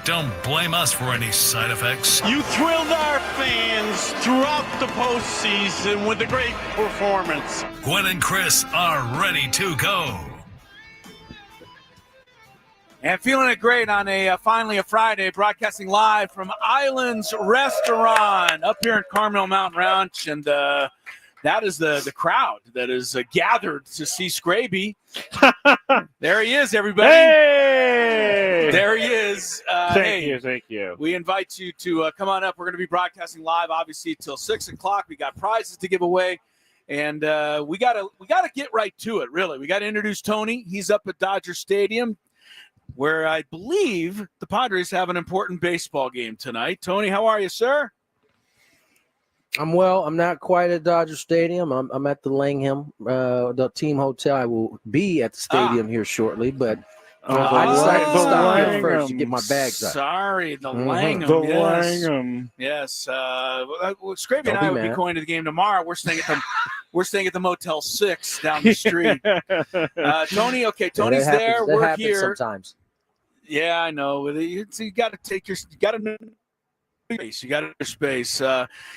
Don't blame us for any side effects. You thrilled our fans throughout the postseason with a great performance. Gwynn and Chris are ready to go. And feeling it great on finally a Friday, broadcasting live from Islands Restaurant up here in Carmel Mountain Ranch. And that is the crowd that is gathered to see Skraby. There he is, everybody. Hey! There he is. Thank you. We invite you to come on up. We're going to be broadcasting live, obviously, till 6 o'clock. We got prizes to give away. And we gotta get right to it, really. We got to introduce Tony. He's up at Dodger Stadium, where I believe the Padres have an important baseball game tonight. Tony, how are you, sir? I'm well. I'm not quite at Dodger Stadium. I'm at the Langham, the team hotel. I will be at the stadium here shortly, but I decided to stop here first to get my bags up. Sorry, the Langham. The yes. Langham. Yes. Skraby and I will be going to the game tomorrow. We're staying at the Motel 6 down the street. Tony, okay, Tony's there. We're here. Sometimes. Yeah, I know. You got to take your. You got to know space. You got your space.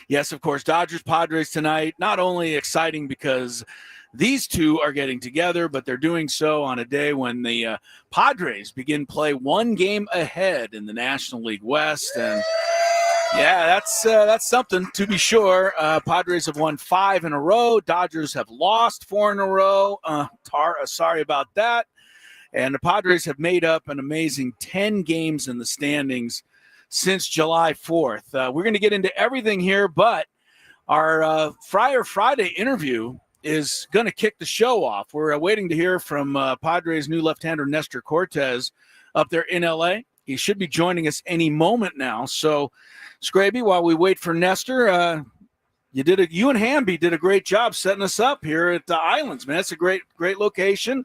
Yes, of course. Dodgers Padres tonight. Not only exciting because these two are getting together, but they're doing so on a day when the Padres begin play one game ahead in the National League West, and yeah, that's something to be sure. Padres have won 5 in a row. Dodgers have lost 4 in a row. Sorry about that. And the Padres have made up an amazing 10 games in the standings since July 4th. We're going to get into everything here, but our Friar Friday interview is going to kick the show off. We're waiting to hear from Padres' new left-hander, Nestor Cortez, up there in L.A. He should be joining us any moment now. So, Skraby, while we wait for Nestor, you and Hamby did a great job setting us up here at the Islands, man. It's a great location.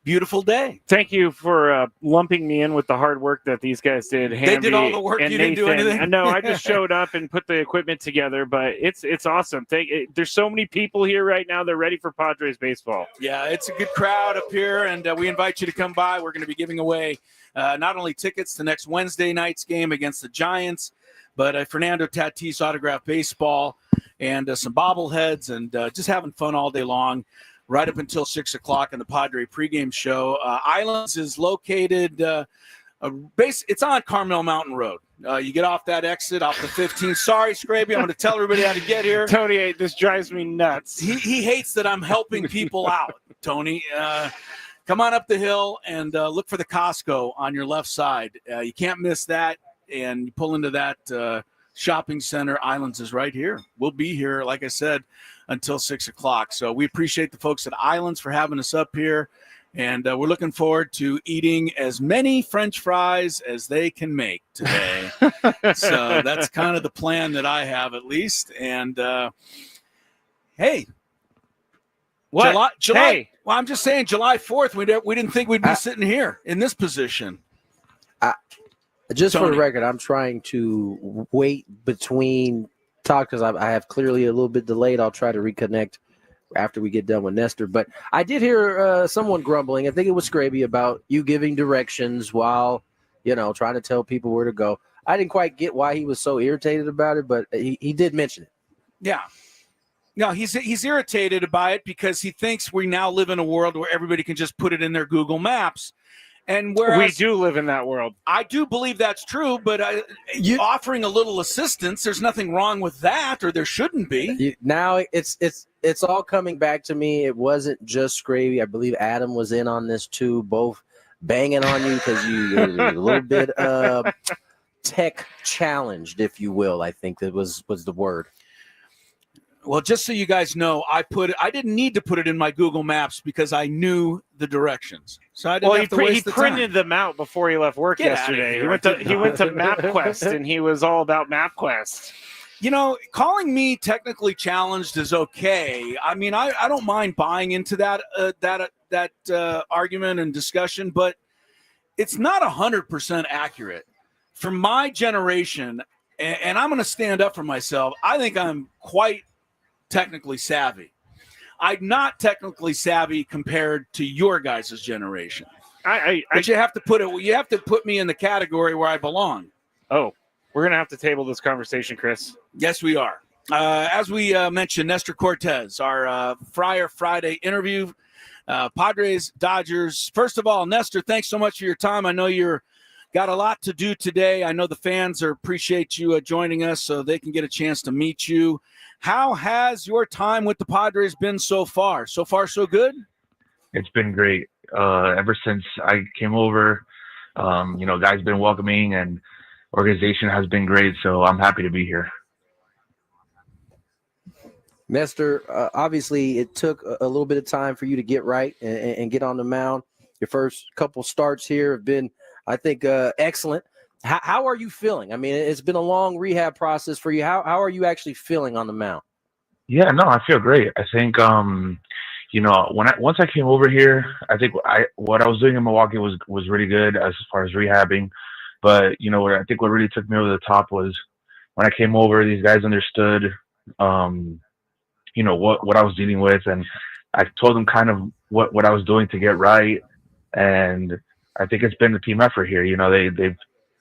Beautiful day. Thank you for lumping me in with the hard work that these guys did. They did all the work. You didn't do anything. No, I just showed up and put the equipment together, but it's awesome. There's so many people here right now. They're ready for Padres baseball. Yeah, it's a good crowd up here, and we invite you to come by. We're going to be giving away not only tickets to next Wednesday night's game against the Giants, but a Fernando Tatis autographed baseball and some bobbleheads and just having fun all day long. Right up until 6 o'clock in the Padre pregame show. Islands is located, it's on Carmel Mountain Road. You get off that exit, off the 15. Sorry, Skraby, I'm going to tell everybody how to get here. Tony, this drives me nuts. He hates that I'm helping people out, Tony. Come on up the hill and look for the Costco on your left side. You can't miss that, and you pull into that shopping center. Islands is right here. We'll be here, like I said, until 6 o'clock. So we appreciate the folks at Islands for having us up here. And we're looking forward to eating as many French fries as they can make today. So that's kind of the plan that I have, at least. And, hey. What? July. Hey. Well, I'm just saying July 4th, we didn't think we'd be sitting here in this position. Just Tony. for the record, I'm trying to wait between talk because I have clearly a little bit delayed. I'll try to reconnect after we get done with Nestor. But I did hear someone grumbling. I think it was Skraby about you giving directions while, trying to tell people where to go. I didn't quite get why he was so irritated about it, but he did mention it. Yeah. No, he's irritated by it because he thinks we now live in a world where everybody can just put it in their Google Maps. And whereas we do live in that world. I do believe that's true, but offering a little assistance, there's nothing wrong with that, or there shouldn't be. Now it's all coming back to me. It wasn't just Skraby. I believe Adam was in on this too, both banging on you because you're a little bit tech challenged, if you will. I think that was the word. Well, just so you guys know, I didn't need to put it in my Google Maps because I knew the directions. So I didn't have to waste the time. He printed them out before he left work yesterday. He went to MapQuest, and he was all about MapQuest. Calling me technically challenged is okay. I mean, I don't mind buying into that argument and discussion, but it's not 100% accurate. For my generation, and I'm going to stand up for myself, I think I'm quite technically savvy. I'm not technically savvy compared to your guys' generation. But you have to put me in the category where I belong. Oh, we're gonna have to table this conversation, Chris. Yes, we are. As we mentioned, Nestor Cortez, our Friar Friday interview, Padres, Dodgers. First of all, Nestor, thanks so much for your time. I know you're got a lot to do today. I know the fans appreciate you joining us so they can get a chance to meet you. How has your time with the Padres been so far? So far, so good? It's been great. Ever since I came over, guys been welcoming and organization has been great. So I'm happy to be here. Nestor, obviously it took a little bit of time for you to get right and get on the mound. Your first couple starts here have been, I think, excellent. How are you feeling? I mean, it's been a long rehab process for you. How are you actually feeling on the mound? Yeah, no, I feel great. I think, once I came over here, I think what I was doing in Milwaukee was really good as far as rehabbing. But, I think what really took me over the top was when I came over, these guys understood, what I was dealing with. And I told them kind of what I was doing to get right. And I think it's been a team effort here.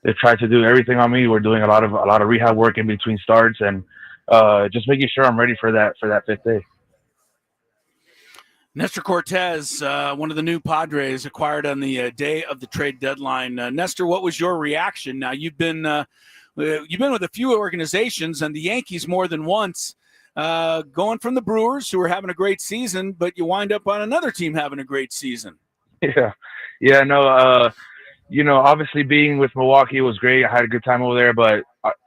They've tried to do everything on me. We're doing a lot of rehab work in between starts and just making sure I'm ready for that fifth day. Nestor Cortez, one of the new Padres acquired on the day of the trade deadline. Nestor, what was your reaction? Now you've been with a few organizations and the Yankees more than once, going from the Brewers, who are having a great season, but you wind up on another team having a great season. Yeah, no. Obviously being with Milwaukee was great. I had a good time over there, but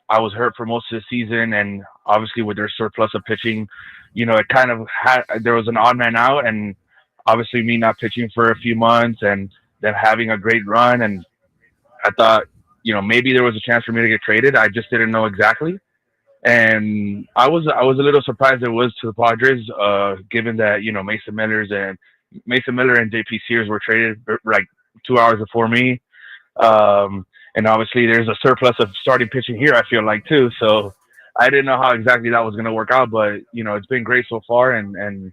I was hurt for most of the season, and obviously with their surplus of pitching, it kind of there was an odd man out, and obviously me not pitching for a few months and them having a great run, and I thought, maybe there was a chance for me to get traded. I just didn't know exactly, and I was a little surprised it was to the Padres, given that Mason Miller and JP Sears were traded like 2 hours before me. And obviously there's a surplus of starting pitching here, I feel like, too. So I didn't know how exactly that was going to work out, but it's been great so far. And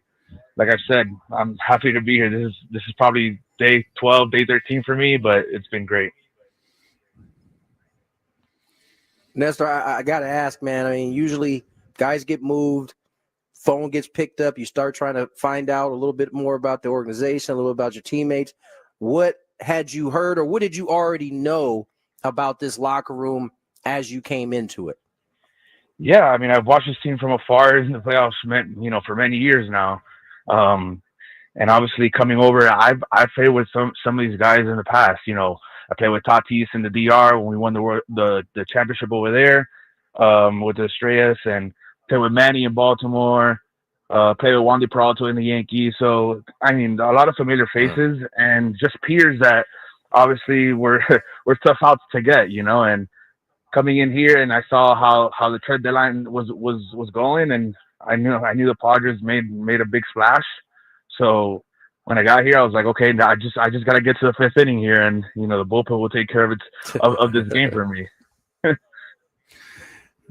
like I said, I'm happy to be here. This is probably day 12, day 13 for me, but it's been great. Nestor, I got to ask, man. I mean, usually guys get moved, phone gets picked up. You start trying to find out a little bit more about the organization, a little about your teammates. What had you heard, or what did you already know about this locker room as you came into it? Yeah, I mean, I've watched this team from afar in the playoffs, for many years now. And obviously coming over, I've played with some of these guys in the past. I played with Tatis in the DR when we won the championship over there, with the Estrellas, and played with Manny in Baltimore. Played with Wandy Peralta in the Yankees. So, I mean, a lot of familiar faces and just peers that obviously were tough outs to get, and coming in here and I saw how the trade deadline was going, and I knew the Padres made a big splash. So when I got here, I was like, okay, I just got to get to the fifth inning here, and the bullpen will take care of this game for me.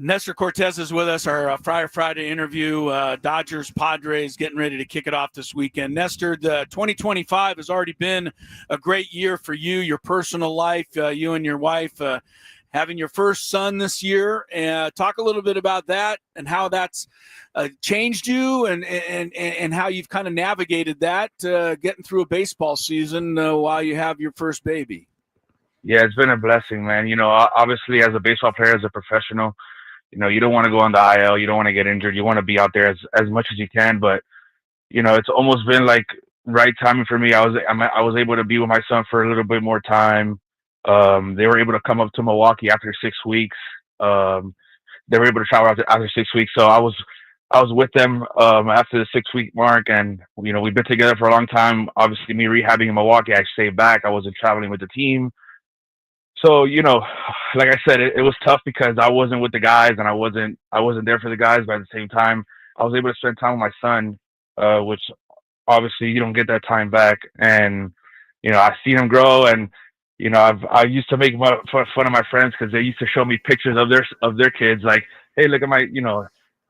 Nestor Cortez is with us, our Friar Friday interview. Dodgers, Padres getting ready to kick it off this weekend. Nestor, the 2025 has already been a great year for you, your personal life, you and your wife having your first son this year. Talk a little bit about that and how that's changed you and how you've kind of navigated that, getting through a baseball season while you have your first baby. Yeah, it's been a blessing, man. Obviously as a baseball player, as a professional, you don't want to go on the IL. You don't want to get injured. You want to be out there as much as you can. But, it's almost been like right timing for me. I was able to be with my son for a little bit more time. They were able to come up to Milwaukee after 6 weeks. They were able to travel after 6 weeks. So I was with them after the 6 week mark, and we've been together for a long time. Obviously, me rehabbing in Milwaukee, I stayed back. I wasn't traveling with the team. So, like I said, it was tough because I wasn't with the guys and I wasn't there for the guys, but at the same time, I was able to spend time with my son, which obviously you don't get that time back. And, I've seen him grow, and, I used to make fun of my friends because they used to show me pictures of their kids, like, hey, look at my,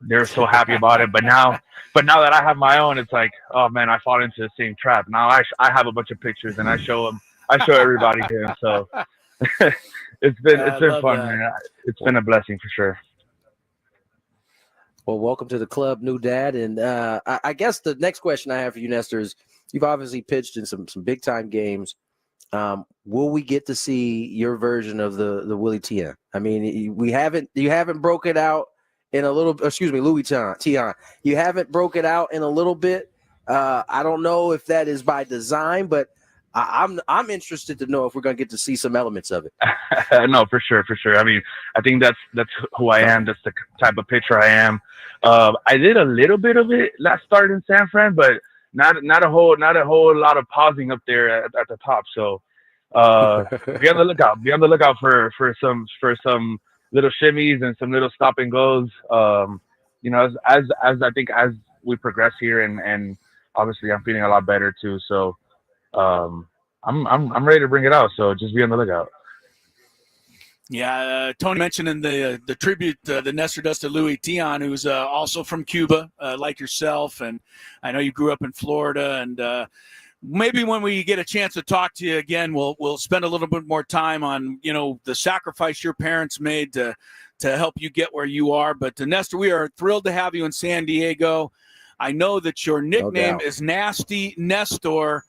they're so happy about it. But now that I have my own, it's like, oh man, I fall into the same trap. Now I have a bunch of pictures and I show them I show everybody him. So it's been fun, that. man. It's been a blessing for sure. Well, welcome to the club, new dad. And I guess the next question I have for you, Nestor, is you've obviously pitched in some big time games. Will we get to see your version of the Willie Tian? I mean, you haven't broke it out in a little. Excuse me, Louis Tian. You haven't broke it out in a little bit. I don't know if that is by design, but I'm interested to know if we're going to get to see some elements of it. No, for sure. I mean, I think that's who I am. That's the type of pitcher I am. I did a little bit of it last start in San Fran, but not a whole lot of pausing up there at the top. So be on the lookout. Be on the lookout for some little shimmies and some little stop and goes. As I think as we progress here, and obviously I'm feeling a lot better too. So I'm ready to bring it out. So just be on the lookout. Yeah, Tony mentioned in the tribute that Nestor does to Louis Tian, who's also from Cuba, like yourself, and I know you grew up in Florida. And maybe when we get a chance to talk to you again, we'll spend a little bit more time on the sacrifice your parents made to help you get where you are. But Nestor, we are thrilled to have you in San Diego. I know that your nickname is Nasty Nestor.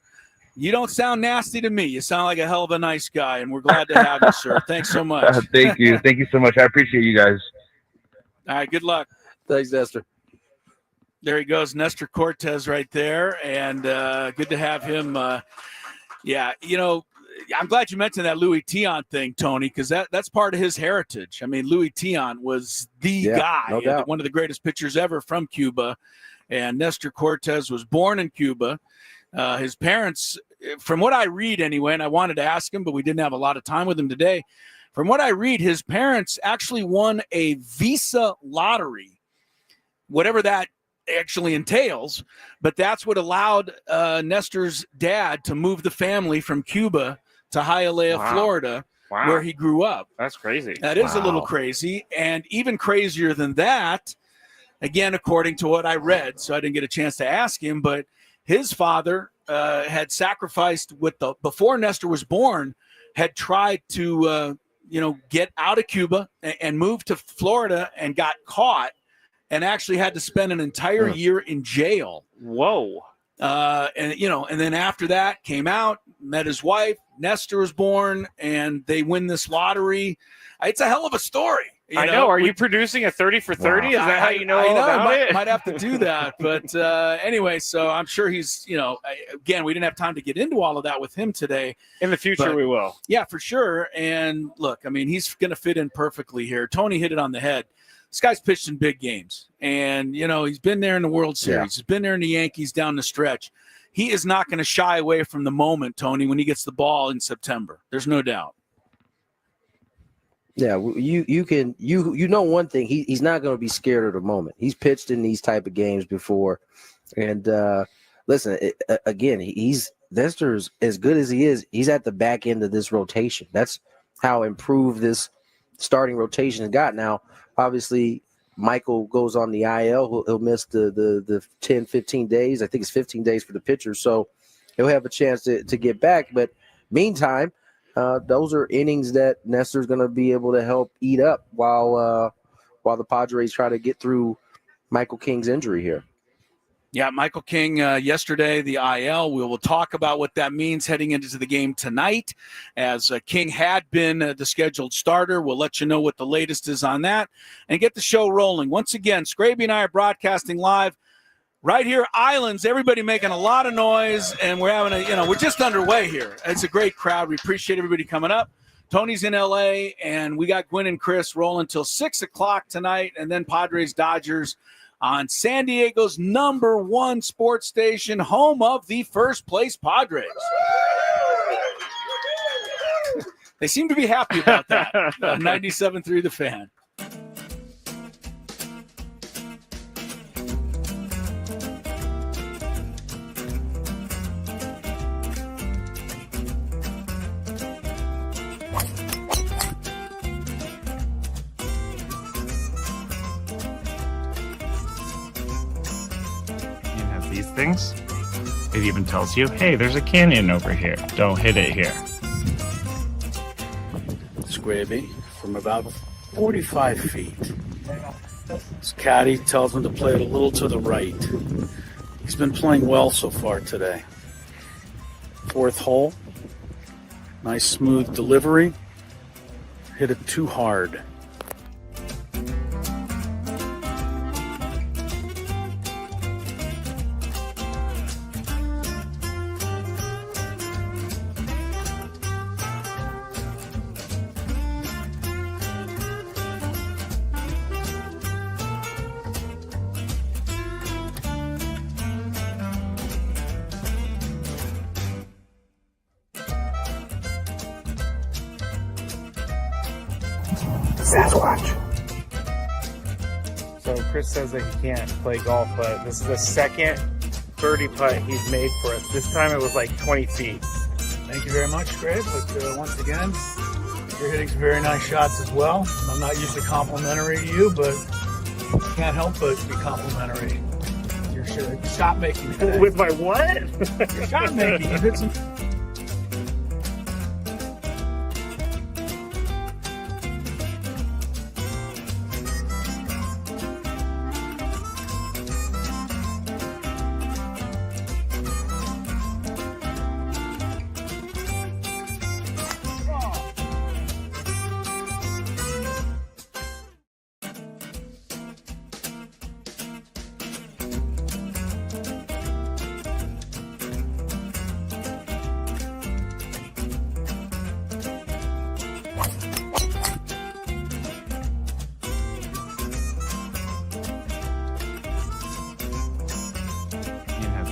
You don't sound nasty to me. You sound like a hell of a nice guy, and we're glad to have you, sir. Thanks so much. Thank you. Thank you so much. I appreciate you guys. All right, good luck. Thanks, Esther. There he goes, Nestor Cortez right there, and good to have him. I'm glad you mentioned that Louis Tian thing, Tony, because that's part of his heritage. I mean, Louis Tian was the guy, no doubt. One of the greatest pitchers ever from Cuba, and Nestor Cortez was born in Cuba. His parents, from what I read anyway, and I wanted to ask him, but we didn't have a lot of time with him today. From what I read, his parents actually won a Visa lottery, whatever that actually entails. But that's what allowed Nestor's dad to move the family from Cuba to Hialeah, Florida, where he grew up. That's crazy. That is a little crazy. And even crazier than that, again, according to what I read, so I didn't get a chance to ask him, but his father had sacrificed before Nestor was born, had tried to, get out of Cuba and move to Florida and got caught and actually had to spend an entire year in jail. Whoa. And then after that came out, met his wife, Nestor was born, and they win this lottery. It's a hell of a story. I know. Are you producing a 30 for 30? Is that how you know all about it? Might have to do that. But anyway, so I'm sure he's, again, we didn't have time to get into all of that with him today. In the future, we will. Yeah, for sure. And look, I mean, he's going to fit in perfectly here. Tony hit it on the head. This guy's pitched in big games. And, he's been there in the World Series. Yeah. He's been there in the Yankees down the stretch. He is not going to shy away from the moment, Tony, when he gets the ball in September. There's no doubt. Yeah, you know one thing, he's not going to be scared of the moment. He's pitched in these type of games before, and listen, again, Nestor's as good as he is. He's at the back end of this rotation. That's how improved this starting rotation has got. Now, obviously, Michael goes on the IL. He'll miss the 10, 15 days. I think it's 15 days for the pitcher, so he'll have a chance to get back. But meantime, those are innings that Nestor's going to be able to help eat up while the Padres try to get through Michael King's injury here. Yeah, Michael King yesterday, the IL. We will talk about what that means heading into the game tonight, as King had been the scheduled starter. We'll let you know what the latest is on that and get the show rolling. Once again, Skraby and I are broadcasting live right here, Islands. Everybody making a lot of noise, and we're having we're just underway here. It's a great crowd. We appreciate everybody coming up. Tony's in LA, and we got Gwynn and Chris rolling until 6:00 tonight, and then Padres Dodgers on San Diego's #1 sports station, home of the first place Padres. They seem to be happy about that. 97.3 The Fan. These things, it even tells you, hey, there's a canyon over here, don't hit it here. Skraby from about 45 feet. His caddy tells him to play it a little to the right. He's been playing well so far today. Fourth hole. Nice smooth delivery. Hit it too hard. Sasquatch. So Chris says that he can't play golf, but this is the second birdie putt he's made for us. This time it was like 20 feet. Thank you very much, Greg. But once again, you're hitting some very nice shots as well. I'm not usually complimentary to you, but can't help but be complimentary. Your shot making today. With my what? Your shot making. You hit some.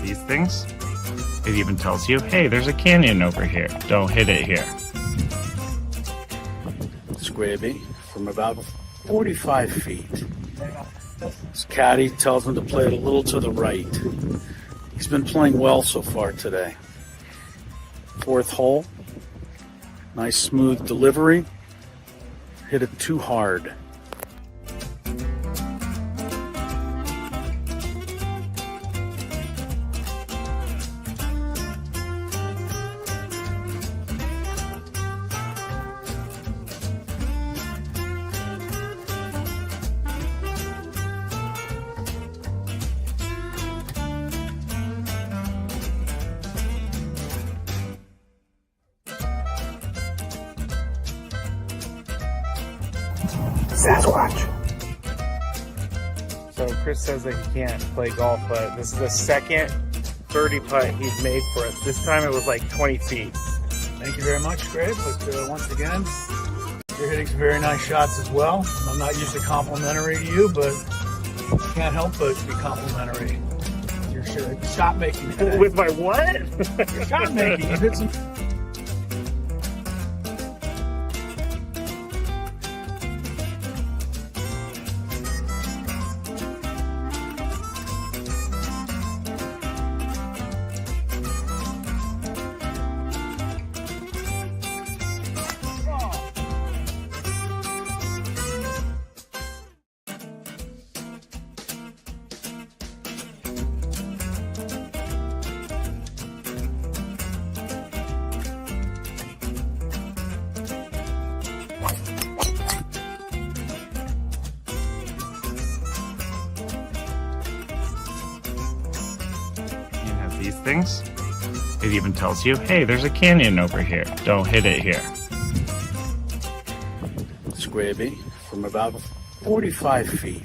These things. It even tells you, hey, there's a canyon over here. Don't hit it here. Skraby from about 45 feet. His caddy tells him to play it a little to the right. He's been playing well so far today. Fourth hole. Nice smooth delivery. Hit it too hard. Sasquatch. So Chris says that he can't play golf, but this is the second birdie putt he's made for us. This time it was like 20 feet. Thank you very much, Greg. But once again, you're hitting some very nice shots as well. I'm not usually complimentary to you, but can't help but be complimentary. Your shot making today. With my what? Your shot making. You hit some. These things. It even tells you, hey, there's a canyon over here. Don't hit it here. Skraby from about 45 feet.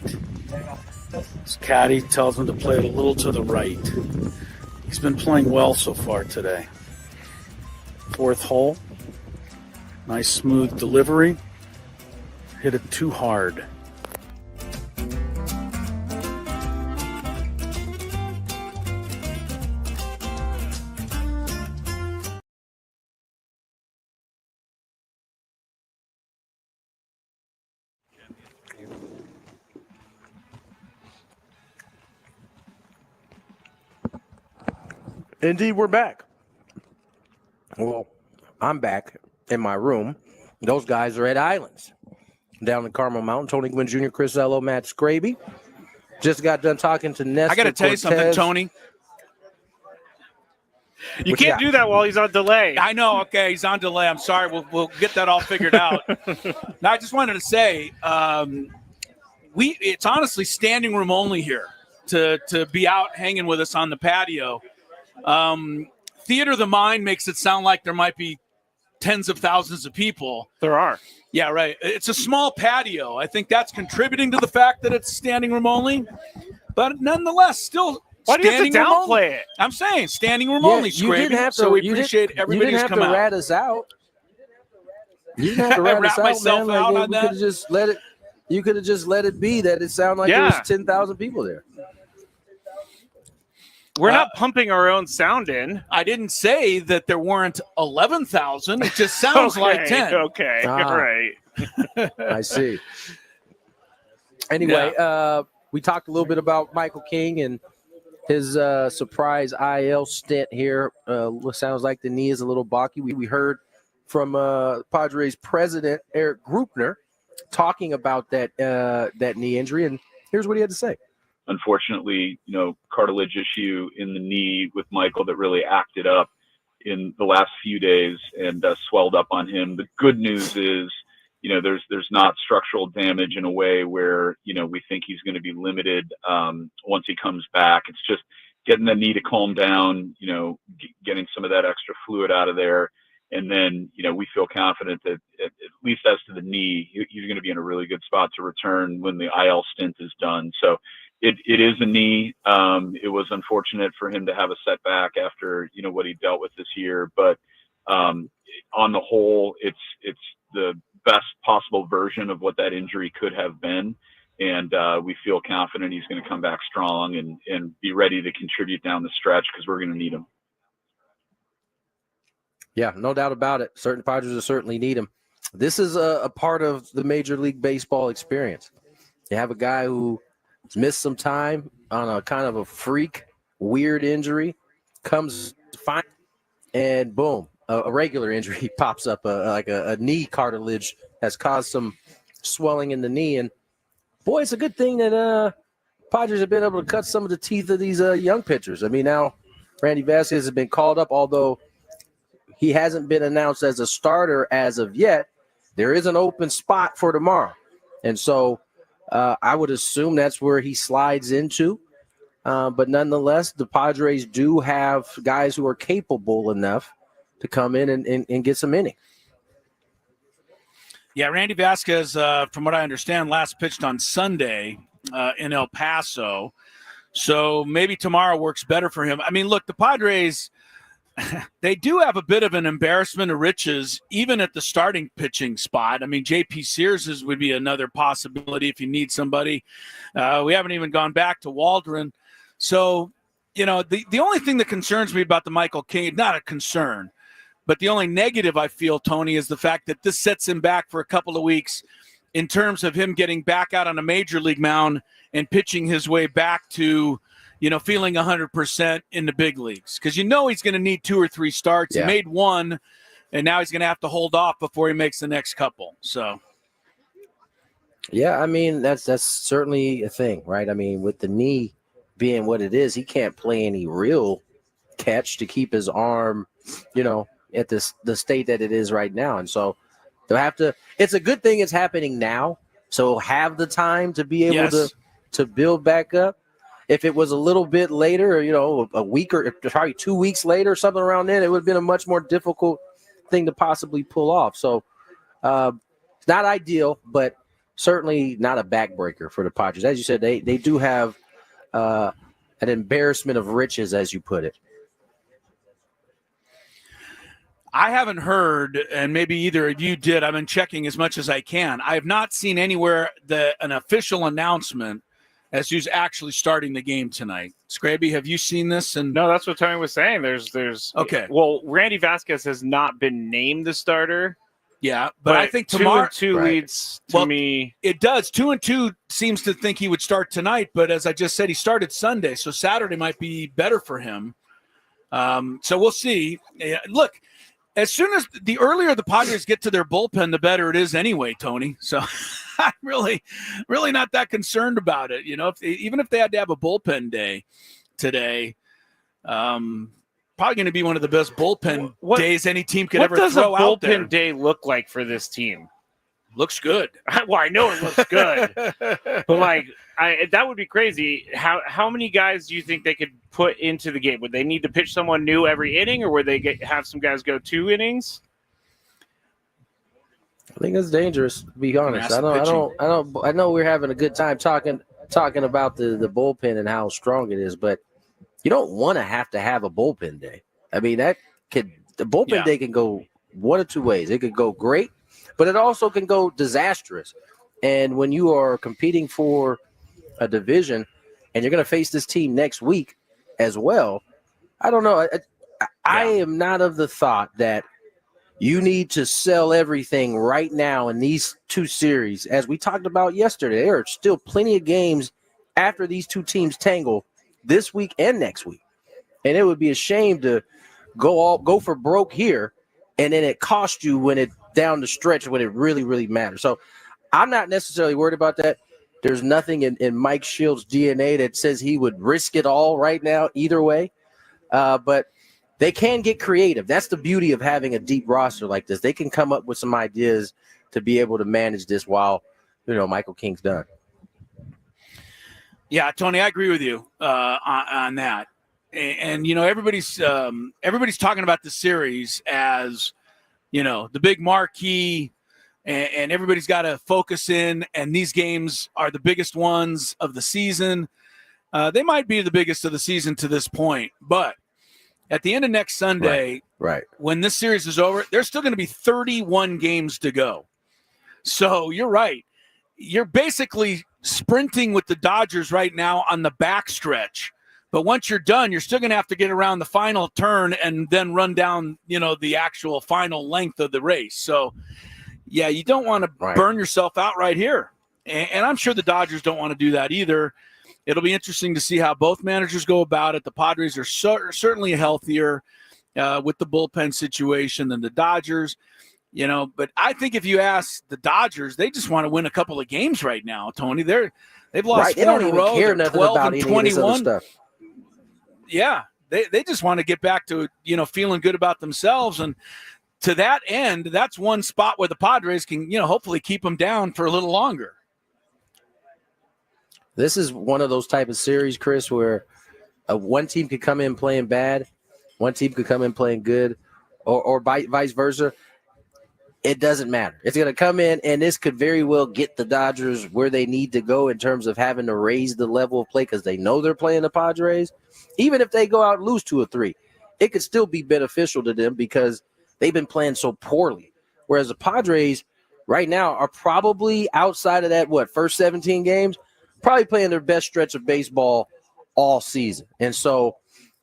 His caddy tells him to play it a little to the right. He's been playing well so far today. Fourth hole. Nice smooth delivery. Hit it too hard. Indeed, we're back. Well, I'm back in my room. Those guys are at Islands down in Carmel Mountain. Tony Gwynn Jr., Chris Ello, Matt Skraby. Just got done talking to Nestor I got to tell you something, Cortez. Tony. You can't do that while he's on delay. I know. Okay, he's on delay. I'm sorry. We'll get that all figured out. Now, I just wanted to say, it's honestly standing room only here to be out hanging with us on the patio. Theater of the Mind makes it sound like there might be tens of thousands of people. There are. Yeah, right. It's a small patio. I think that's contributing to the fact that it's standing room only. But nonetheless, still why do you have to standing room only. downplay it? I'm saying standing room only, Skraby. So we appreciate everybody who's come out. You didn't have to rat us out. You didn't have to rat us out, man. Like, out on we that. could have just let it. You could have just let it be that it sounded like there was 10,000 people there. We're not pumping our own sound in. I didn't say that there weren't 11,000. It just sounds like 10. Okay, right. I see. Anyway, we talked a little bit about Michael King and his surprise IL stint here. Sounds like the knee is a little balky. We heard from Padres president Eric Grupner talking about that knee injury, and here's what he had to say. Unfortunately, cartilage issue in the knee with Michael that really acted up in the last few days and swelled up on him. The good news is, there's not structural damage in a way where, we think he's going to be limited once he comes back. It's just getting the knee to calm down, getting some of that extra fluid out of there. And then, we feel confident that at least as to the knee, he's going to be in a really good spot to return when the IL stint is done. So it is a knee. It was unfortunate for him to have a setback after, what he dealt with this year. But on the whole, it's the best possible version of what that injury could have been. And we feel confident he's going to come back strong and be ready to contribute down the stretch because we're going to need him. Yeah, no doubt about it. Certain Padres will certainly need him. This is a part of the Major League Baseball experience. You have a guy who's missed some time on a kind of a freak, weird injury, comes fine, and boom, a regular injury pops up, like a knee cartilage has caused some swelling in the knee. And, boy, it's a good thing that Padres have been able to cut some of the teeth of these young pitchers. I mean, now Randy Vasquez has been called up, although he hasn't been announced as a starter as of yet. There is an open spot for tomorrow. And so I would assume that's where he slides into. But nonetheless, the Padres do have guys who are capable enough to come in and get some innings. Yeah, Randy Vasquez, from what I understand, last pitched on Sunday in El Paso. So maybe tomorrow works better for him. I mean, look, the Padres – they do have a bit of an embarrassment of riches, even at the starting pitching spot. I mean, J.P. Sears would be another possibility if you need somebody. We haven't even gone back to Waldron. So, the only thing that concerns me about the Michael King, not a concern, but the only negative I feel, Tony, is the fact that this sets him back for a couple of weeks in terms of him getting back out on a major league mound and pitching his way back to feeling 100% in the big leagues, because he's going to need 2 or 3 starts. Yeah. He made 1, and now he's going to have to hold off before he makes the next couple. So, yeah, I mean, that's certainly a thing, right? I mean, with the knee being what it is, he can't play any real catch to keep his arm, at the state that it is right now. And so they'll have to – it's a good thing it's happening now, so he'll have the time to be able to build back up. If it was a little bit later, a week or probably 2 weeks later, something around then, it would have been a much more difficult thing to possibly pull off. So it's not ideal, but certainly not a backbreaker for the Padres. As you said, they do have an embarrassment of riches, as you put it. I haven't heard, and maybe either of you did, I've been checking as much as I can. I have not seen anywhere an official announcement as who's actually starting the game tonight. Skraby, have you seen this? And no, that's what Tony was saying. There's okay. Well, Randy Vasquez has not been named the starter. Yeah, but I think tomorrow 2-2 leads to me. It does. 2-2 seems to think he would start tonight, but as I just said, he started Sunday, so Saturday might be better for him. So we'll see. Look, as soon as the earlier the Padres get to their bullpen, the better it is anyway, Tony. So I'm really not that concerned about it. Even if they had to have a bullpen day today, probably going to be one of the best bullpen days any team could what ever does throw a out there. bullpen day look like for this team? Looks good. Well, I know it looks good, but like, that would be crazy. How many guys do you think they could put into the game? Would they need to pitch someone new every inning, or would they have some guys go 2 innings? I think it's dangerous, to be honest. I know we're having a good time talking about the bullpen and how strong it is, but you don't want to have a bullpen day. I mean, the bullpen day can go one of two ways. It could go great, but it also can go disastrous. And when you are competing for a division and you're going to face this team next week as well, I don't know. I am not of the thought that you need to sell everything right now in these 2 series. As we talked about yesterday, there are still plenty of games after these 2 teams tangle this week and next week. And it would be a shame to go for broke here, and then it costs you when it down the stretch when it really, really matters. So I'm not necessarily worried about that. There's nothing in Mike Shield's DNA that says he would risk it all right now either way. But they can get creative. That's the beauty of having a deep roster like this. They can come up with some ideas to be able to manage this while, Michael King's done. Yeah, Tony, I agree with you on that. And everybody's talking about the series as, the big marquee, and everybody's got to focus in, and these games are the biggest ones of the season. They might be the biggest of the season to this point, but at the end of next Sunday, right, when this series is over, there's still going to be 31 games to go. So you're right. You're basically sprinting with the Dodgers right now on the backstretch. But once you're done, you're still going to have to get around the final turn and then run down, the actual final length of the race. So, yeah, you don't want to burn yourself out right here. And I'm sure the Dodgers don't want to do that either. It'll be interesting to see how both managers go about it. The Padres are certainly healthier with the bullpen situation than the Dodgers, But I think if you ask the Dodgers, they just want to win a couple of games right now, Tony. They've lost 4 in a row. Care nothing 12 about and any 21. Of this other stuff. Yeah, they just want to get back to feeling good about themselves, and to that end, that's one spot where the Padres can hopefully keep them down for a little longer. This is one of those type of series, Chris, where one team could come in playing bad, one team could come in playing good, or vice versa. It doesn't matter. It's going to come in, and this could very well get the Dodgers where they need to go in terms of having to raise the level of play because they know they're playing the Padres. Even if they go out and lose 2 or 3, it could still be beneficial to them because they've been playing so poorly. Whereas the Padres right now are probably outside of that, first 17 games, probably playing their best stretch of baseball all season. And so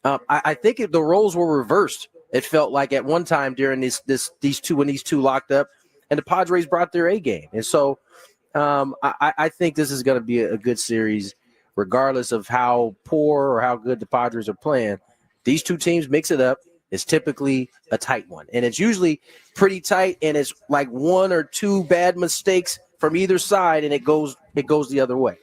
I think the roles were reversed. It felt like at one time during these two, when these two locked up, and the Padres brought their A game. And so I think this is going to be a good series, regardless of how poor or how good the Padres are playing. These 2 teams mix it up. It's typically a tight one, and it's usually pretty tight. And it's like 1 or 2 bad mistakes from either side, and it goes the other way.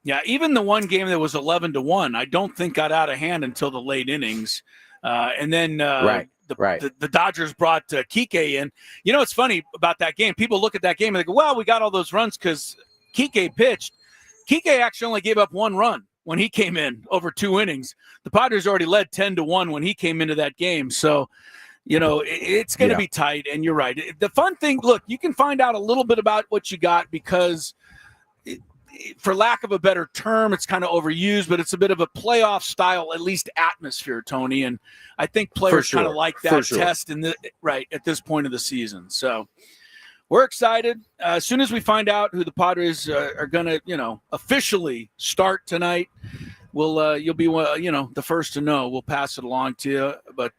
Yeah, even the one game that was 11-1, I don't think got out of hand until the late innings. And then the Dodgers brought Kike in. It's funny about that game. People look at that game and they go, well, we got all those runs because Kike pitched. Kike actually only gave up 1 run when he came in over 2 innings. The Padres already led 10-1 when he came into that game. So, it's going to be tight. And you're right. The fun thing, look, you can find out a little bit about what you got because for lack of a better term, it's kind of overused, but it's a bit of a playoff style, at least atmosphere, Tony. And I think players kind of like that test at this point of the season. So we're excited. As soon as we find out who the Padres are going to, officially start tonight, you'll be, the first to know. We'll pass it along to you. But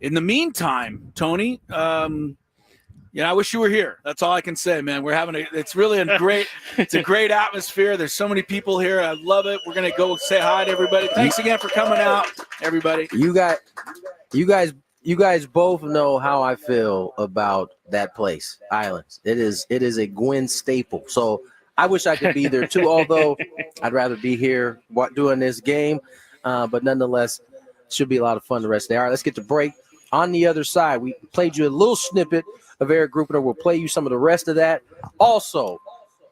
in the meantime, Tony, I wish you were here. That's all I can say, man. It's really it's a great atmosphere. There's so many people here. I love it. We're going to go say hi to everybody. Thanks again for coming out, everybody. You guys both know how I feel about that place, Islands. It is a Gwynn staple. So I wish I could be there too, although I'd rather be here doing this game. But nonetheless, Should be a lot of fun the rest of the day. All right, let's get to break. On the other side, we played you a little snippet of Eric Grupner. We'll play you some of the rest of that. Also,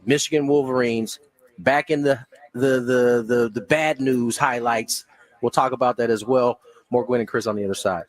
Michigan Wolverines back in the bad news highlights. We'll talk about that as well. More Gwynn and Chris on the other side.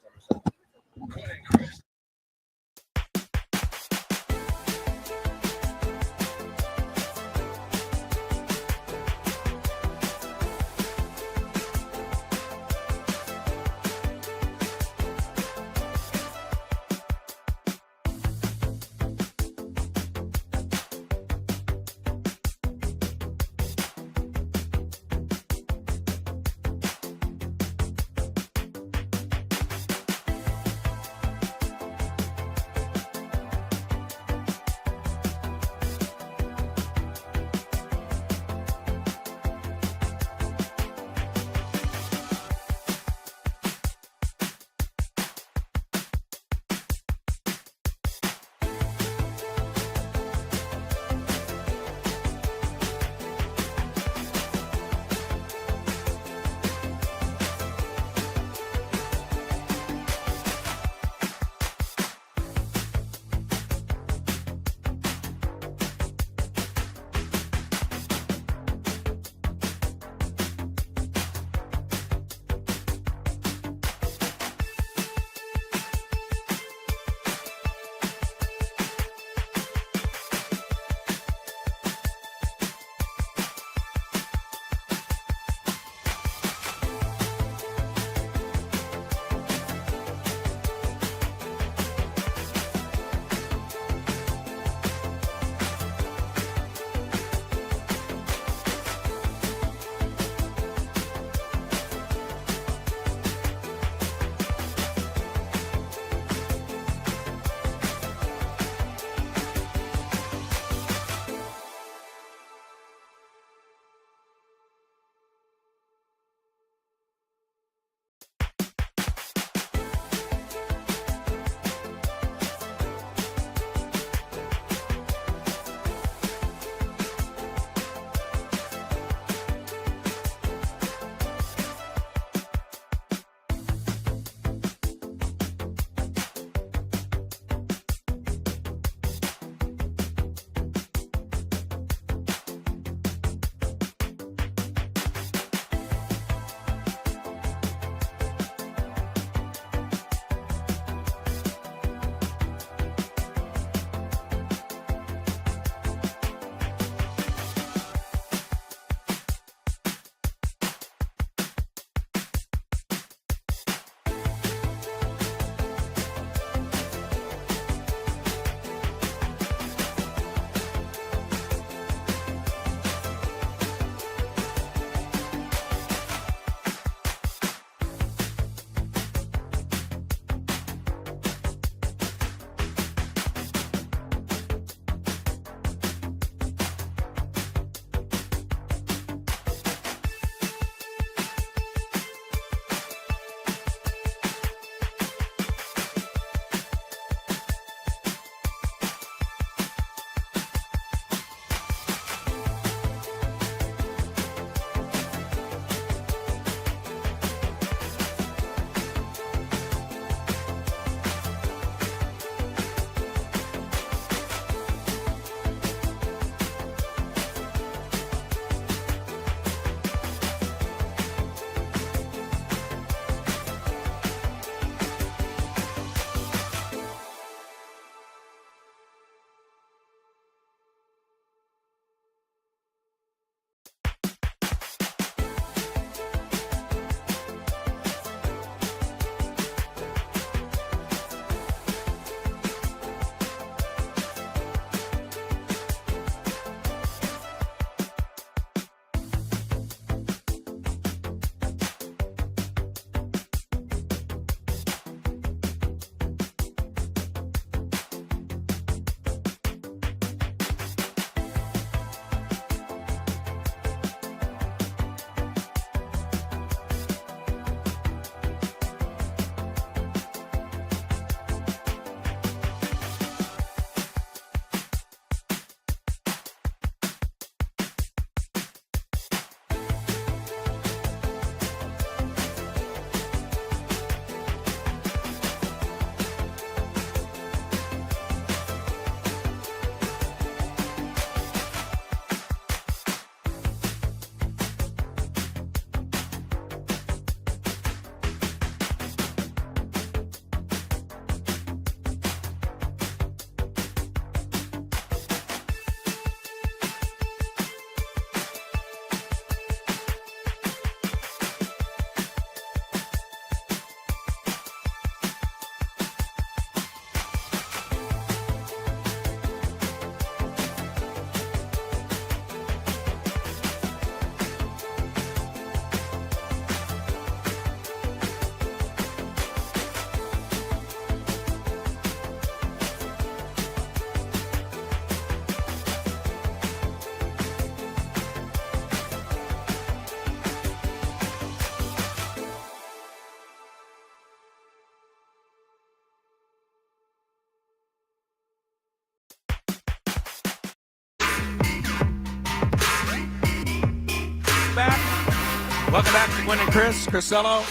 back. Welcome back to Gwynn and Chris. Chrisello.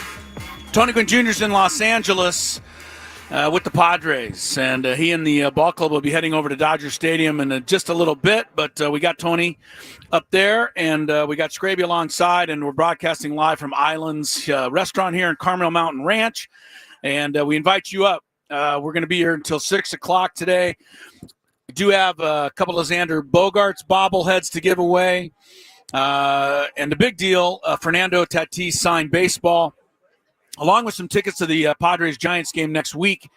Tony Gwynn Jr. is in Los Angeles with the Padres, and he and the ball club will be heading over to Dodger Stadium in just a little bit, but we got Tony up there, and we got Skraby alongside, and we're broadcasting live from Islands Restaurant here in Carmel Mountain Ranch, and we invite you up. We're going to be here until 6 o'clock today. We do have a couple of Xander Bogaerts bobbleheads to give away, and the big deal, Fernando Tatis signed baseball, along with some tickets to the Padres-Giants game next week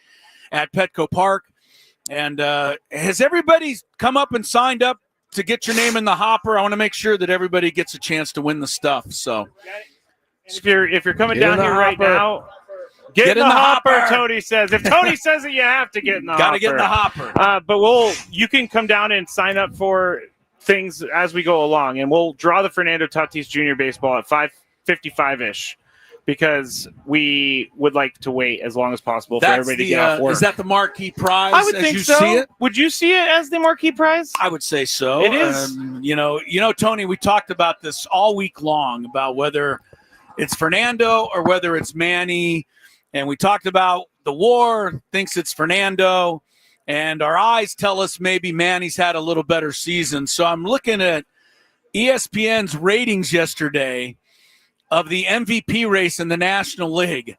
at Petco Park. And has everybody come up and signed up to get your name in the hopper? I want to make sure that everybody gets a chance to win the stuff. So if you're coming down here right now, get in the hopper, Tony says. If Tony says it, you have to get in the hopper. Got to get in the hopper. But you can come down and sign up for things as we go along, and we'll draw the Fernando Tatis Jr. baseball at 5:55-ish. Because we would like to wait as long as possible for everybody to get off work. Is that the marquee prize? I would think so. See it? Would you see it as the marquee prize? I would say so. It is. You know, Tony, we talked about this all week long about whether it's Fernando or whether it's Manny, and we talked about the WAR thinks it's Fernando, and our eyes tell us maybe Manny's had a little better season. So I'm looking at ESPN's ratings yesterday of the MVP race in the National League.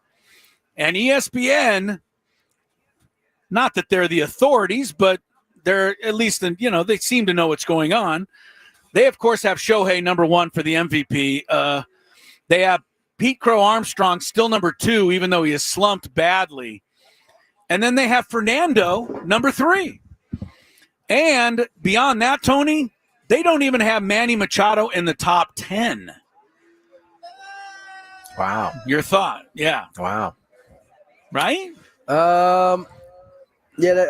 And ESPN, not that they're the authorities, but they're at least, they seem to know what's going on. They, of course, have Shohei number 1 for the MVP. They have Pete Crow Armstrong still number 2, even though he has slumped badly. And then they have Fernando number 3. And beyond that, Tony, they don't even have Manny Machado in the top 10. Wow. Your thought? Yeah. Wow. Right? Yeah,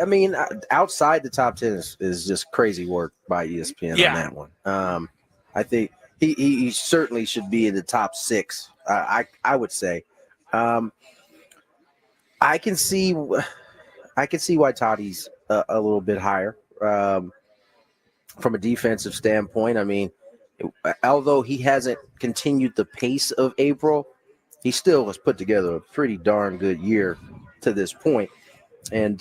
I mean, outside the top 10 is just crazy work by ESPN on that one. I think he certainly should be in the top 6, I would say. I can see why Tati's a little bit higher from a defensive standpoint. I mean, although he hasn't continued the pace of April, he still has put together a pretty darn good year to this point. And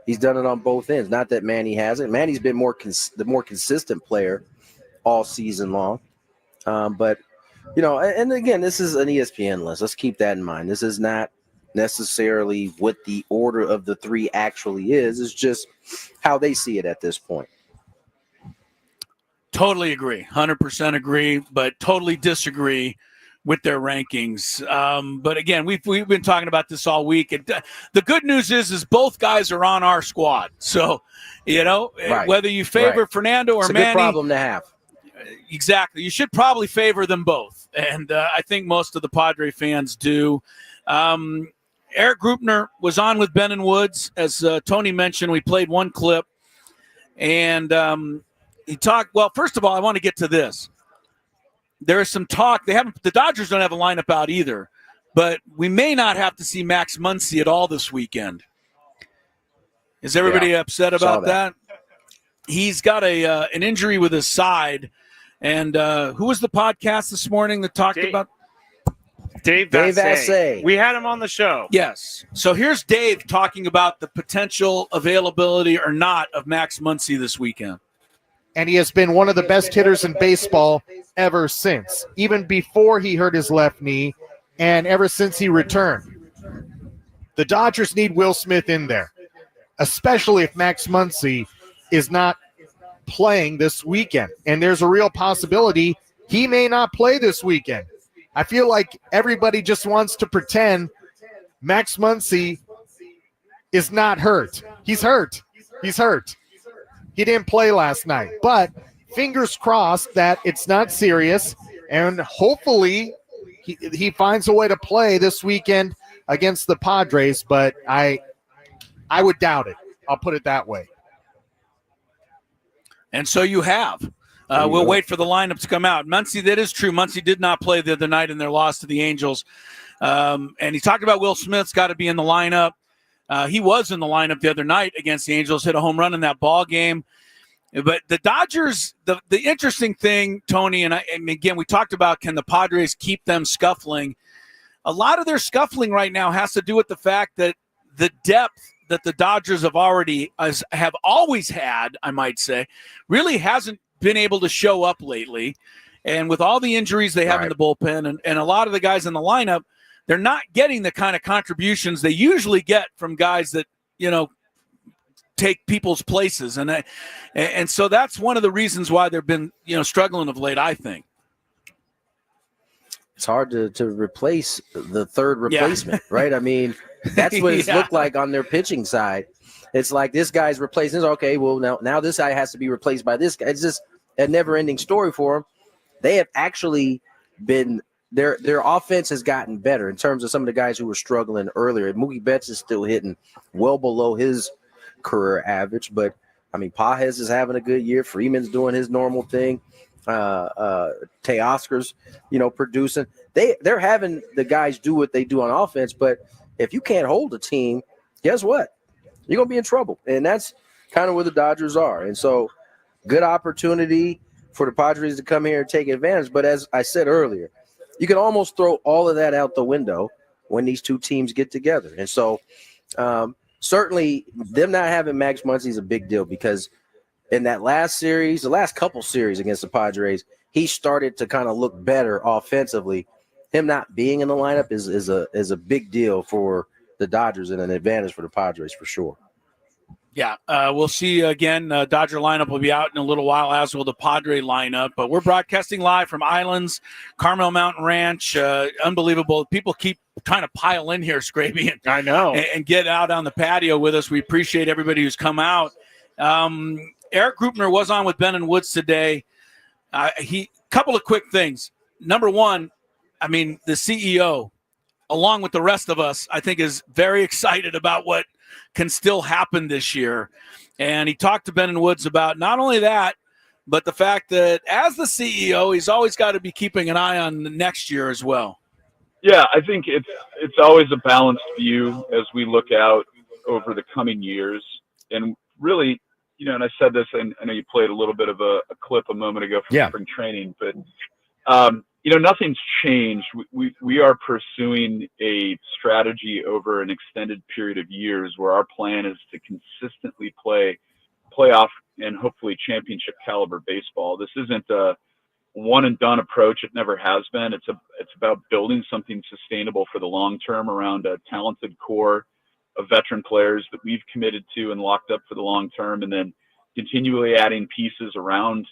he's done it on both ends. Not that Manny hasn't. Manny's been the more consistent player all season long. But, and again, this is an ESPN list. Let's keep that in mind. This is not necessarily what the order of the 3 actually is. It's just how they see it at this point. Totally agree. 100% agree, but totally disagree with their rankings. But again, we've been talking about this all week. And the good news is both guys are on our squad. So, right. Whether you favor Fernando or it's a Manny, good problem to have. Exactly. You should probably favor them both. And I think most of the Padre fans do. Eric Grupner was on with Ben and Woods. As Tony mentioned, we played one clip. And he talked, well, first of all, I want to get to this. There is some talk. The Dodgers don't have a lineup out either, but we may not have to see Max Muncy at all this weekend. Is everybody upset about that? He's got an injury with his side. And who was the podcast this morning that talked about? Dave Vassay. We had him on the show. Yes. So here's Dave talking about the potential availability or not of Max Muncy this weekend. And he has been one of the best hitters in baseball ever since, even before he hurt his left knee and ever since he returned. The Dodgers need Will Smith in there, especially if Max Muncy is not playing this weekend. And there's a real possibility he may not play this weekend. I feel like everybody just wants to pretend Max Muncy is not hurt. He's hurt. He's hurt. He didn't play last night, but fingers crossed that it's not serious, and hopefully he finds a way to play this weekend against the Padres, but I would doubt it. I'll put it that way. And so you have. We'll wait for the lineup to come out. Muncy, that is true. Muncy did not play the other night in their loss to the Angels. And he talked about Will Smith's got to be in the lineup. He was in the lineup the other night against the Angels, hit a home run in that ball game. But the Dodgers, the interesting thing, Tony, and again, we talked about, can the Padres keep them scuffling? A lot of their scuffling right now has to do with the fact that the depth that the Dodgers have always had, I might say, really hasn't been able to show up lately. And with all the injuries they have in the bullpen and a lot of the guys in the lineup, they're not getting the kind of contributions they usually get from guys that, take people's places. And so that's one of the reasons why they've been, struggling of late, I think. It's hard to replace the third replacement, right? I mean, that's what it's looked like on their pitching side. It's like this guy's replacing this. Okay, well, now this guy has to be replaced by this guy. It's just a never-ending story for them. They have actually been their offense has gotten better in terms of some of the guys who were struggling earlier. Mookie Betts is still hitting well below his career average, but I mean, Pages is having a good year. Freeman's doing his normal thing. Teoscar's, producing. They're having the guys do what they do on offense, but if you can't hold a team, guess what? You're gonna be in trouble, and that's kind of where the Dodgers are. And so, good opportunity for the Padres to come here and take advantage. But as I said earlier, you can almost throw all of that out the window when these two teams get together. And so, certainly, them not having Max Muncy is a big deal because in that last series, the last couple series against the Padres, he started to kind of look better offensively. Him not being in the lineup is a big deal for the Dodgers and an advantage for the Padres for sure. Yeah, we'll see again. Dodger lineup will be out in a little while, as will the Padre lineup. But we're broadcasting live from Islands, Carmel Mountain Ranch. Unbelievable. People keep trying to pile in here, Skraby, I know, and get out on the patio with us. We appreciate everybody who's come out. Eric Grupner was on with Ben and Woods today. Couple of quick things. Number one, I mean, the CEO, along with the rest of us, I think is very excited about what can still happen this year. And he talked to Ben and Woods about not only that, but the fact that as the CEO, he's always got to be keeping an eye on the next year as well. Yeah, I think it's always a balanced view as we look out over the coming years. And really, and I said this, and I know you played a little bit of a clip a moment ago from spring training, but nothing's changed. We are pursuing a strategy over an extended period of years where our plan is to consistently play playoff and hopefully championship caliber baseball. This isn't a one and done approach. It never has been. It's about building something sustainable for the long term around a talented core of veteran players that we've committed to and locked up for the long term, and then continually adding pieces around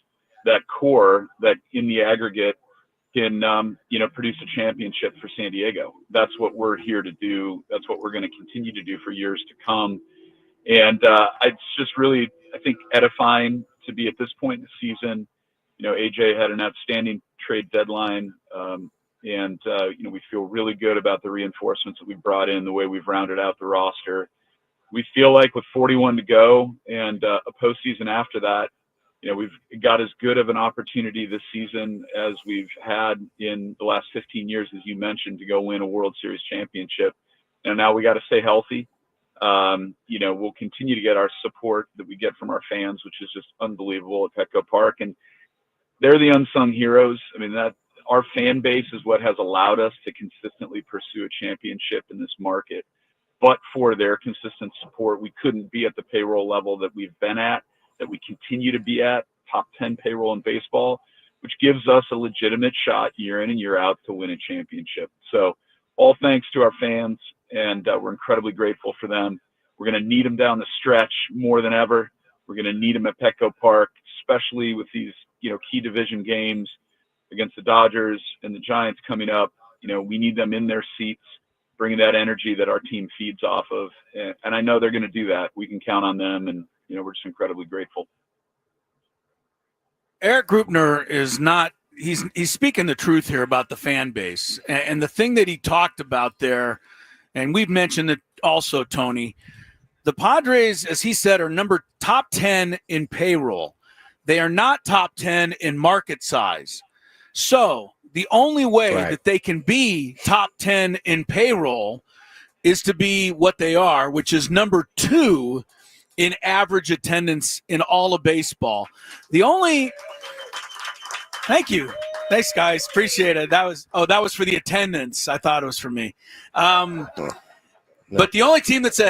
that core that in the aggregate can produce a championship for San Diego. That's what we're here to do. That's what we're going to continue to do for years to come. And it's just really, I think, edifying to be at this point in the season. AJ had an outstanding trade deadline, and we feel really good about the reinforcements that we brought in, the way we've rounded out the roster. We feel like with 41 to go and a postseason after that, we've got as good of an opportunity this season as we've had in the last 15 years, as you mentioned, to go win a World Series championship. And now we got to stay healthy. We'll continue to get our support that we get from our fans, which is just unbelievable at Petco Park. And they're the unsung heroes. I mean, that our fan base is what has allowed us to consistently pursue a championship in this market. But for their consistent support, we couldn't be at the payroll level that we've been at, that we continue to be at, top 10 payroll in baseball, which gives us a legitimate shot year in and year out to win a championship. So all thanks to our fans, and we're incredibly grateful for them. We're going to need them down the stretch more than ever. We're going to need them at Petco Park, especially with these key division games against the Dodgers and the Giants coming up. We need them in their seats, bringing that energy that our team feeds off of. And I know they're going to do that. We can count on them, and we're just incredibly grateful. Eric Grupner is not – he's speaking the truth here about the fan base. And the thing that he talked about there, and we've mentioned it also, Tony, the Padres, as he said, are top 10 in payroll. They are not top 10 in market size. So the only way that they can be top 10 in payroll is to be what they are, which is number 2 in average attendance in all of baseball. Thank you. Thanks, guys. Appreciate it. That was for the attendance. I thought it was for me. But the only team that's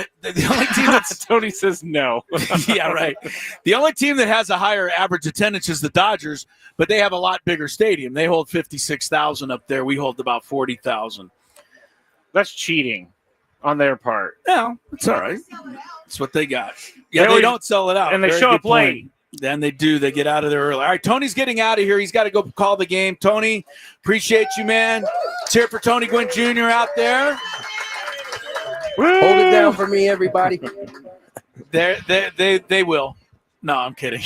Tony says no. Yeah, right. The only team that has a higher average attendance is the Dodgers, but they have a lot bigger stadium. They hold 56,000 up there. We hold about 40,000. That's cheating on their part. No, it's all right. That's what they got. Yeah, they don't sell it out. And they show up late. Then they do. They get out of there early. All right, Tony's getting out of here. He's got to go call the game. Tony, appreciate you, man. Let's hear it for Tony Gwynn Jr. out there. Hold it down for me, everybody. They will. No, I'm kidding.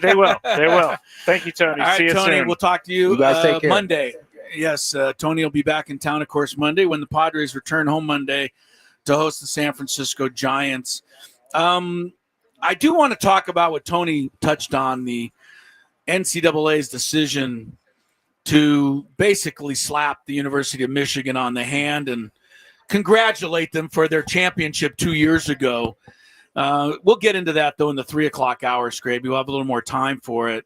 They will. They will. Thank you, Tony. All right, See you Tony, soon. we'll talk to you, guys take care. Monday. Yes, Tony will be back in town, of course, Monday when the Padres return home Monday to host the San Francisco Giants. I do want to talk about what Tony touched on, the NCAA's decision to basically slap the University of Michigan on the hand and congratulate them for their championship 2 years ago. We'll get into that, though, in the 3 o'clock hour, Skraby. We'll have a little more time for it.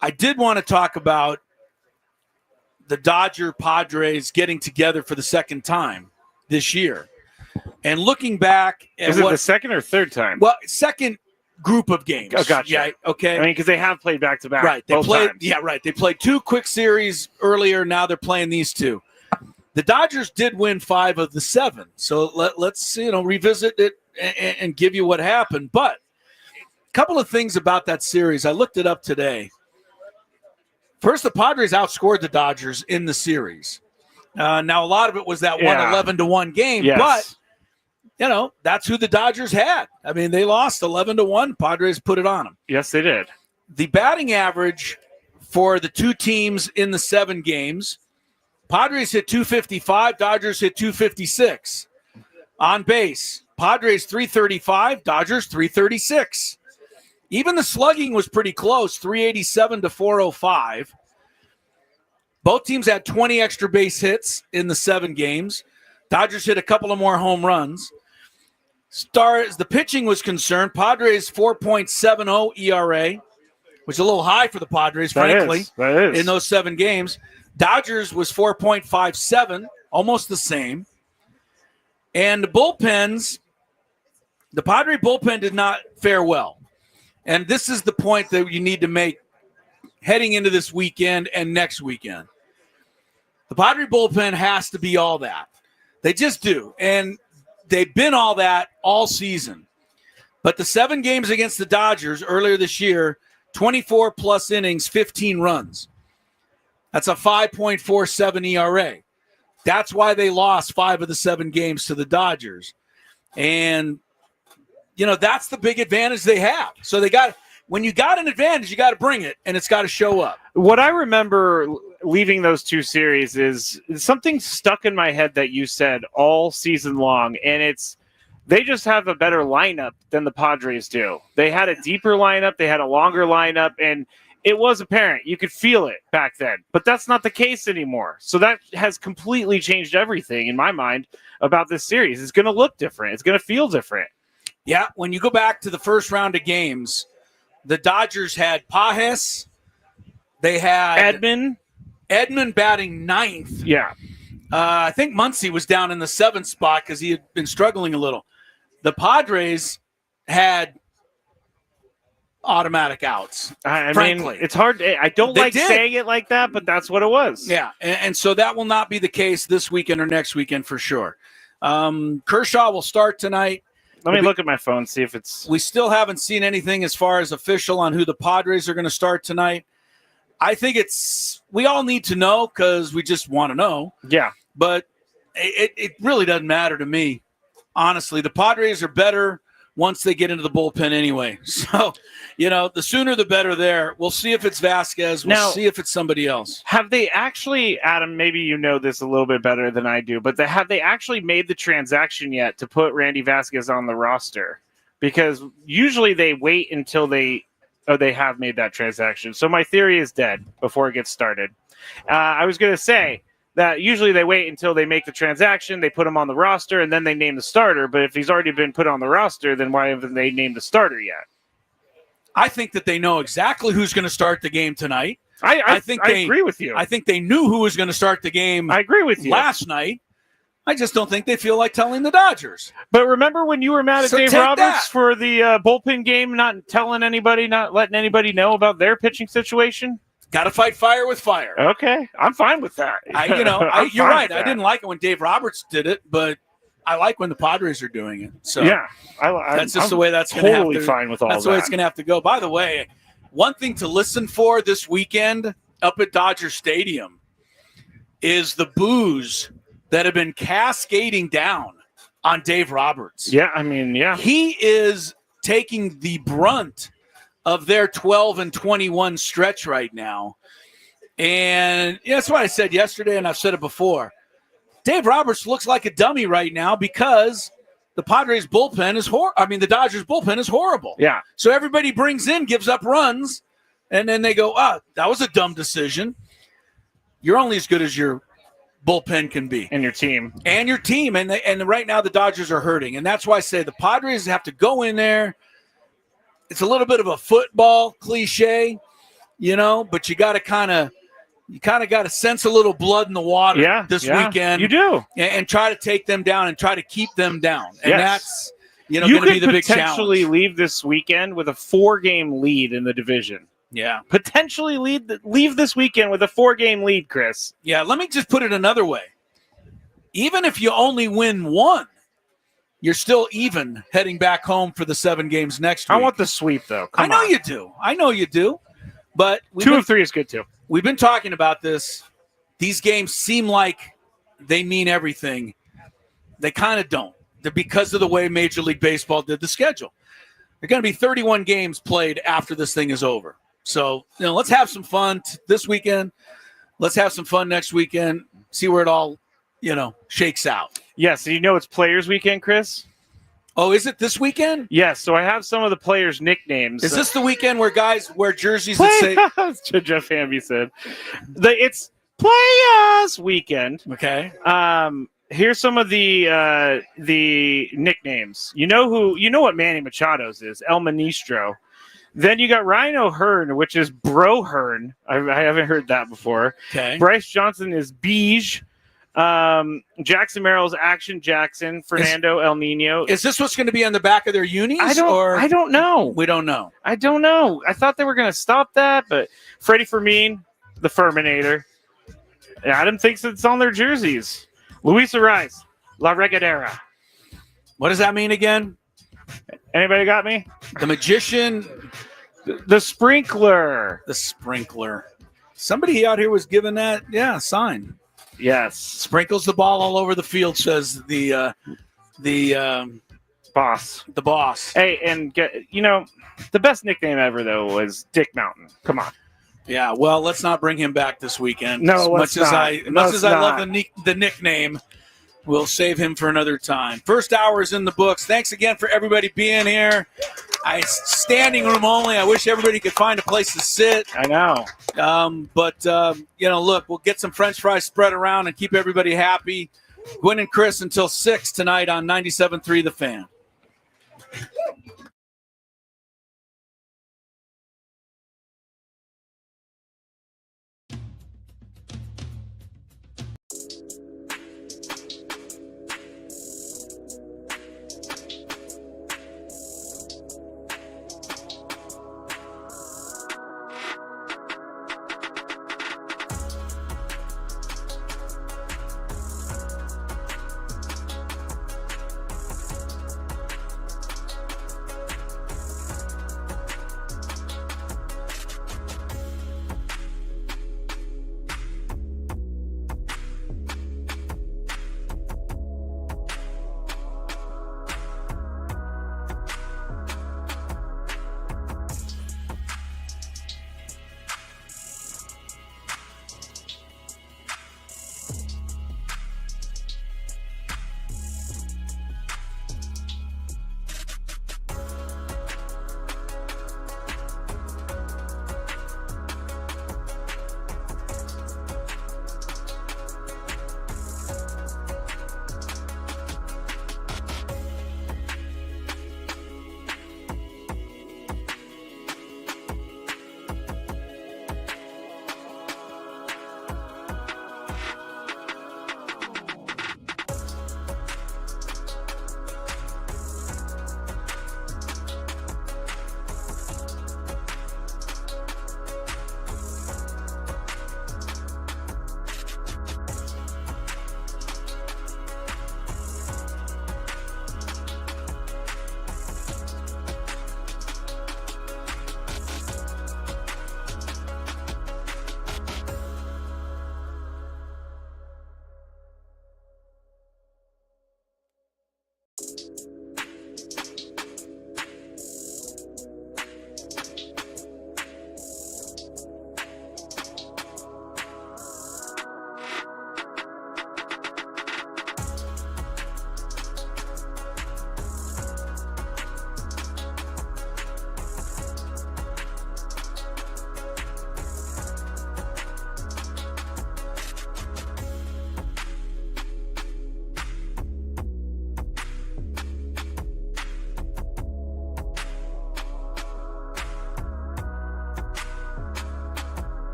I did want to talk about the Dodger Padres getting together for the second time this year. And looking back at Is it the second or third time? Well, second group of games. Oh, gotcha. Yeah, okay. I mean, because they have played back-to-back. Right. They both played. times. Yeah, right. They played 2 quick series earlier. Now they're playing these 2. The Dodgers did win 5 of the 7. So let's revisit it and give you what happened. But a couple of things about that series. I looked it up today. First, the Padres outscored the Dodgers in the series. Now, a lot of it was that 11-1 game. Yes. But, that's who the Dodgers had. I mean, they lost 11-1. Padres put it on them. Yes, they did. The batting average for the 2 teams in the 7 games, Padres hit 255, Dodgers hit 256. On base, Padres 335, Dodgers 336. Even the slugging was pretty close, 387 to 405. Both teams had 20 extra base hits in the 7 games. Dodgers hit a couple of more home runs. As far as the pitching was concerned, Padres 4.70 ERA, which is a little high for the Padres, frankly, that is. in those 7 games. Dodgers was 4.57, almost the same. And the bullpens, the Padre bullpen did not fare well. And this is the point that you need to make heading into this weekend and next weekend. The Padre bullpen has to be all that. They just do. And they've been all that all season. But the 7 games against the Dodgers earlier this year, 24-plus innings, 15 runs. That's a 5.47 ERA. That's why they lost 5 of the 7 games to the Dodgers. And, that's the big advantage they have. So when you got an advantage, you got to bring it, and it's got to show up. What I remember leaving those 2 series is something stuck in my head that you said all season long, and they just have a better lineup than the Padres do. They had a deeper lineup, they had a longer lineup, and it was apparent. You could feel it back then, but that's not the case anymore. So that has completely changed everything in my mind about this series. It's going to look different. It's going to feel different. Yeah, when you go back to the first round of games, the Dodgers had Pages. They had Edman batting 9th. Yeah. I think Muncy was down in the 7th spot because he had been struggling a little. The Padres had automatic outs. I frankly. mean, it's hard. I don't like saying it like that, but that's what it was. Yeah, and so that will not be the case this weekend or next weekend for sure. Kershaw will start tonight. Let me look at my phone, see if it's... We still haven't seen anything as far as official on who the Padres are going to start tonight. I think we all need to know because we just want to know. Yeah. But it really doesn't matter to me. Honestly, the Padres are better once they get into the bullpen anyway. So, the sooner the better there. We'll see if it's Vasquez. We'll see if it's somebody else. Have they actually, Adam, maybe you know this a little bit better than I do, but have they actually made the transaction yet to put Randy Vasquez on the roster? Because usually they wait until they have made that transaction. So my theory is dead before it gets started. I was going to say, that usually they wait until they make the transaction, they put him on the roster, and then they name the starter. But if he's already been put on the roster, then why haven't they named the starter yet? I think that they know exactly who's going to start the game tonight. I agree with you. I think they knew who was going to start the game. I agree with you. Last night. I just don't think they feel like telling the Dodgers. But remember when you were mad at Dave Roberts for the bullpen game, not telling anybody, not letting anybody know about their pitching situation? Got to fight fire with fire. Okay, I'm fine with that. You're right. I didn't like it when Dave Roberts did it, but I like when the Padres are doing it. So yeah, that's just the way that's going to totally fine with all that. That's the way it's going to have to go. By the way, one thing to listen for this weekend up at Dodger Stadium is the boos that have been cascading down on Dave Roberts. Yeah, I mean, yeah. He is taking the brunt of their 12-21 stretch right now. And that's what I said yesterday, and I've said it before. Dave Roberts looks like a dummy right now because the Padres bullpen is the Dodgers bullpen is horrible. Yeah. So everybody brings in, gives up runs, and then they go, that was a dumb decision. You're only as good as your bullpen can be. And your team. And right now the Dodgers are hurting. And that's why I say the Padres have to go in there. It's a little bit of a football cliche, but you got to kind of got to sense a little blood in the water this weekend. You do. And try to take them down and try to keep them down. And that's, going to be the big challenge. You could potentially leave this weekend with a 4-game lead in the division. Yeah. Potentially leave this weekend with a 4-game lead, Chris. Yeah, let me just put it another way. Even if you only win 1, you're still even heading back home for the 7 games next week. I want the sweep, though. I know you do. But 2 of 3 is good, too. We've been talking about this. These games seem like they mean everything. They kind of don't. They're because of the way Major League Baseball did the schedule. There are going to be 31 games played after this thing is over. So, let's have some fun this weekend. Let's have some fun next weekend. See where it all, shakes out. Yes, it's Players Weekend, Chris. Oh, is it this weekend? Yes, so I have some of the players' nicknames. Is this the weekend where guys wear jerseys that say... Jeff Hamby said. It's Players Weekend. Okay. Here's some of the nicknames. You know what Manny Machado's is? El Ministro. Then you got Rhino Hearn, which is Bro Hearn. I haven't heard that before. Okay. Bryce Johnson is Beige. Jackson Merrill's Action Jackson. Fernando El Nino. Is this what's going to be on the back of their unis? I don't know. We don't know. I don't know. I thought they were going to stop that, but Freddie Fermin, the Ferminator. Adam thinks it's on their jerseys. Luis Arraez, La Regadera. What does that mean again? Anybody got me? The Magician. The Sprinkler. The Sprinkler. Somebody out here was given that, a sign. Yes. Sprinkles the ball all over the field, says the boss. The boss. Hey, and the best nickname ever, though, was Dick Mountain. Come on. Yeah, well, let's not bring him back this weekend. No, as much as I love the nickname, we'll save him for another time. First hour is in the books. Thanks again for everybody being here. Standing room only. I wish everybody could find a place to sit. I know. But look, we'll get some French fries spread around and keep everybody happy. Gwynn and Chris until 6 tonight on 97.3 The Fan.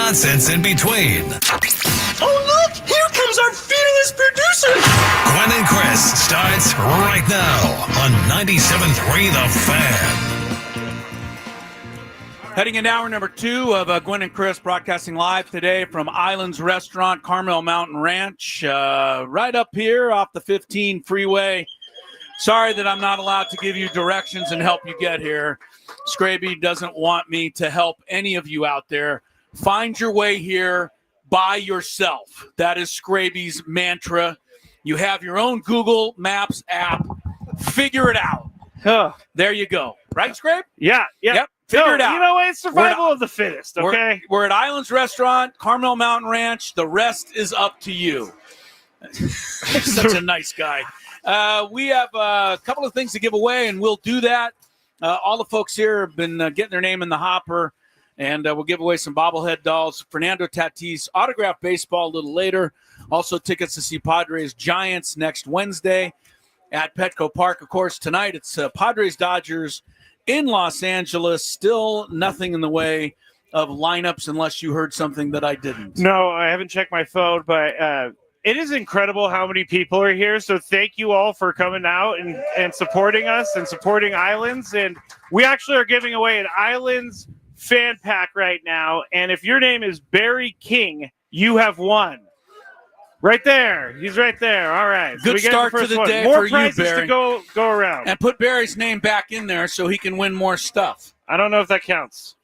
nonsense in between. Oh, look! Here comes our fearless producer! Gwynn and Chris starts right now on 97.3 The Fan. Heading into hour number 2 of Gwynn and Chris broadcasting live today from Islands Restaurant, Carmel Mountain Ranch, right up here off the 15 freeway. Sorry that I'm not allowed to give you directions and help you get here. Skraby doesn't want me to help any of you out there. Find your way here by yourself. That is Skraby's mantra. You have your own Google Maps app. Figure it out. There you go. Right, Skrabe? Yeah. Yep. Figure it out. You know what? It's survival of the fittest, okay? We're at Islands Restaurant, Carmel Mountain Ranch. The rest is up to you. Such a nice guy. We have a couple of things to give away, and we'll do that. All the folks here have been getting their name in the hopper, and we'll give away some bobblehead dolls. Fernando Tatis, autographed baseball a little later. Also tickets to see Padres Giants next Wednesday at Petco Park. Of course, tonight it's Padres Dodgers in Los Angeles. Still nothing in the way of lineups unless you heard something that I didn't. No, I haven't checked my phone, but it is incredible how many people are here. So thank you all for coming out and supporting us and supporting Islands. And we actually are giving away an Islands fan pack right now. And if your name is Barry King, you have won. Right there. He's right there. All right. Good start to the day more for you, prizes Barry. to go around. And put Barry's name back in there so he can win more stuff. I don't know if that counts.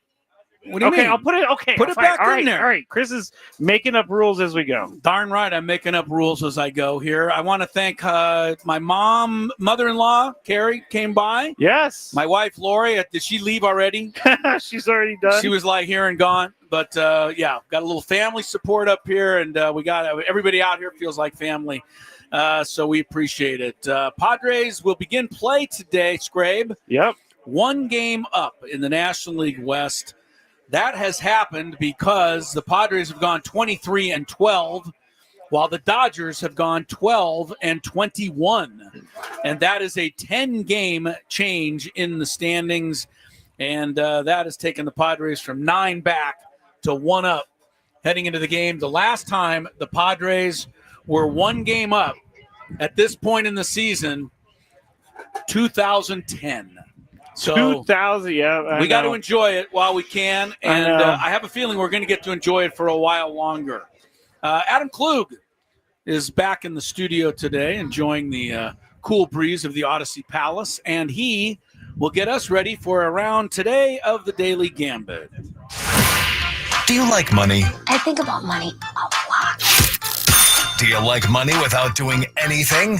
What do you mean? I'll put it. Okay, Put it fine. back All in right, there. All right. Chris is making up rules as we go. Darn right, I'm making up rules as I go here. I want to thank my mother-in-law, Carrie, came by. Yes. My wife, Lori, did she leave already? She's already done. She was like here and gone. But, yeah, got a little family support up here, and we got everybody out here feels like family. So we appreciate it. Padres will begin play today, Skrabe. Yep. 1 game up in the National League West. That has happened because the Padres have gone 23-12, while the Dodgers have gone 12-21. And that is a 10-game change in the standings. And that has taken the Padres from 9 back to 1 up heading into the game. The last time the Padres were 1 game up at this point in the season, 2010. So 2000, yeah. We got to enjoy it while we can, and I have a feeling we're going to get to enjoy it for a while longer. Adam Klug is back in the studio today, enjoying the cool breeze of the Odyssey Palace, and he will get us ready for a round today of the Daily Gambit. Do you like money? I think about money a lot. Do you like money without doing anything?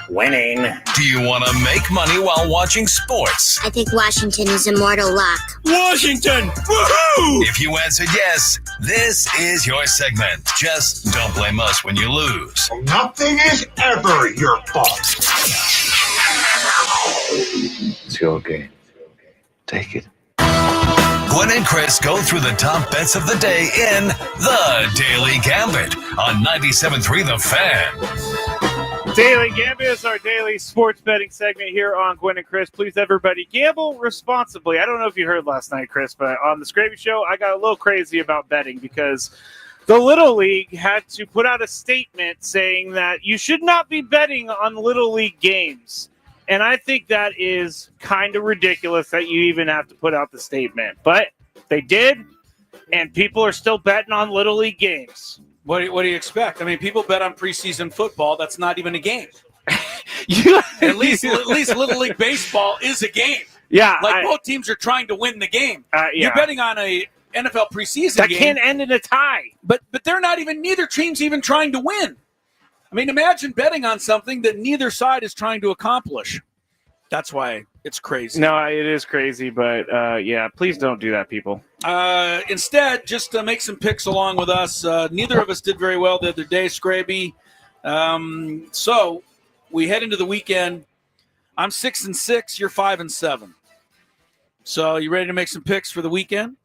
Winning. Do you want to make money while watching sports? I think Washington is immortal luck. Washington! Woohoo! If you answered yes, this is your segment. Just don't blame us when you lose. Nothing is ever your fault. It's your game. Take it. Gwynn and Chris go through the top bets of the day in The Daily Gambit on 97.3 The Fan. Daily Gambit is our daily sports betting segment here on Gwynn and Chris. Please, everybody, gamble responsibly. I don't know if you heard last night, Chris, but on the Skraby Show, I got a little crazy about betting because the Little League had to put out a statement saying that you should not be betting on Little League games. And I think that is kind of ridiculous that you even have to put out the statement. But they did, and people are still betting on Little League games. What do you expect? I mean, people bet on preseason football. That's not even a game. At least Little League baseball is a game. Yeah. Both teams are trying to win the game. Yeah. You're betting on a NFL preseason that game. That can't end in a tie. But they're not even, neither team's even trying to win. I mean, imagine betting on something that neither side is trying to accomplish. That's why it's crazy. No, it is crazy, but yeah, please don't do that, people. Instead, just make some picks along with us. Neither of us did very well the other day, Skraby. So we head into the weekend. I'm 6-6. You're 5-7. So you ready to make some picks for the weekend?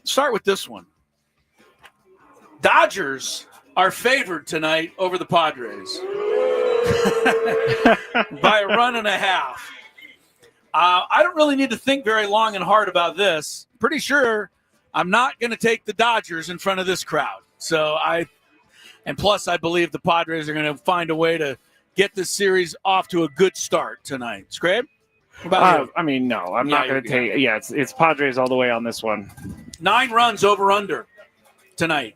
Start with this one. Dodgers are favored tonight over the Padres by a 1.5. I don't really need to think very long and hard about this. Pretty sure I'm not going to take the Dodgers in front of this crowd. And plus, I believe the Padres are going to find a way to get this series off to a good start tonight. Skrabe? I mean, no, I'm not going to take. Yeah, it's Padres all the way on this one. 9 runs over under tonight.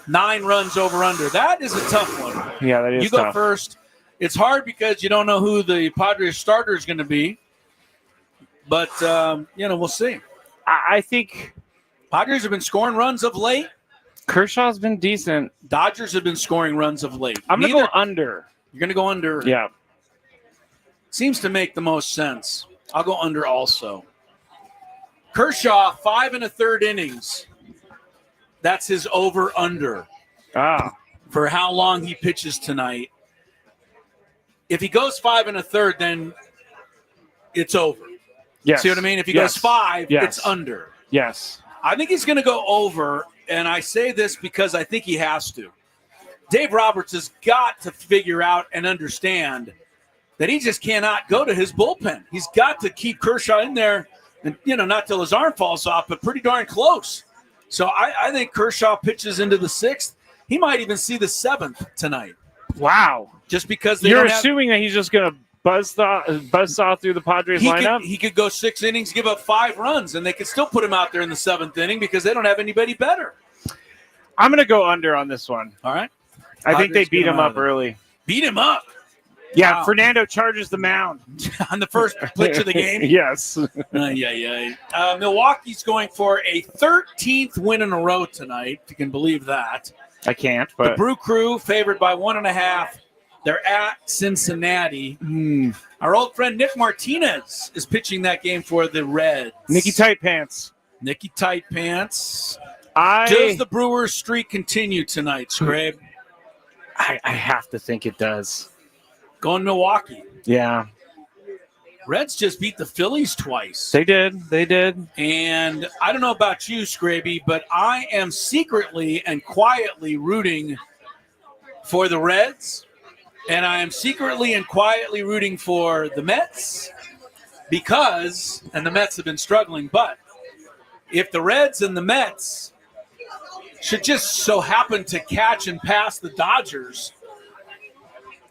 9 runs over under. That is a tough one. Yeah, that is You go tough. first. It's hard because you don't know who the Padres starter is going to be. But, we'll see. I think Padres have been scoring runs of late. Kershaw's been decent. Dodgers have been scoring runs of late. I'm going to go under. You're going to go under? Yeah. Seems to make the most sense. I'll go under also. Kershaw, 5 1/3 innings. That's his over-under. For how long he pitches tonight. If he goes 5 1/3, then it's over. Yes. See what I mean? If he goes 5, it's under. Yes. I think he's going to go over, and I say this because I think he has to. Dave Roberts has got to figure out and understand that he just cannot go to his bullpen. He's got to keep Kershaw in there, and not till his arm falls off, but pretty darn close. So I think Kershaw pitches into the 6th. He might even see the 7th tonight. Wow. Just because you're assuming that he's just going to buzzsaw through the Padres lineup? He could go 6 innings, give up 5 runs, and they could still put him out there in the 7th inning because they don't have anybody better. I'm going to go under on this one. All right. I think they beat him up early. Beat him up? Yeah, Wow. Fernando charges the mound. On the first pitch of the game? Yes. Milwaukee's going for a 13th win in a row tonight, if you can believe that. I can't, The but Brew Crew favored by 1.5. They're at Cincinnati. Our old friend Nick Martinez is pitching that game for the Reds. Nicky Tight Pants. Does the Brewers streak continue tonight, Skrabe? I have to think it does. Going Milwaukee. Yeah. Reds just beat the Phillies twice. They did. And I don't know about you, Skraby, but I am secretly and quietly rooting for the Reds. And I am secretly and quietly rooting for the Mets because, and the Mets have been struggling, but if the Reds and the Mets should just so happen to catch and pass the Dodgers,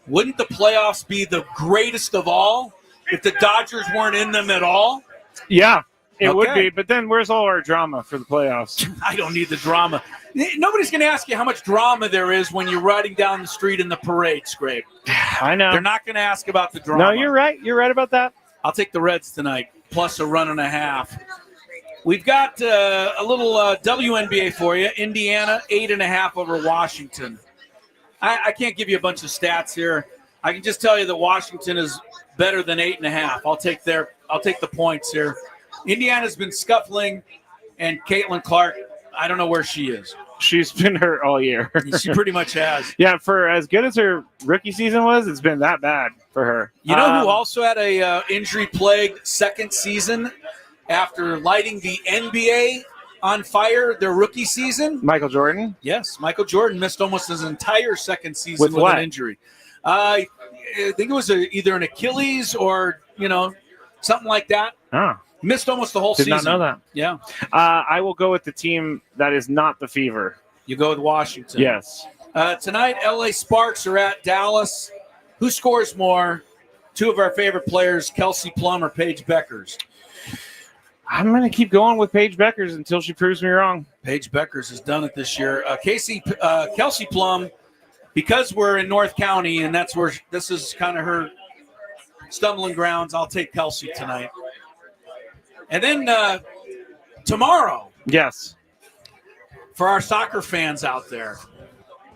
wouldn't the playoffs be the greatest of all if the Dodgers weren't in them at all? Yeah, it would be. But then where's all our drama for the playoffs? I don't need the drama. Nobody's going to ask you how much drama there is when you're riding down the street in the parade, Scrape. I know. They're not going to ask about the drama. No, you're right. You're right about that. I'll take the Reds tonight, plus 1.5 runs. We've got a little WNBA for you. Indiana, 8.5 over Washington. I can't give you a bunch of stats here. I can just tell you that Washington is better than 8.5. I'll take the points here. Indiana's been scuffling, and Caitlin Clark, I don't know where she is. She's been hurt all year. She pretty much has. Yeah, for as good as her rookie season was, it's been that bad for her. You know who also had a injury-plagued second season after lighting the NBA on fire their rookie season? Michael Jordan? Yes, Michael Jordan missed almost his entire second season with an injury. I think it was either an Achilles or, something like that. Oh. Missed almost the whole season. Did not know that. Yeah. I will go with the team that is not the Fever. You go with Washington. Yes. Tonight, LA Sparks are at Dallas. Who scores more? Two of our favorite players, Kelsey Plum or Paige Beckers. I'm going to keep going with Paige Beckers until she proves me wrong. Paige Beckers has done it this year. Kelsey Plum, because we're in North County and that's where this is kind of her stumbling grounds, I'll take Kelsey tonight. And then tomorrow, yes, for our soccer fans out there,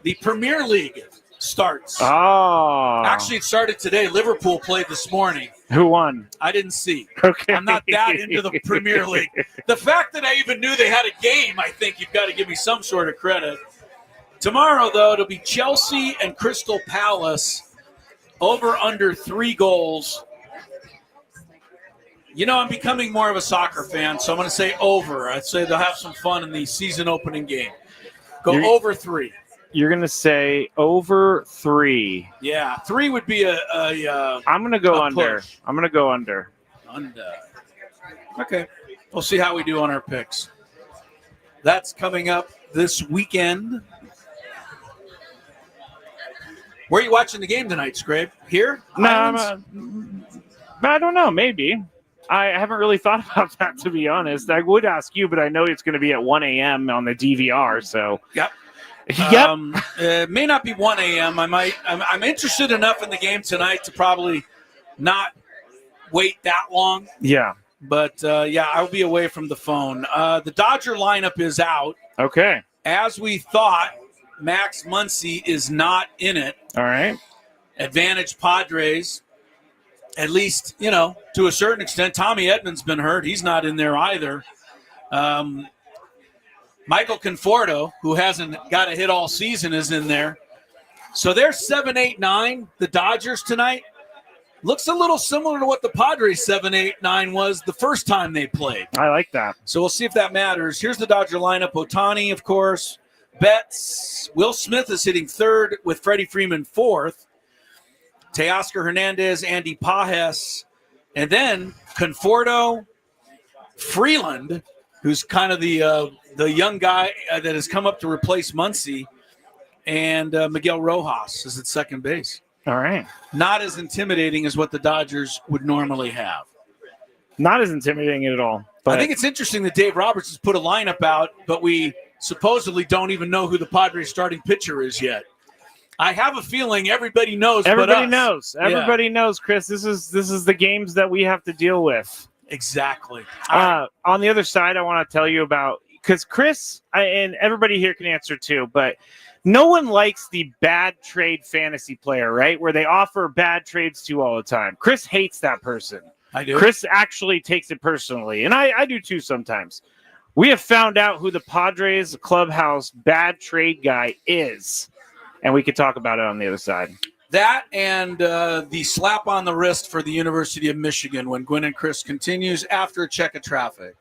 the Premier League starts. Oh. Actually, it started today. Liverpool played this morning. Who won? I didn't see. Okay. I'm not that into the Premier League. The fact that I even knew they had a game, I think you've got to give me some sort of credit. Tomorrow, though, it'll be Chelsea and Crystal Palace over under 3 goals. I'm becoming more of a soccer fan, so I'm going to say over. I'd say they'll have some fun in the season opening game. Over 3. You're going to say over 3. Yeah, 3 would be I'm going to go under. Push. I'm going to go under. Okay. We'll see how we do on our picks. That's coming up this weekend. Where are you watching the game tonight, Skraby? Here? No, Highlands? I don't know. Maybe. I haven't really thought about that, to be honest. I would ask you, but I know it's going to be at 1 a.m. on the DVR. So. Yep. Yep. It may not be 1 a.m. I'm interested enough in the game tonight to probably not wait that long. Yeah. But, I'll be away from the phone. The Dodger lineup is out. Okay. As we thought, Max Muncy is not in it. All right. Advantage Padres, at least, to a certain extent. Tommy Edman's been hurt. He's not in there either. Michael Conforto, who hasn't got a hit all season, is in there. So they're 7-8-9, the Dodgers tonight. Looks a little similar to what the Padres 7-8-9 was the first time they played. I like that. So we'll see if that matters. Here's the Dodger lineup. Ohtani, of course. Betts. Will Smith is hitting third with Freddie Freeman fourth. Teoscar Hernandez, Andy Pajes. And then Conforto, Freeland, who's kind of the young guy that has come up to replace Muncy, and Miguel Rojas is at second base. All right. Not as intimidating as what the Dodgers would normally have. Not as intimidating at all. But I think it's interesting that Dave Roberts has put a lineup out, but we supposedly don't even know who the Padres starting pitcher is yet. I have a feeling everybody knows. Everybody but us. knows. Everybody knows, Chris. This is the games that we have to deal with. Exactly. On the other side, I want to tell you about, because Chris, and everybody here can answer too, but no one likes the bad trade fantasy player, right? Where they offer bad trades to all the time. Chris hates that person. I do. Chris actually takes it personally, and I do too sometimes. We have found out who the Padres clubhouse bad trade guy is, and we can talk about it on the other side. That and the slap on the wrist for the University of Michigan when Gwynn and Chris continues after a check of traffic.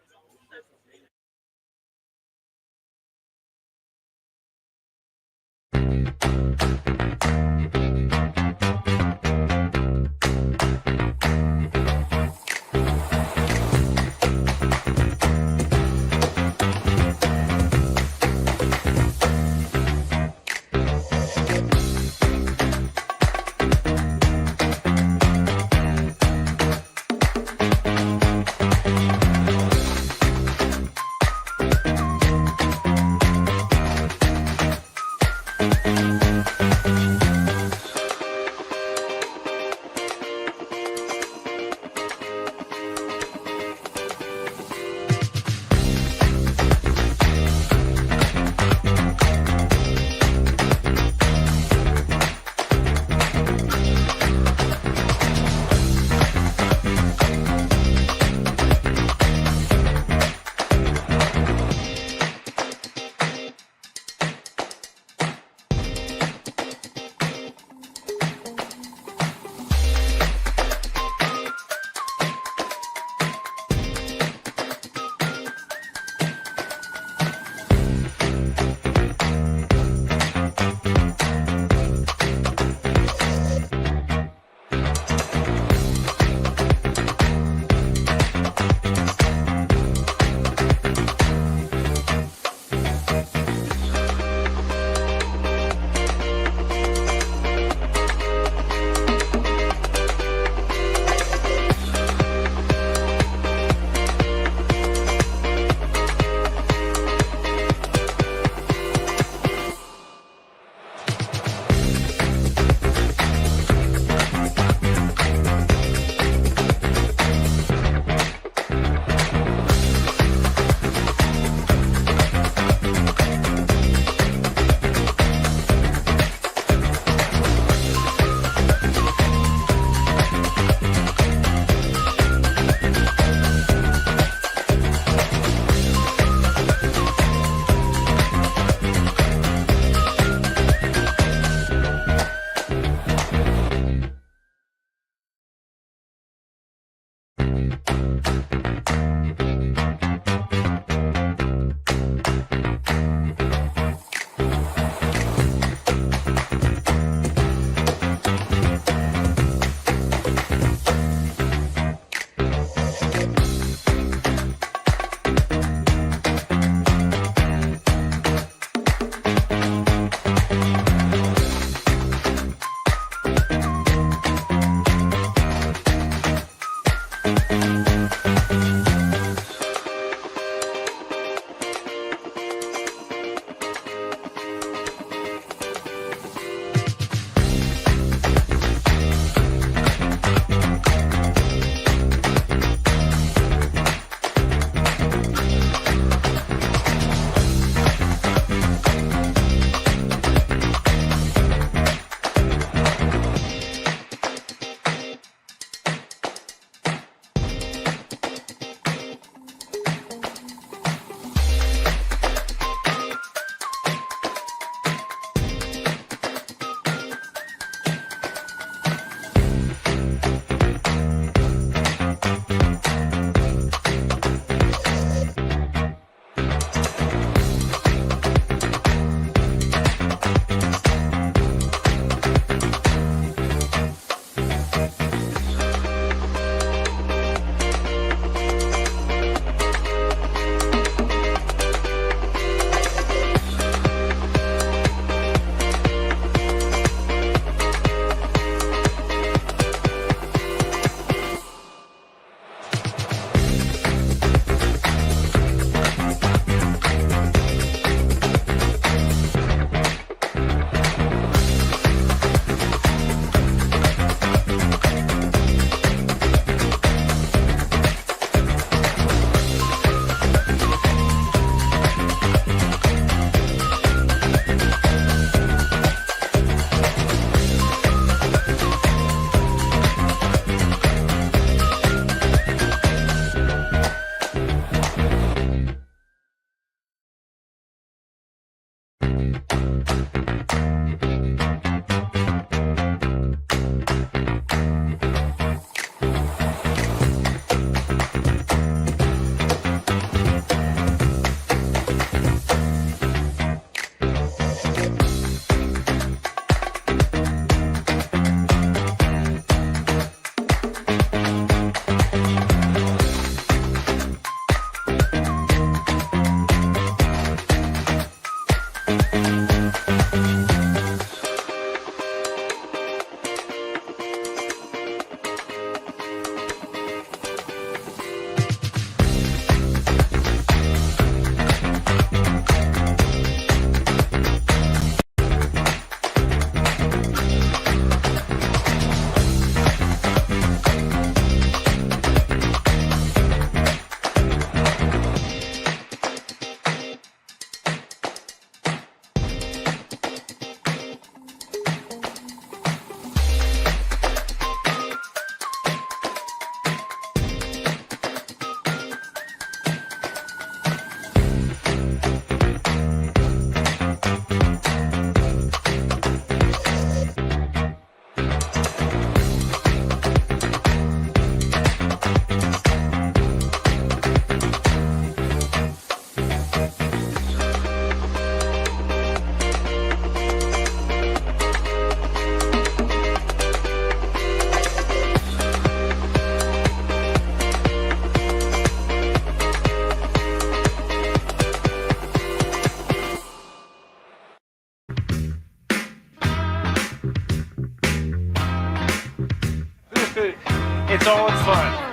It's all in fun.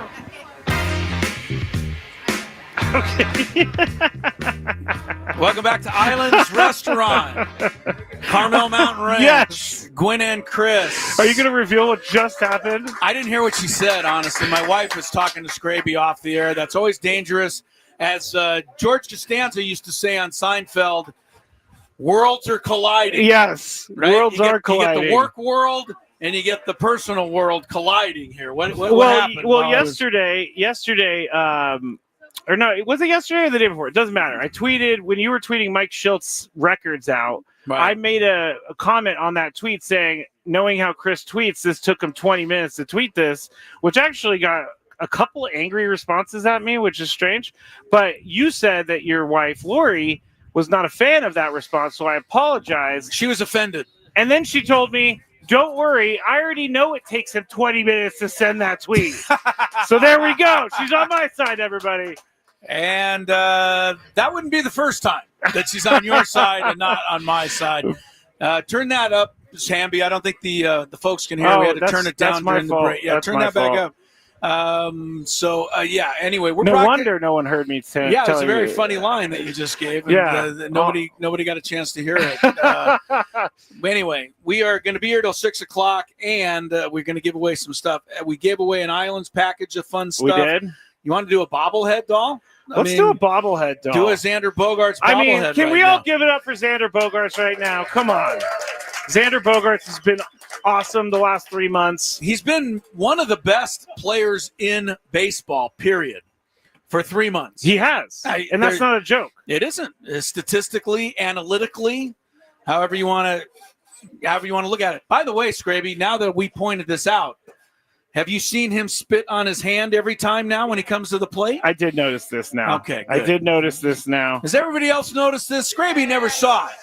Okay. Welcome back to Islands Restaurant. Carmel Mountain Ranch. Yes. Gwynn and Chris. Are you going to reveal what just happened? I didn't hear what she said, honestly. My wife was talking to Skraby off the air. That's always dangerous. As George Costanza used to say on Seinfeld, worlds are colliding. Yes. Right? Worlds are colliding. You get the work world and you get the personal world colliding here. What happened? Well, yesterday, or no, was it yesterday or the day before? It doesn't matter. I tweeted, when you were tweeting Mike Schilt's records out, Right. I made a comment on that tweet saying, knowing how Chris tweets, this took him 20 minutes to tweet this, which actually got a couple of angry responses at me, which is strange. But you said that your wife, Lori, was not a fan of that response, so I apologize. She was offended. And then she told me, don't worry, I already know it takes him 20 minutes to send that tweet. So there we go. She's on my side, everybody. And that wouldn't be the first time that she's on your side and not on my side. Turn that up, Hamby. I don't think the folks can hear. We had to turn it down during the break. Yeah, turn that back up. Anyway, we're no wonder no one heard me say. Yeah, it's a very funny line that you just gave. And, nobody got a chance to hear it. Anyway, we are going to be here till 6:00, and we're going to give away some stuff. We gave away an Islands package of fun stuff. We did. You want to do a bobblehead doll? Let's do a bobblehead doll. Do a Xander Bogaerts bobblehead. Can we all give it up for Xander Bogaerts right now? Come on. Xander Bogaerts has been awesome the last 3 months. He's been one of the best players in baseball, period, for 3 months. He has. And that's not a joke. It isn't. Statistically, analytically, however you want to look at it. By the way, Skraby, now that we pointed this out, have you seen him spit on his hand every time now when he comes to the plate? I did notice this now. Okay, good. I did notice this now. Has everybody else noticed this? Skraby never saw it.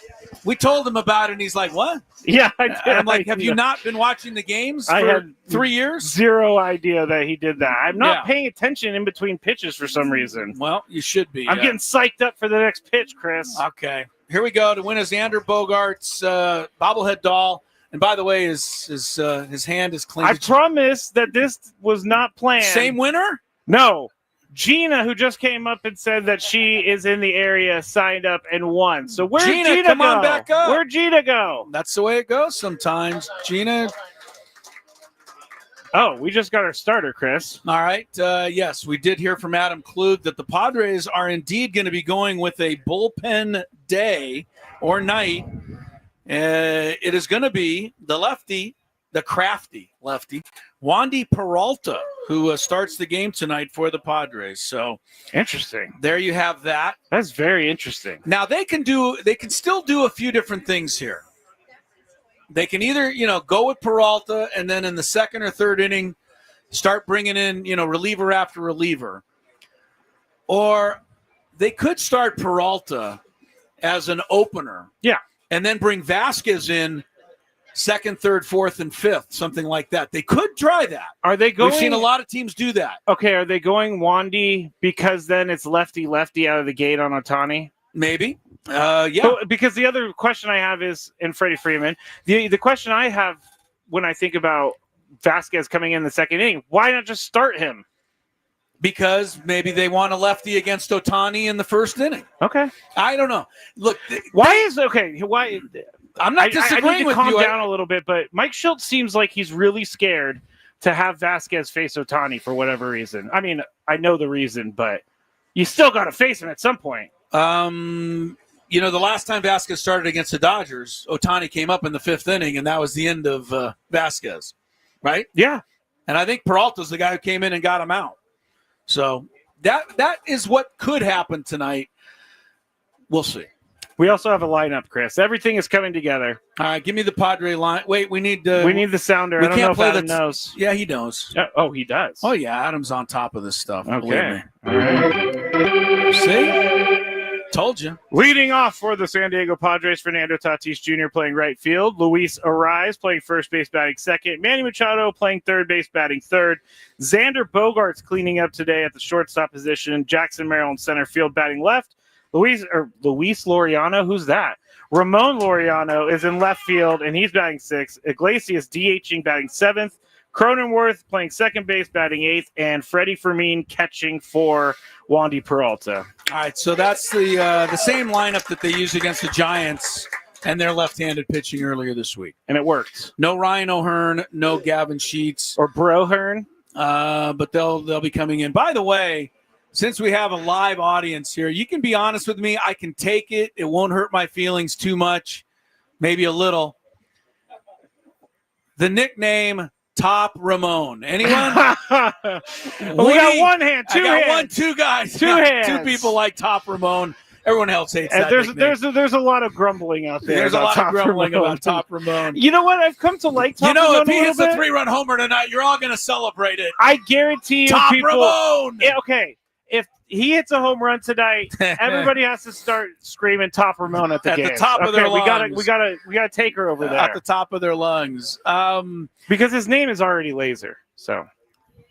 We told him about it, and he's like, what? Yeah, I did. I'm like, have you not been watching the games for 3 years? Zero idea that he did that. I'm not paying attention in between pitches for some reason. Well, you should be. I'm getting psyched up for the next pitch, Chris. Okay. Here we go to win a Xander Bogaerts bobblehead doll. And by the way, his hand is clean. I promise that this was not planned. Same winner? No. Gina, who just came up and said that she is in the area, signed up and won. So where'd Gina come go? on back up. Where'd Gina go? That's the way it goes sometimes. Gina. Oh, we just got our starter, Chris. All right. Yes, we did hear from Adam Klug that the Padres are indeed going to be going with a bullpen day or night. It is going to be the lefty, the crafty lefty, Wandy Peralta, who starts the game tonight for the Padres. So interesting. There you have that. That's very interesting. Now they can still do a few different things here. They can either, go with Peralta and then in the second or third inning start bringing in, reliever after reliever. Or they could start Peralta as an opener. Yeah. And then bring Vasquez in second, third, fourth, and fifth, something like that. They could try that. Are they going? We've seen a lot of teams do that. Okay, are they going Wandy because then it's lefty out of the gate on Ohtani? Maybe. Yeah. But, because the other question I have is, and Freddie Freeman, the question I have when I think about Vasquez coming in the second inning, why not just start him? Because maybe they want a lefty against Ohtani in the first inning. Okay. I don't know. Look, why? I'm not disagreeing I need to with calm you. down a little bit, but Mike Schiltz seems like he's really scared to have Vasquez face Ohtani for whatever reason. I mean, I know the reason, but you still got to face him at some point. The last time Vasquez started against the Dodgers, Ohtani came up in the fifth inning, and that was the end of Vasquez, right? Yeah. And I think Peralta's the guy who came in and got him out. So that is what could happen tonight. We'll see. We also have a lineup, Chris. Everything is coming together. All right, give me the Padre line. Wait, we need the sounder. I don't know if Adam knows. Yeah, he knows. Oh, he does. Oh, yeah, Adam's on top of this stuff. Okay. All right. See? Told you. Leading off for the San Diego Padres, Fernando Tatis Jr. playing right field. Luis Ariz playing first base, batting second. Manny Machado playing third base, batting third. Xander Bogaerts cleaning up today at the shortstop position. Jackson Merrill center field, batting left. Luis Laureano, who's that? Ramon Laureano is in left field, and he's batting sixth. Iglesias DHing, batting seventh. Cronenworth playing second base, batting 8th, and Freddie Fermin catching for Wandy Peralta. All right, so that's the same lineup that they used against the Giants and their left-handed pitching earlier this week. And it worked. No Ryan O'Hearn, no Gavin Sheets. Or Brohern. But they'll be coming in. By the way, since we have a live audience here, you can be honest with me. I can take it. It won't hurt my feelings too much, maybe a little. The nickname Top Ramon. Anyone? We got one hand, two hands. Two guys. Two hands. Two people like Top Ramon. Everyone else hates and that nickname. There's a lot of grumbling out there. There's a lot of grumbling Ramon. about Top Ramon. You know what? I've come to like Top Ramon. If he hits a 3-run homer tonight, you're all going to celebrate it. I guarantee you, Top people. Ramon. Yeah, okay, if he hits a home run tonight, everybody has to start screaming Top Ramon at the game. At the top of their lungs. We gotta take her over there at the top of their lungs. Because his name is already Laser. So,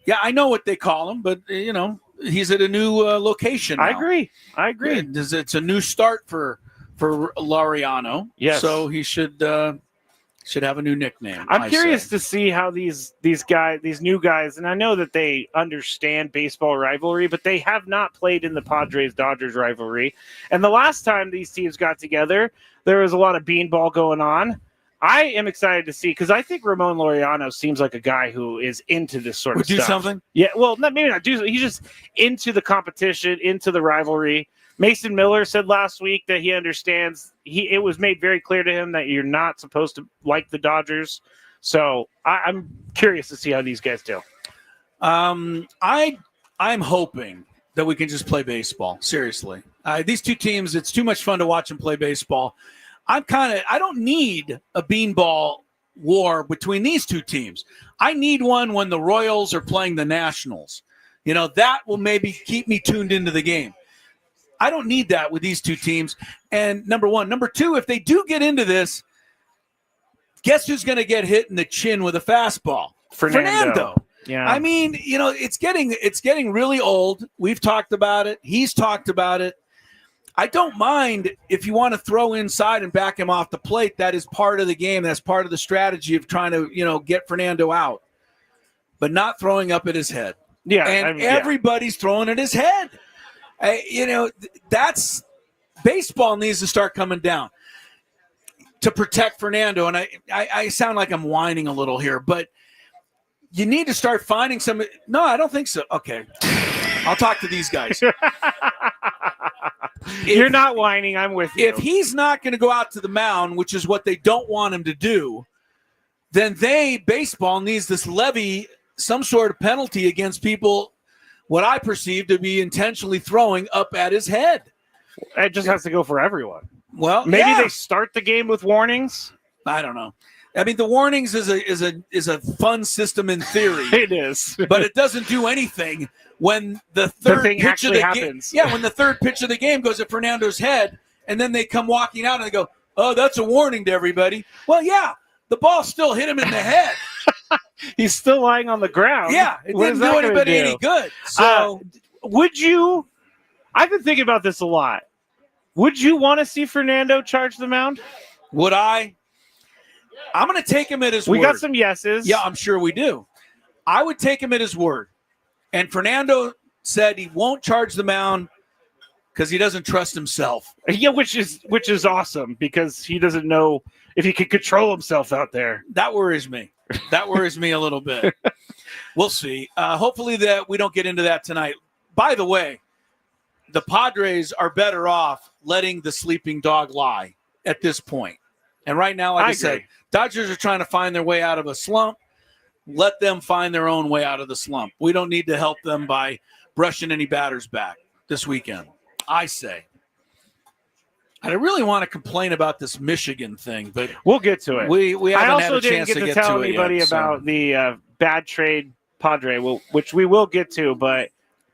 yeah, I know what they call him, but he's at a new location now. I agree. It's a new start for Laureano. Yes. So he should have a new nickname. I'm curious to see how these new guys, and I know that they understand baseball rivalry, but they have not played in the Padres-Dodgers rivalry. And the last time these teams got together, there was a lot of beanball going on. I am excited to see, because I think Ramon Laureano seems like a guy who is into this sort of stuff. Do something? Yeah, well, maybe not do. He's just into the competition, into the rivalry. Mason Miller said last week that he understands. It was made very clear to him that you're not supposed to like the Dodgers. So I'm curious to see how these guys do. I'm hoping that we can just play baseball. Seriously, these two teams, it's too much fun to watch them play baseball. I don't need a beanball war between these two teams. I need one when the Royals are playing the Nationals. That will maybe keep me tuned into the game. I don't need that with these two teams. And number one. Number two, if they do get into this, guess who's going to get hit in the chin with a fastball? Fernando. Yeah. I mean, it's getting really old. We've talked about it. He's talked about it. I don't mind if you want to throw inside and back him off the plate. That is part of the game. That's part of the strategy of trying to, get Fernando out, but not throwing up at his head. Yeah. And everybody's throwing at his head. That's baseball needs to start coming down to protect Fernando. And I sound like I'm whining a little here, but you need to start finding some. No, I don't think so. Okay. I'll talk to these guys. You're not whining. I'm with you. If he's not going to go out to the mound, which is what they don't want him to do, then baseball needs to levy some sort of penalty against people, what I perceive to be intentionally throwing up at his head. It just has to go for everyone. Well, maybe they start the game with warnings. I don't know. I mean, the warnings is a fun system in theory. It is, but it doesn't do anything when the third pitch of the happens. Game. Yeah, when the third pitch of the game goes at Fernando's head, and then they come walking out and they go, "Oh, that's a warning to everybody." Well, yeah, the ball still hit him in the head. He's still lying on the ground. Yeah, it didn't do anybody any good. So, would you? I've been thinking about this a lot. Would you want to see Fernando charge the mound? Would I? I'm going to take him at his word. We got some yeses. Yeah, I'm sure we do. I would take him at his word. And Fernando said he won't charge the mound because he doesn't trust himself. Yeah, which is awesome because he doesn't know if he can control himself out there. That worries me. That worries me a little bit. We'll see. Hopefully that we don't get into that tonight. By the way, the Padres are better off letting the sleeping dog lie at this point. And right now, like I said, Dodgers are trying to find their way out of a slump. Let them find their own way out of the slump. We don't need to help them by brushing any batters back this weekend, I say. I really want to complain about this Michigan thing, but we'll get to it. We haven't had a chance to get to it. I also didn't get to tell anybody about the bad trade Padre, which we will get to, but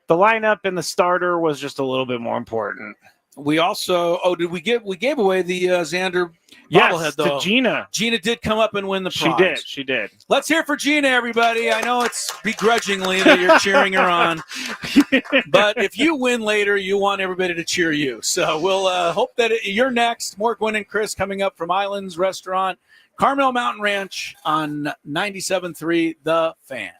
the lineup and the starter was just a little bit more important. We also we gave away the Xander bobblehead though. To Gina. Gina did come up and win the prize. She did. Let's hear for Gina, everybody. I know it's begrudgingly that you're cheering her on, but if you win later, you want everybody to cheer you. So we'll hope that you're next. More Gwynn and Chris coming up from Islands Restaurant, Carmel Mountain Ranch on 97.3 The Fan.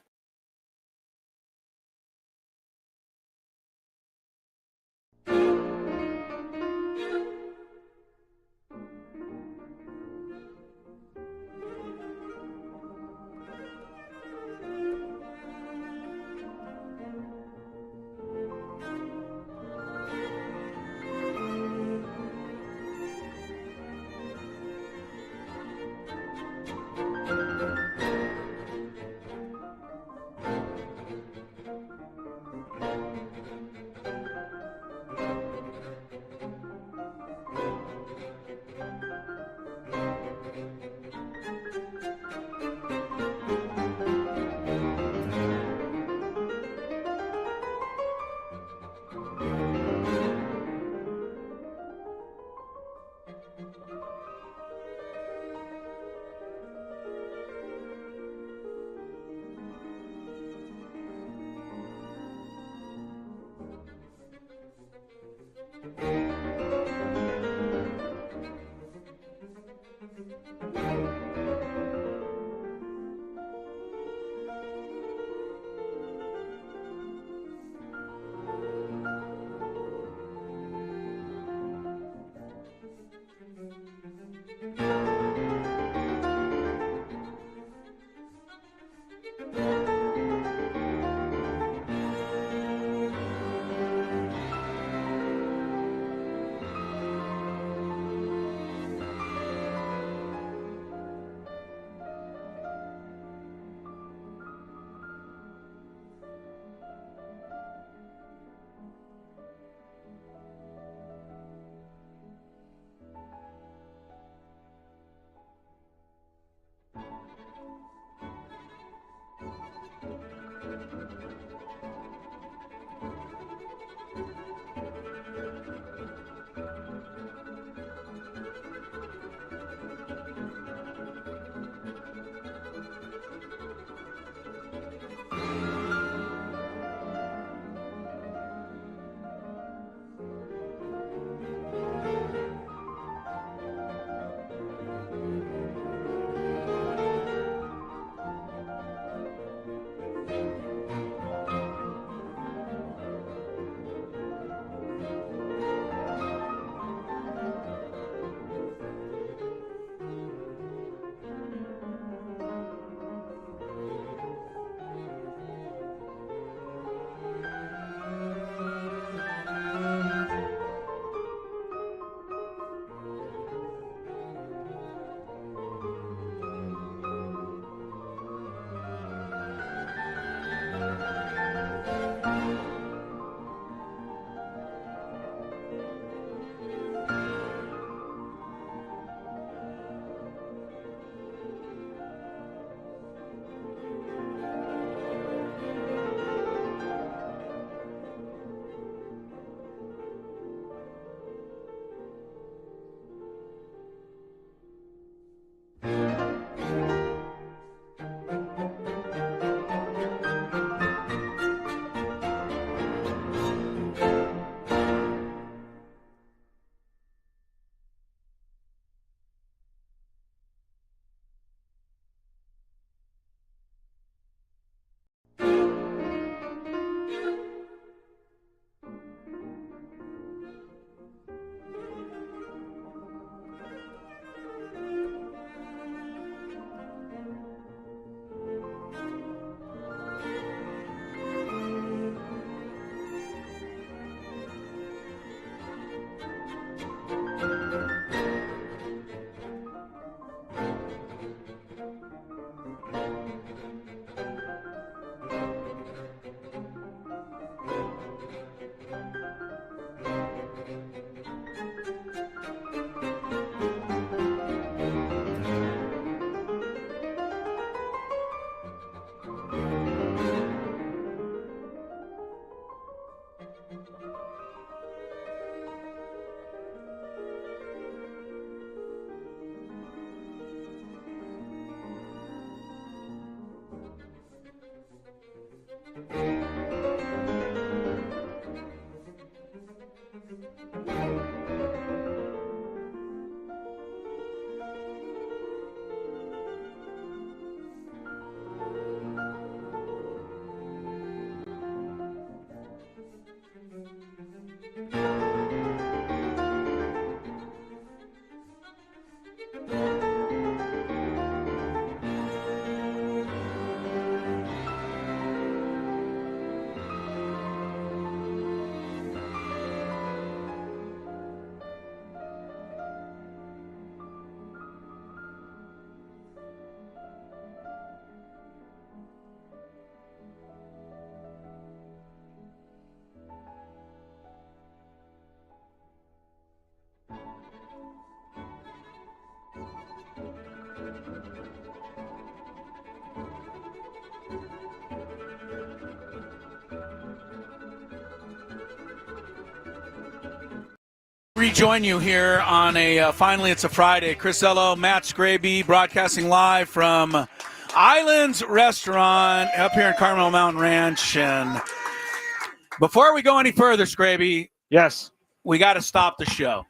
Rejoin you here on finally it's a Friday. Chris Ello, Matt Skraby, broadcasting live from Islands Restaurant up here in Carmel Mountain Ranch. And before we go any further, Skraby, yes, we got to stop the show.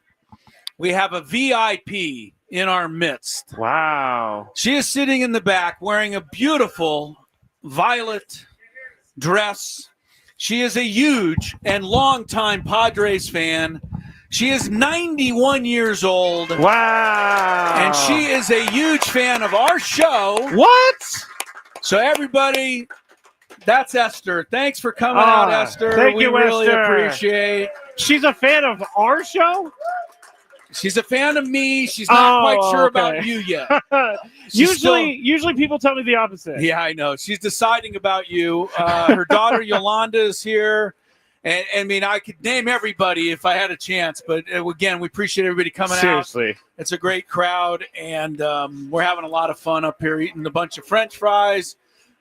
We have a VIP in our midst. Wow. She is sitting in the back wearing a beautiful violet dress. She is a huge and longtime Padres fan. She is 91 years old. Wow. And she is a huge fan of our show. What? So everybody, that's Esther. Thanks for coming out, Esther. Thank we you, really Esther. appreciate. She's a fan of our show? She's a fan of me. She's not quite sure about you yet. Usually people tell me the opposite. Yeah, I know. She's deciding about you. Her daughter Yolanda is here. And I mean, I could name everybody if I had a chance, but again, we appreciate everybody coming out. Seriously. It's a great crowd, and we're having a lot of fun up here, eating a bunch of French fries,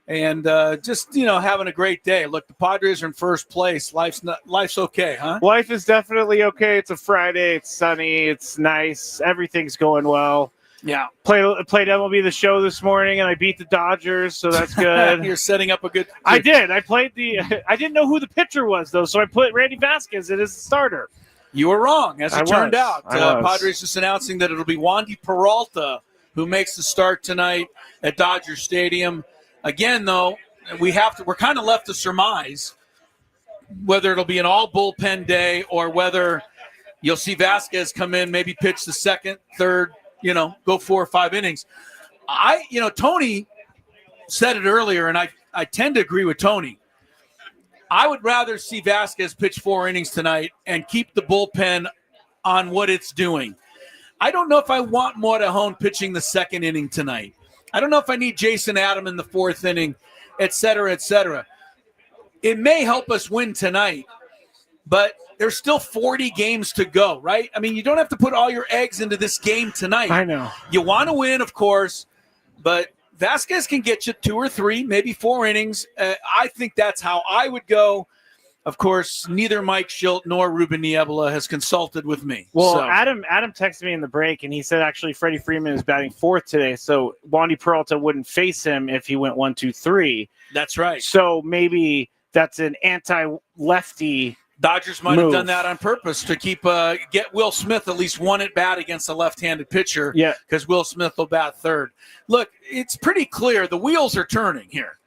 and just having a great day. Look, the Padres are in first place. Life's okay, huh? Life is definitely okay. It's a Friday. It's sunny. It's nice. Everything's going well. Yeah. Played MLB The Show this morning, and I beat the Dodgers, so that's good. You're setting up a good. I did. I didn't know who the pitcher was, though, so I put Randy Vasquez in as the starter. You were wrong, as it turned out. I was. Padres just announcing that it'll be Wandy Peralta who makes the start tonight at Dodger Stadium. Again, though, we're kind of left to surmise whether it'll be an all bullpen day or whether you'll see Vasquez come in, maybe pitch the second, third, go 4 or 5 innings. Tony said it earlier, and I tend to agree with Tony. I would rather see Vasquez pitch 4 innings tonight and keep the bullpen on what it's doing. I don't know if I want Morejon pitching the second inning tonight. I don't know if I need Jason Adam in the 4th inning, et cetera, et cetera. It may help us win tonight, but there's still 40 games to go, right? I mean, you don't have to put all your eggs into this game tonight. I know. You want to win, of course, but Vasquez can get you 2 or 3, maybe 4 innings. I think that's how I would go. Of course, neither Mike Schilt nor Ruben Niebla has consulted with me. Well, so. Adam texted me in the break, and he said actually Freddie Freeman is batting 4th today, so Wandy Peralta wouldn't face him if he went 1, 2, 3. That's right. So maybe that's an anti-lefty Dodgers might have done that on purpose to get Will Smith at least 1 at bat against a left-handed pitcher. Yeah, because Will Smith will bat 3rd. Look, it's pretty clear the wheels are turning here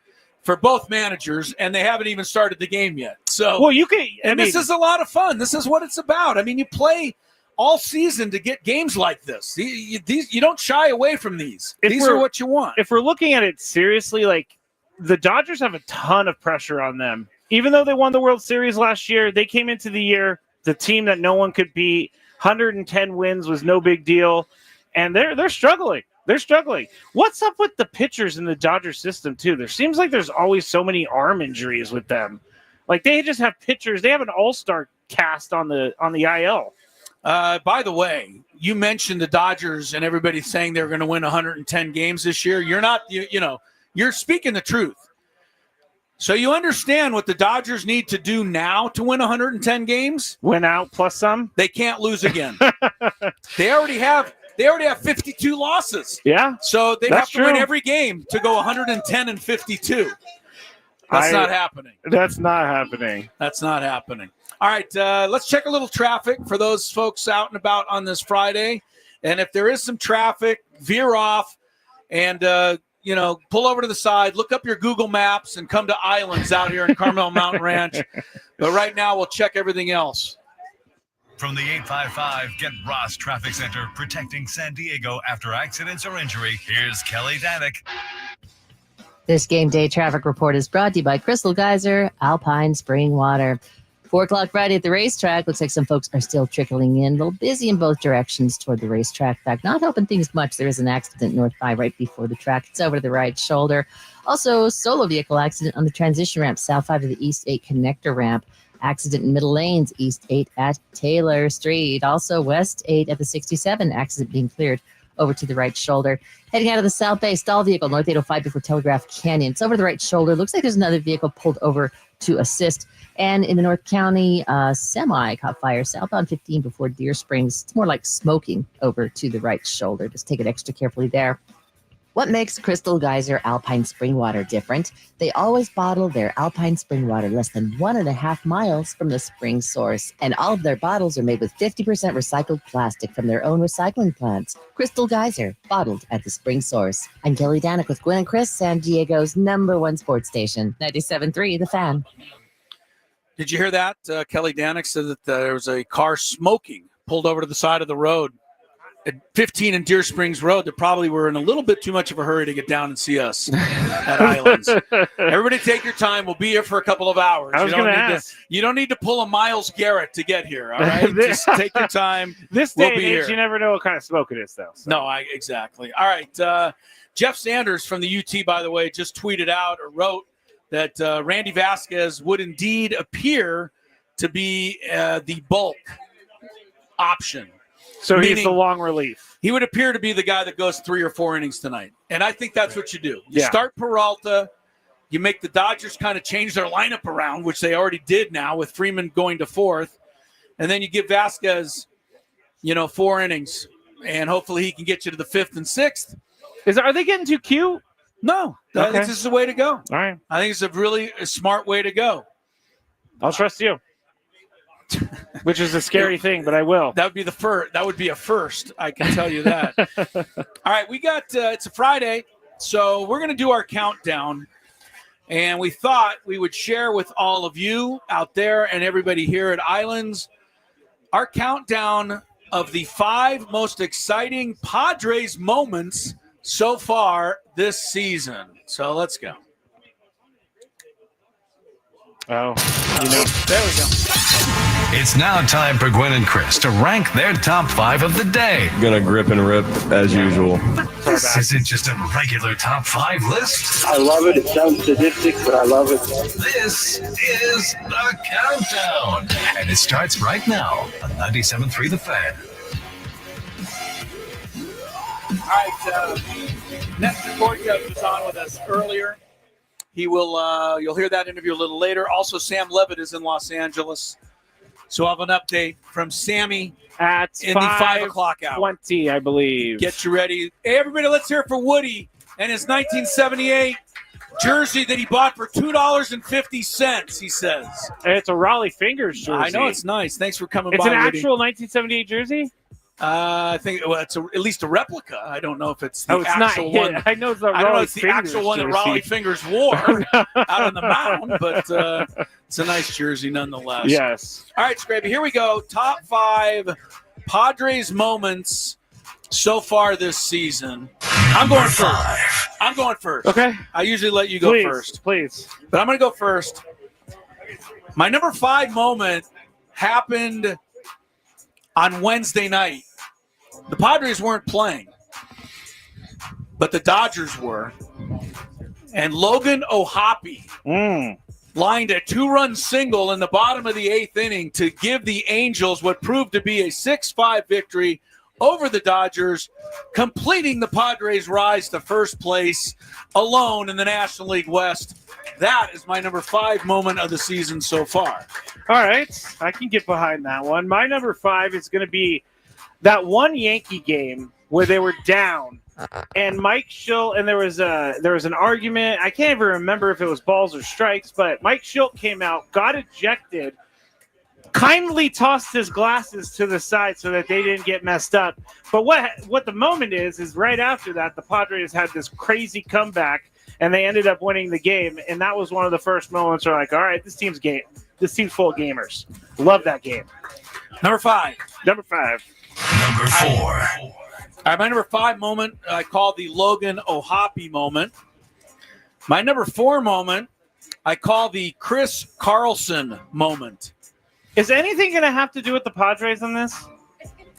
for both managers, and they haven't even started the game yet. So, well, this is a lot of fun. This is what it's about. I mean, you play all season to get games like this. You don't shy away from these. These are what you want. If we're looking at it seriously, like the Dodgers have a ton of pressure on them. Even though they won the World Series last year, they came into the year the team that no one could beat. 110 wins was no big deal, and they're struggling. They're struggling. What's up with the pitchers in the Dodger system too? There seems like there's always so many arm injuries with them. Like they just have pitchers. They have an all-star cast on the IL. By the way, you mentioned the Dodgers and everybody saying they're going to win 110 games this year. You're not. You're speaking the truth. So you understand what the Dodgers need to do now to win 110 games? Win out plus some? They can't lose again. They already have 52 losses. Yeah. So they have to win every game to go 110 and 52. That's not happening. That's not happening. That's not happening. All right, let's check a little traffic for those folks out and about on this Friday. And if there is some traffic, veer off and pull over to the side, look up your Google Maps, and come to Islands out here in Carmel Mountain Ranch. But right now, we'll check everything else. From the 855 Get Ross Traffic Center, protecting San Diego after accidents or injury, here's Kelly Danick. This game day traffic report is brought to you by Crystal Geyser, Alpine Spring Water. 4 o'clock Friday at the racetrack. Looks like some folks are still trickling in. A little busy in both directions toward the racetrack. In fact, not helping things much. There is an accident north 5 right before the track. It's over to the right shoulder. Also, solo vehicle accident on the transition ramp, south 5 to the east 8 connector ramp. Accident in middle lanes, east 8 at Taylor Street. Also, west 8 at the 67. Accident being cleared over to the right shoulder. Heading out of the South Bay, stall vehicle, North 805 before Telegraph Canyon. It's over the right shoulder. Looks like there's another vehicle pulled over to assist. And in the North County, semi caught fire southbound 15 before Deer Springs. It's more like smoking over to the right shoulder. Just take it extra carefully there. What makes Crystal Geyser Alpine Spring Water different? They always bottle their Alpine Spring Water less than 1.5 miles from the spring source. And all of their bottles are made with 50% recycled plastic from their own recycling plants. Crystal Geyser, bottled at the spring source. I'm Kelly Danick with Gwynn and Chris, San Diego's #1 sports station, 97.3 The Fan. Did you hear that? Kelly Danick said that there was a car smoking pulled over to the side of the road at 15 and Deer Springs Road. They probably were in a little bit too much of a hurry to get down and see us at Islands. Everybody take your time. We'll be here for a couple of hours. I was going to ask. You don't need to pull a Miles Garrett to get here, all right? Just take your time. This day and age, you never know what kind of smoke it is, though. So. No, exactly. All right. Jeff Sanders from the UT, by the way, just tweeted out or wrote that Randy Vasquez would indeed appear to be the bulk option. So he's the long relief. He would appear to be the guy that goes 3 or 4 innings tonight. And I think that's what you do. You Yeah. start Peralta. You make the Dodgers kind of change their lineup around, which they already did now with Freeman going to 4th. And then you give Vasquez, 4 innings. And hopefully he can get you to the 5th and 6th. Are they getting too cute? No. I think this is the way to go. All right. I think it's a really smart way to go. I'll trust you. Which is a scary thing, but I will. That would be the first. That would be a first. I can tell you that. All right, we got. It's a Friday, so we're going to do our countdown, and we thought we would share with all of you out there and everybody here at Islands our countdown of the 5 most exciting Padres moments so far this season. So let's go. Oh, there we go. It's now time for Gwynn and Chris to rank their top 5 of the day. Gonna grip and rip as usual. This isn't just a regular top 5 list. I love it. It sounds sadistic, but I love it. This is the countdown. And it starts right now on 97.3 The Fan. All right, Nestor Cortez was on with us earlier. He will. You'll hear that interview a little later. Also, Sam Levit is in Los Angeles. So I'll have an update from Sammy in the 5 o'clock hour. 20, I believe. Get you ready. Hey, everybody, let's hear it for Woody and his 1978 jersey that he bought for $2.50, he says. It's a Raleigh Fingers jersey. I know, it's nice. Thanks for coming by, It's an Woody. actual 1978 jersey? I think it's at least a replica. I don't know if it's the it's actual not, one. I know it's the I don't know Raleigh it's the Fingers actual one that jersey. Raleigh Fingers wore out on the mound, but it's a nice jersey nonetheless. Yes. All right, Skraby, here we go. Top 5 Padres moments so far this season. I'm going first. Okay. I usually let you go first. Please. But I'm going to go first. My number 5 moment happened on Wednesday night. The Padres weren't playing, but the Dodgers were. And Logan O'Hoppe lined a 2-run single in the bottom of the 8th inning to give the Angels what proved to be a 6-5 victory over the Dodgers, completing the Padres' rise to first place alone in the National League West. That is my number 5 moment of the season so far. All right. I can get behind that one. My number 5 is going to be that one Yankee game where they were down and Mike Schilt, and there was an argument. I can't even remember if it was balls or strikes, but Mike Schilt came out, got ejected, kindly tossed his glasses to the side so that they didn't get messed up. But what the moment is right after that, the Padres had this crazy comeback and they ended up winning the game. And that was one of the first moments where like, all right, this team's full of gamers. Love that game. Number 5. Number 4. All right, my number 5 moment I call the Logan O'Hoppe moment. My number 4 moment I call the Chris Carlson moment. Is anything going to have to do with the Padres on this?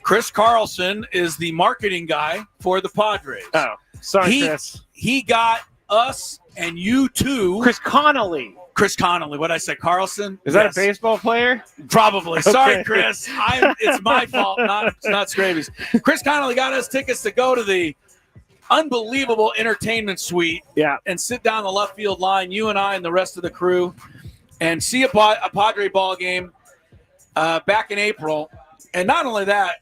Chris Carlson is the marketing guy for the Padres. Oh, sorry, Chris. He got us and you too. Chris Connolly. Chris Connolly. What did I say? Carlson? Is that a baseball player? Probably. Okay. Sorry, Chris. It's my fault, not Skraby's. Chris Connolly got us tickets to go to the unbelievable entertainment suite. Yeah. And sit down the left field line, you and I and the rest of the crew, and see a Padre ball game back in April. And not only that,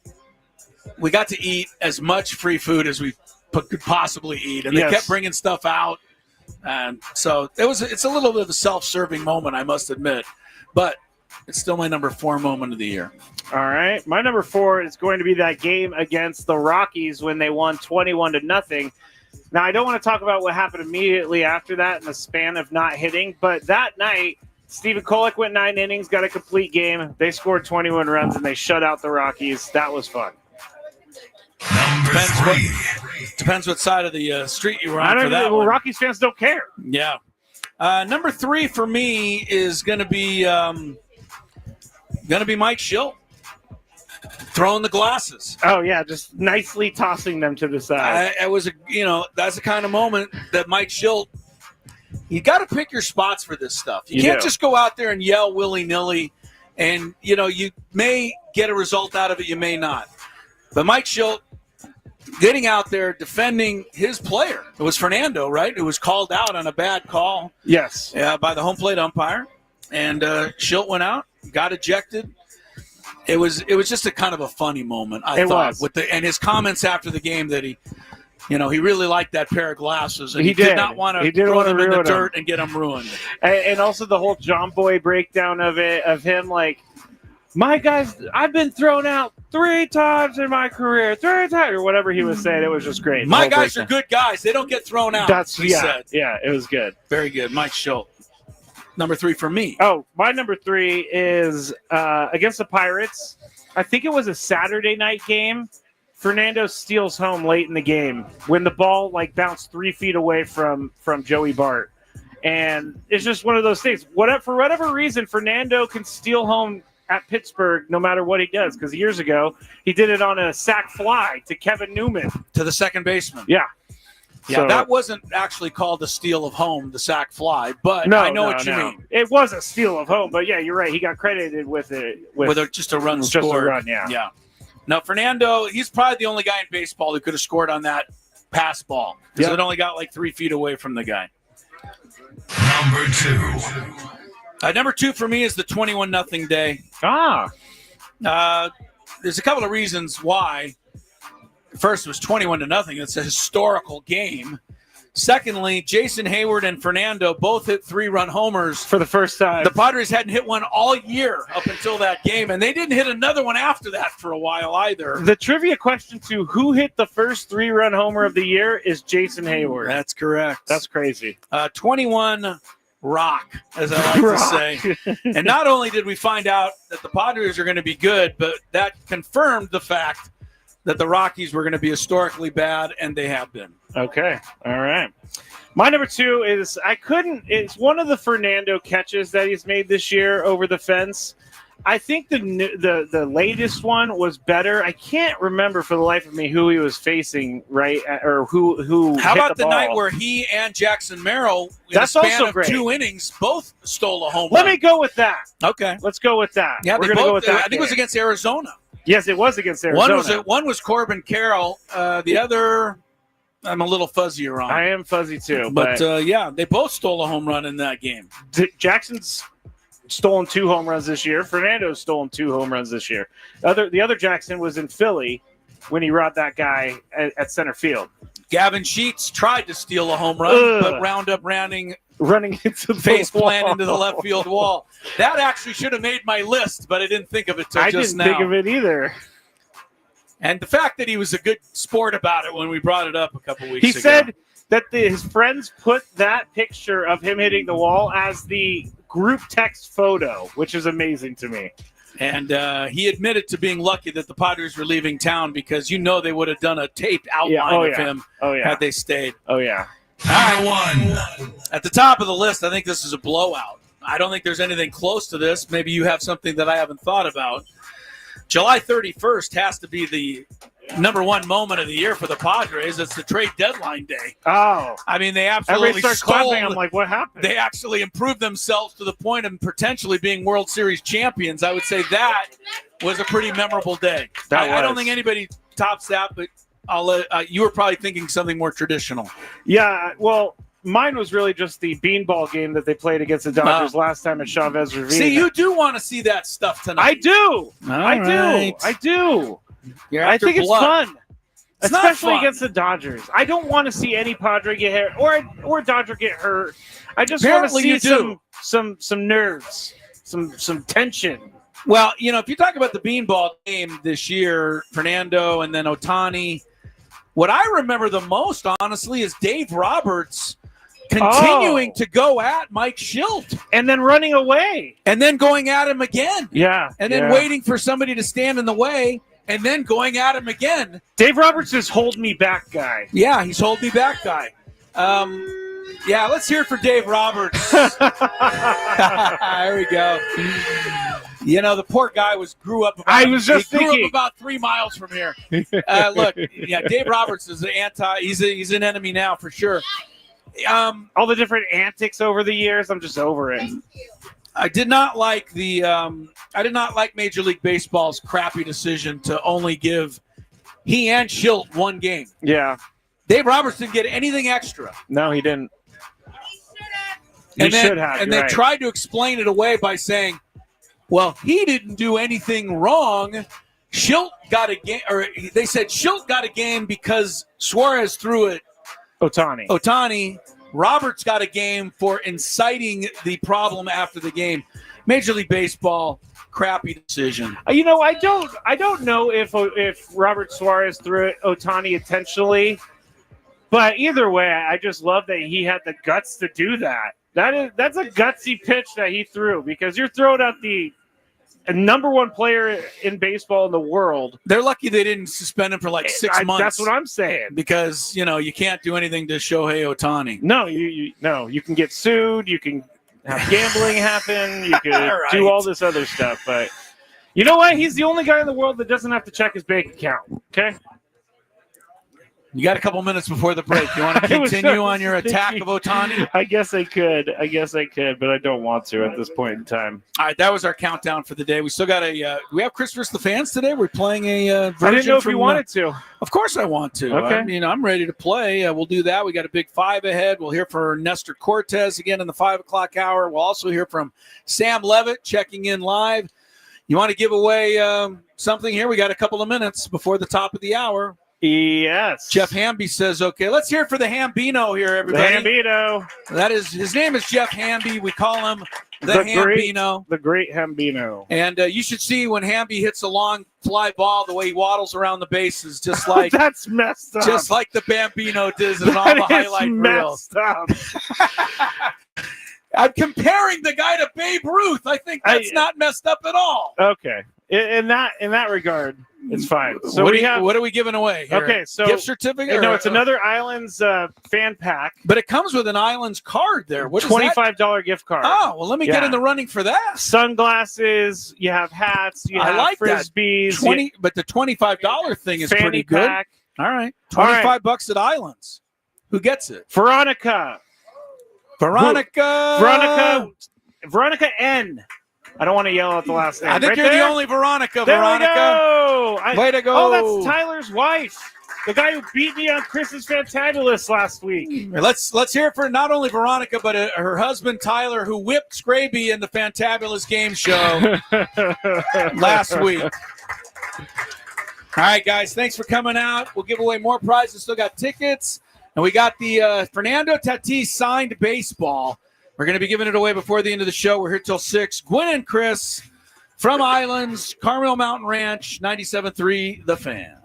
we got to eat as much free food as we could possibly eat. And they kept bringing stuff out. And so it's a little bit of a self-serving moment, I must admit. But it's still my number 4 moment of the year. All right. My number 4 is going to be that game against the Rockies when they won 21-0. Now, I don't want to talk about what happened immediately after that in the span of not hitting, but that night, Stephen Kolek went 9 innings, got a complete game. They scored 21 runs, and they shut out the Rockies. That was fun. Depends what side of the street you were on. I don't for that know. one. Rockies fans don't care. Yeah. Number 3 for me is going to be Mike Schilt throwing the glasses. Oh yeah, just nicely tossing them to the side. That's the kind of moment that Mike Schilt. You got to pick your spots for this stuff. You can't just go out there and yell willy-nilly, and you may get a result out of it, you may not. But Mike Schilt getting out there defending his player. It was Fernando, right? It was called out on a bad call. Yes. By the home plate umpire. And Schilt went out, got ejected. It was just a kind of a funny moment, I thought. And his comments after the game that he really liked that pair of glasses. And he did not want to throw them in the dirt and get them ruined. And also the whole John Boy breakdown of him like, my guys, I've been thrown out 3 times in my career, 3 times, or whatever he was saying. It was just great. My guys are good guys. They don't get thrown out. He said. Yeah, it was good. Very good. Mike Schilt. Number 3 for me. Oh, my number 3 is against the Pirates. I think it was a Saturday night game. Fernando steals home late in the game when the ball bounced 3 feet away from Joey Bart. And it's just one of those things. For whatever reason, Fernando can steal home at Pittsburgh no matter what he does, because years ago he did it on a sac fly to Kevin Newman, to the second baseman. Yeah, so that wasn't actually called a steal of home, the sac fly, but I know what you mean. It was a steal of home, but yeah, you're right. He got credited with it with just a run just scored. a run. Yeah. Now Fernando, he's probably the only guy in baseball who could have scored on that pass ball because it only got 3 feet away from the guy. Number 2. Number 2 for me is the 21-0 day. There's a couple of reasons why. First, it was 21-0. It's a historical game. Secondly, Jason Hayward and Fernando both hit 3-run homers for the first time. The Padres hadn't hit one all year up until that game, and they didn't hit another one after that for a while either. The trivia question to who hit the first 3-run homer of the year is Jason Hayward. That's correct. That's crazy. 21 rock, as I like to say. And not only did we find out that the Padres are going to be good, but that confirmed the fact that the Rockies were going to be historically bad, and they have been. Okay. All right. My number 2 is it's one of the Fernando catches that he's made this year over the fence. I think the latest one was better. I can't remember for the life of me who he was facing, right? Or who How hit about the ball. night where he and Jackson Merrill, in That's a span also of great. 2 innings, both stole a home Let run? me go with that. Okay. Let's go with that. Yeah, We're they going to both, go with that. I think it was against Arizona. Yes, it was against Arizona. One was Corbin Carroll. The other, I'm a little fuzzier on. I am fuzzy too. But they both stole a home run in that game. Jackson's stolen 2 home runs this year. Fernando's stolen 2 home runs this year. The other Jackson was in Philly when he robbed that guy at center field. Gavin Sheets tried to steal a home run, but wound up running into the face plant wall. into the left field wall. That actually should have made my list, but I didn't think of it till just now. I didn't think of it either. And the fact that he was a good sport about it when we brought it up a couple weeks ago. He said that his friends put that picture of him hitting the wall as the group text photo, which is amazing to me. And he admitted to being lucky that the Padres were leaving town because they would have done a taped outline of him had they stayed. Oh, yeah. Number 1. At the top of the list, I think this is a blowout. I don't think there's anything close to this. Maybe you have something that I haven't thought about. July 31st has to be the number one moment of the year for the Padres. It's the trade deadline day. Oh. I mean, they absolutely Everybody starts clapping. I'm like, what happened? They actually improved themselves to the point of potentially being World Series champions. I would say that was a pretty memorable day. I don't think anybody tops that, but I'll let you were probably thinking something more traditional. Yeah, well, mine was really just the beanball game that they played against the Dodgers last time at Chavez Ravine. See, you do want to see that stuff tonight. I do. Right. I do. I think it's fun. It's especially not fun against the Dodgers. I don't want to see any Padre get hurt or Dodger get hurt. I just want to see some nerves, some tension. Well, if you talk about the beanball game this year, Fernando and then Ohtani, what I remember the most, honestly, is Dave Roberts continuing to go at Mike Schilt. And then running away. And then going at him again. Yeah. And then waiting for somebody to stand in the way and then going at him again. Dave Roberts is hold me back guy. Yeah, he's hold me back guy. Yeah, let's hear it for Dave Roberts. There we go. The poor guy grew up about 3 miles from here. Look, Dave Roberts is he's an enemy now for sure. All the different antics over the years, I'm just over it. I did not like Major League Baseball's crappy decision to only give he and Schilt one game. Yeah. Dave Roberts didn't get anything extra. No, he didn't. And they tried to explain it away by saying, well, he didn't do anything wrong. Schilt got a game, or they said Schilt got a game because Suarez threw it. Ohtani. Roberts got a game for inciting the problem after the game. Major League Baseball, crappy decision. I don't know if Robert Suarez threw it Ohtani intentionally, but either way, I just love that he had the guts to do that. That's a gutsy pitch that he threw because you're throwing out the number one player in baseball in the world. They're lucky they didn't suspend him for 6 months. That's what I'm saying. Because, you can't do anything to Shohei Ohtani. No, you can get sued. You can have gambling happen. You can do all this other stuff. But you know what? He's the only guy in the world that doesn't have to check his bank account. Okay? You got a couple minutes before the break. You want to continue on your attack of Ohtani? I guess I could, but I don't want to at this point in time. All right, that was our countdown for the day. We still got we have Chris vs. the Fans today? We're playing a version. I didn't know if you wanted to. Of course I want to. Okay. I'm ready to play. We'll do that. We got a big 5 ahead. We'll hear from Nestor Cortez again in the 5 o'clock hour. We'll also hear from Sam Levit checking in live. You want to give away something here? We got a couple of minutes before the top of the hour. Yes. Jeff Hamby says, okay, let's hear it for the Hambino here, everybody. The Hambino. His name is Jeff Hamby. We call him the Hambino. The great Hambino. And you should see when Hamby hits a long fly ball, the way he waddles around the bases, just like that's messed up. Just like the Bambino does in all the highlight reels. I'm comparing the guy to Babe Ruth. I think that's not messed up at all. Okay. In that regard, it's fine. So what are we giving away here? Okay, so gift certificate? No, it's another Islands fan pack. But it comes with an Islands card there. What is $25 gift card. Oh, well, let me get in the running for that. Sunglasses, you have hats, you have frisbees. But the $25 thing is pretty good. Pack. All right. $25 at Islands. Who gets it? Veronica N. I don't want to yell at the last name. I think you're the only Veronica. There Veronica. We go. Way to go. Oh, that's Tyler's wife. The guy who beat me on Chris's Fantabulous last week. Let's hear it for not only Veronica, but her husband, Tyler, who whipped Skraby in the Fantabulous game show last week. All right, guys, thanks for coming out. We'll give away more prizes. Still got tickets. And we got the Fernando Tatis signed baseball. We're going to be giving it away before the end of the show. We're here till 6. Gwynn and Chris from Islands, Carmel Mountain Ranch, 97.3 The Fan.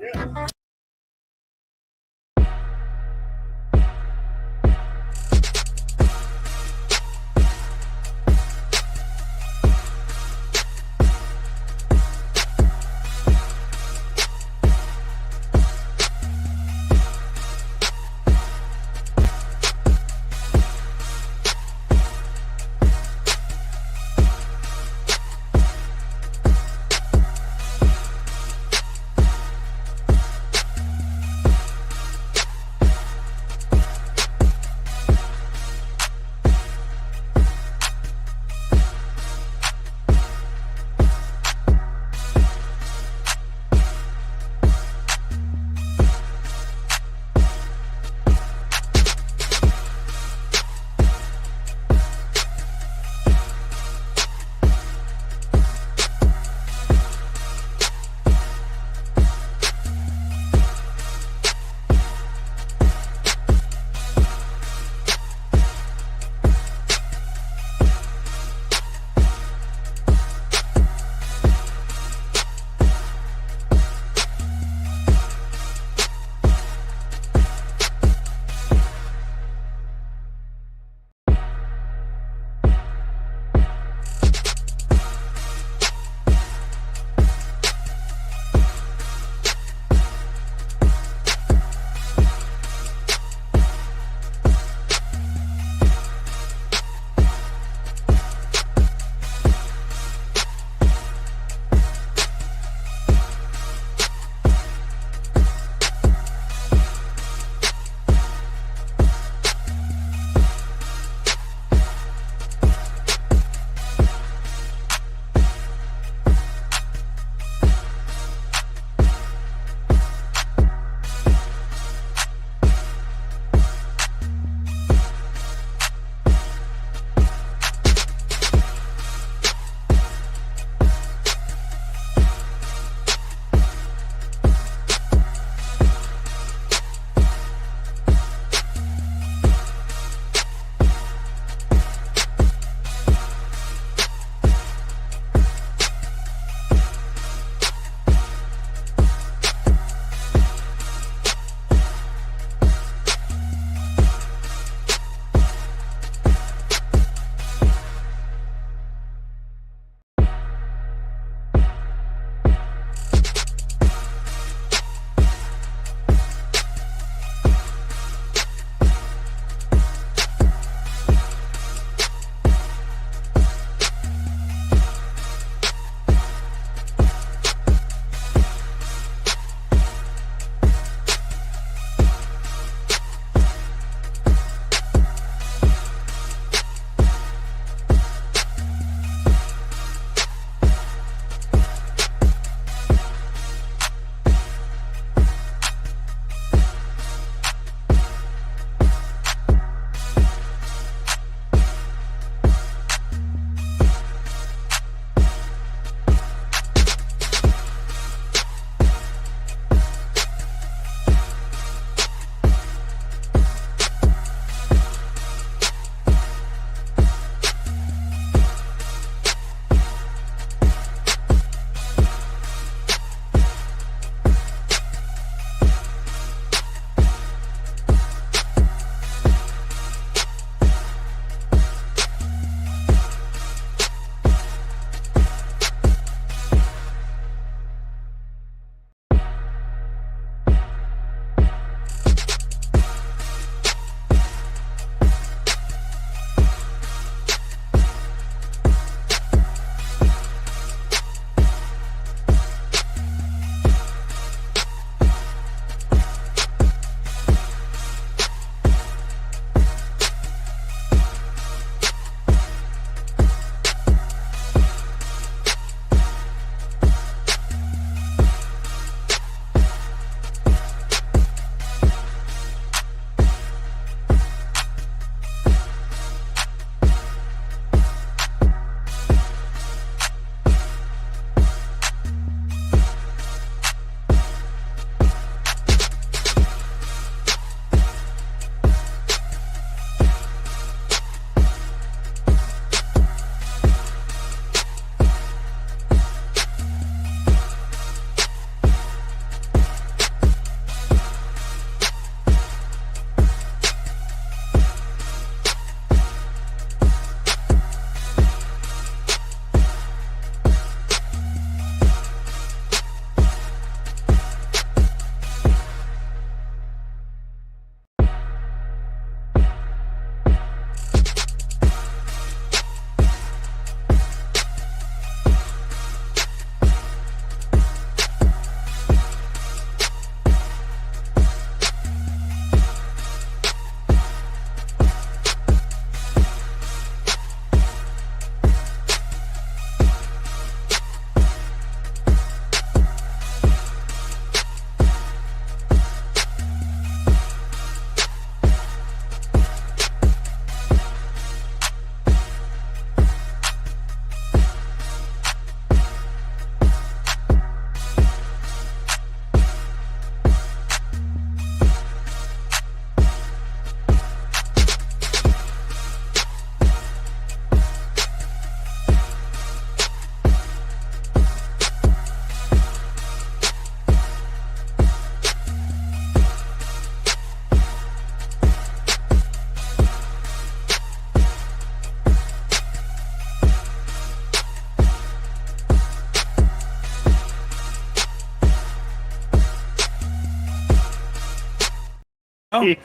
go.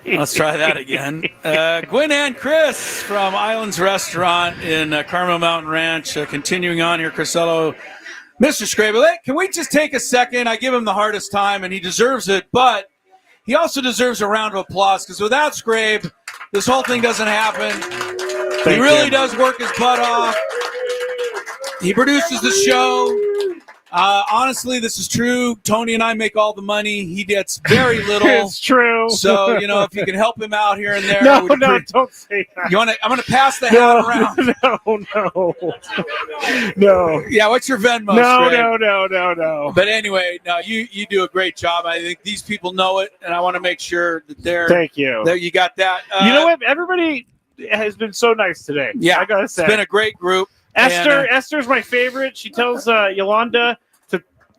Let's try that again. Gwynn and Chris from Islands Restaurant in Carmel Mountain Ranch. Continuing on here, Crisello. Mr. Skraby, can we just take a second? I give him the hardest time, and he deserves it, but he also deserves a round of applause because without Skrabe, this whole thing doesn't happen. He really does work his butt off. He produces the show. Honestly, this is true. Tony and I make all the money. He gets very little. It's true. So, if you can help him out here and there. No, don't say that. I'm going to pass the hat around. No. Yeah, what's your Venmo? No. But anyway, no, you do a great job. I think these people know it, and I want to make sure that Thank you. That you got that. You know what? Everybody has been so nice today. Yeah, I gotta say, it's been a great group. Esther's my favorite. She tells Yolanda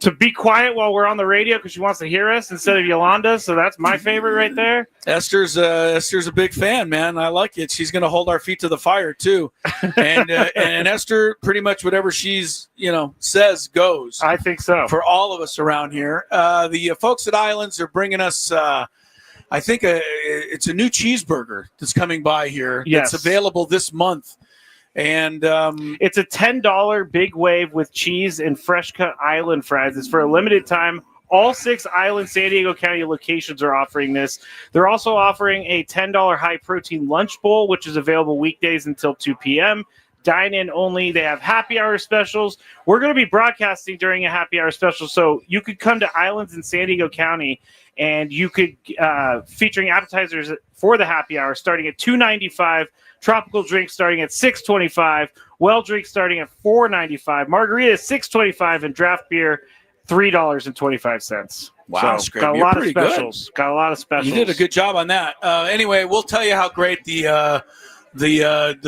to be quiet while we're on the radio because she wants to hear us instead of Yolanda. So that's my favorite right there. Esther's a big fan, man. I like it. She's going to hold our feet to the fire too. And Esther, pretty much whatever she's says goes. I think so for all of us around here. The folks at Islands are bringing us. I think it's a new cheeseburger that's coming by here. Yes. It's available this month. And it's a $10 Big Wave with cheese and fresh cut island fries. It's for a limited time. All 6 Island San Diego County locations are offering this. They're also offering a $10 high protein lunch bowl, which is available weekdays until 2 p.m. Dine in only. They have happy hour specials. We're going to be broadcasting during a happy hour special, so you could come to Islands in San Diego County and you could featuring appetizers for the happy hour starting at $2.95. Tropical drinks starting at $6.25, well drinks starting at $4.95, margarita $6.25, and draft beer $3.25. Wow, so, Skraby, got a lot of specials. Good. Got a lot of specials. You did a good job on that. Anyway, we'll tell you how great the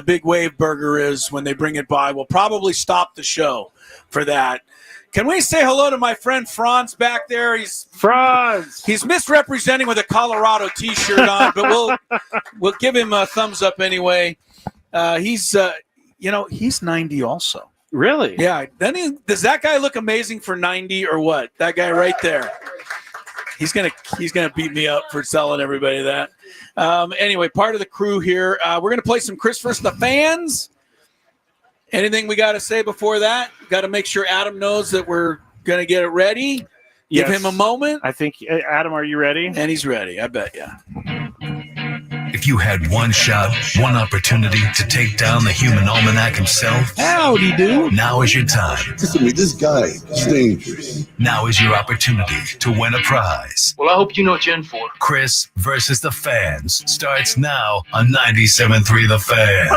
Big Wave burger is when they bring it by. We'll probably stop the show for that. Can we say hello to my friend Franz back there? Franz. He's misrepresenting with a Colorado T-shirt on, but we'll give him a thumbs up anyway. He's 90 also. Really? Yeah. Does that guy look amazing for 90 or what? That guy right there. He's gonna beat me up for selling everybody that. Anyway, part of the crew here. We're gonna play some Chris vs. the Fans. Anything we got to say before that? Got to make sure Adam knows that we're going to get it ready. Give him a moment. I think, Adam, are you ready? And he's ready. I bet, yeah. If you had one shot, one opportunity to take down the human almanac himself, howdy do. Now is your time. Listen to me, this guy is dangerous. Now is your opportunity to win a prize. Well, I hope you know what you're in for. Chris versus the Fans starts now on 97.3 The Fan.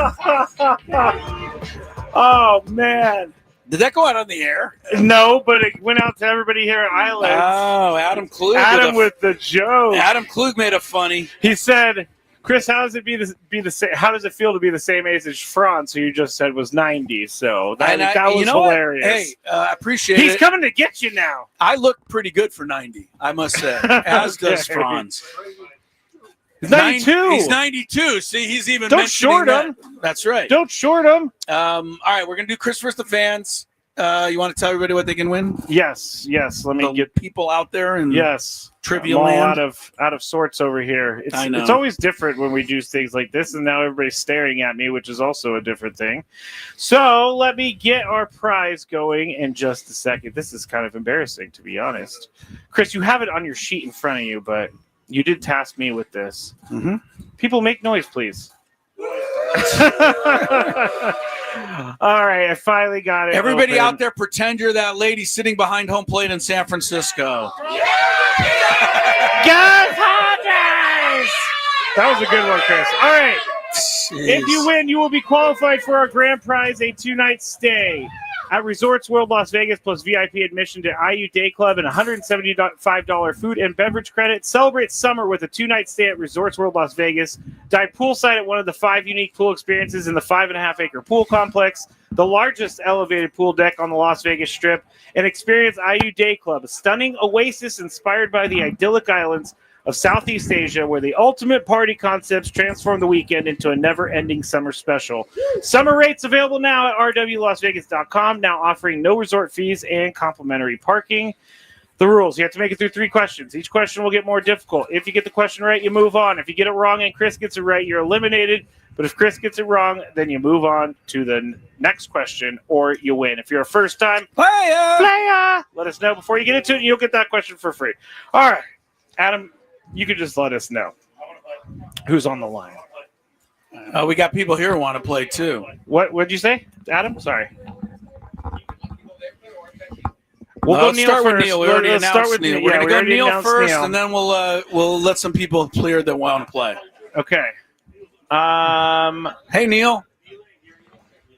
Oh, man. Did that go out on the air? No, but it went out to everybody here at Islands. Oh, Adam Klug. With the joke. Adam Klug made it funny. He said, Chris, how does it be the same? How does it feel to be the same age as Franz, who you just said was 90? So that was hilarious. Hey, I appreciate it. He's coming to get you now. I look pretty good for 90, I must say, as does Franz. He's 92. He's 92. See, he's even Don't short him. That's right. Don't short him. All right, we're going to do Chris vs. the Fans. You want to tell everybody what they can win? Yes. Let me get people out there and trivia I'm all land. out of sorts over here. I know. It's always different when we do things like this, and now everybody's staring at me, which is also a different thing. So let me get our prize going in just a second. This is kind of embarrassing, to be honest. Chris, you have it on your sheet in front of you, but you did task me with this. Mm-hmm. People, make noise, please. All right, I finally got it. Everybody out there, pretend you're that lady sitting behind home plate in San Francisco. Go Padres! That was a good one, Chris. All right. Jeez. If you win, you will be qualified for our grand prize, a 2-night stay at Resorts World Las Vegas plus VIP admission to IU Day Club and $175 food and beverage credit. Celebrate summer with a 2-night stay at Resorts World Las Vegas. Dive poolside at one of the 5 unique pool experiences in the 5.5-acre pool complex, the largest elevated pool deck on the Las Vegas Strip, and experience IU Day Club, a stunning oasis inspired by the idyllic islands of Southeast Asia, where the ultimate party concepts transform the weekend into a never-ending summer special. Summer rates available now at rwlasvegas.com, now offering no resort fees and complimentary parking. The rules. You have to make it through 3 questions. Each question will get more difficult. If you get the question right, you move on. If you get it wrong and Chris gets it right, you're eliminated. But if Chris gets it wrong, then you move on to the next question or you win. If you're a first-time player, let us know before you get into it, and you'll get that question for free. All right. Adam, you can just let us know who's on the line. We got people here who want to play, too. What did you say, Adam? Sorry. We'll go Neil start first. with Neil. We already announced Neil. We're going to go Neil first, Neil. and then we'll let some people clear that want to play. Okay. Hey, Neil.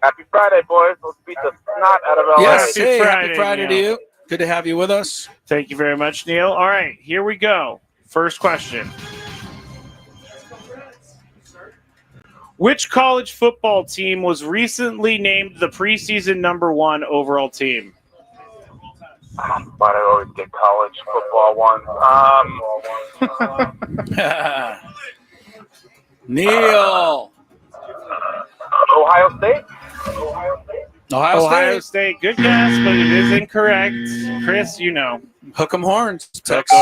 Happy Friday, boys. Let's beat the snot out of LA. Yes, happy Friday to you. Good to have you with us. Thank you very much, Neil. All right, here we go. First question. Which college football team was recently named the preseason #1 overall team? But I always get college football ones. Neil. Ohio State? Ohio State. Good guess, but it is incorrect. Chris, you know. Hook 'em horns, Texas.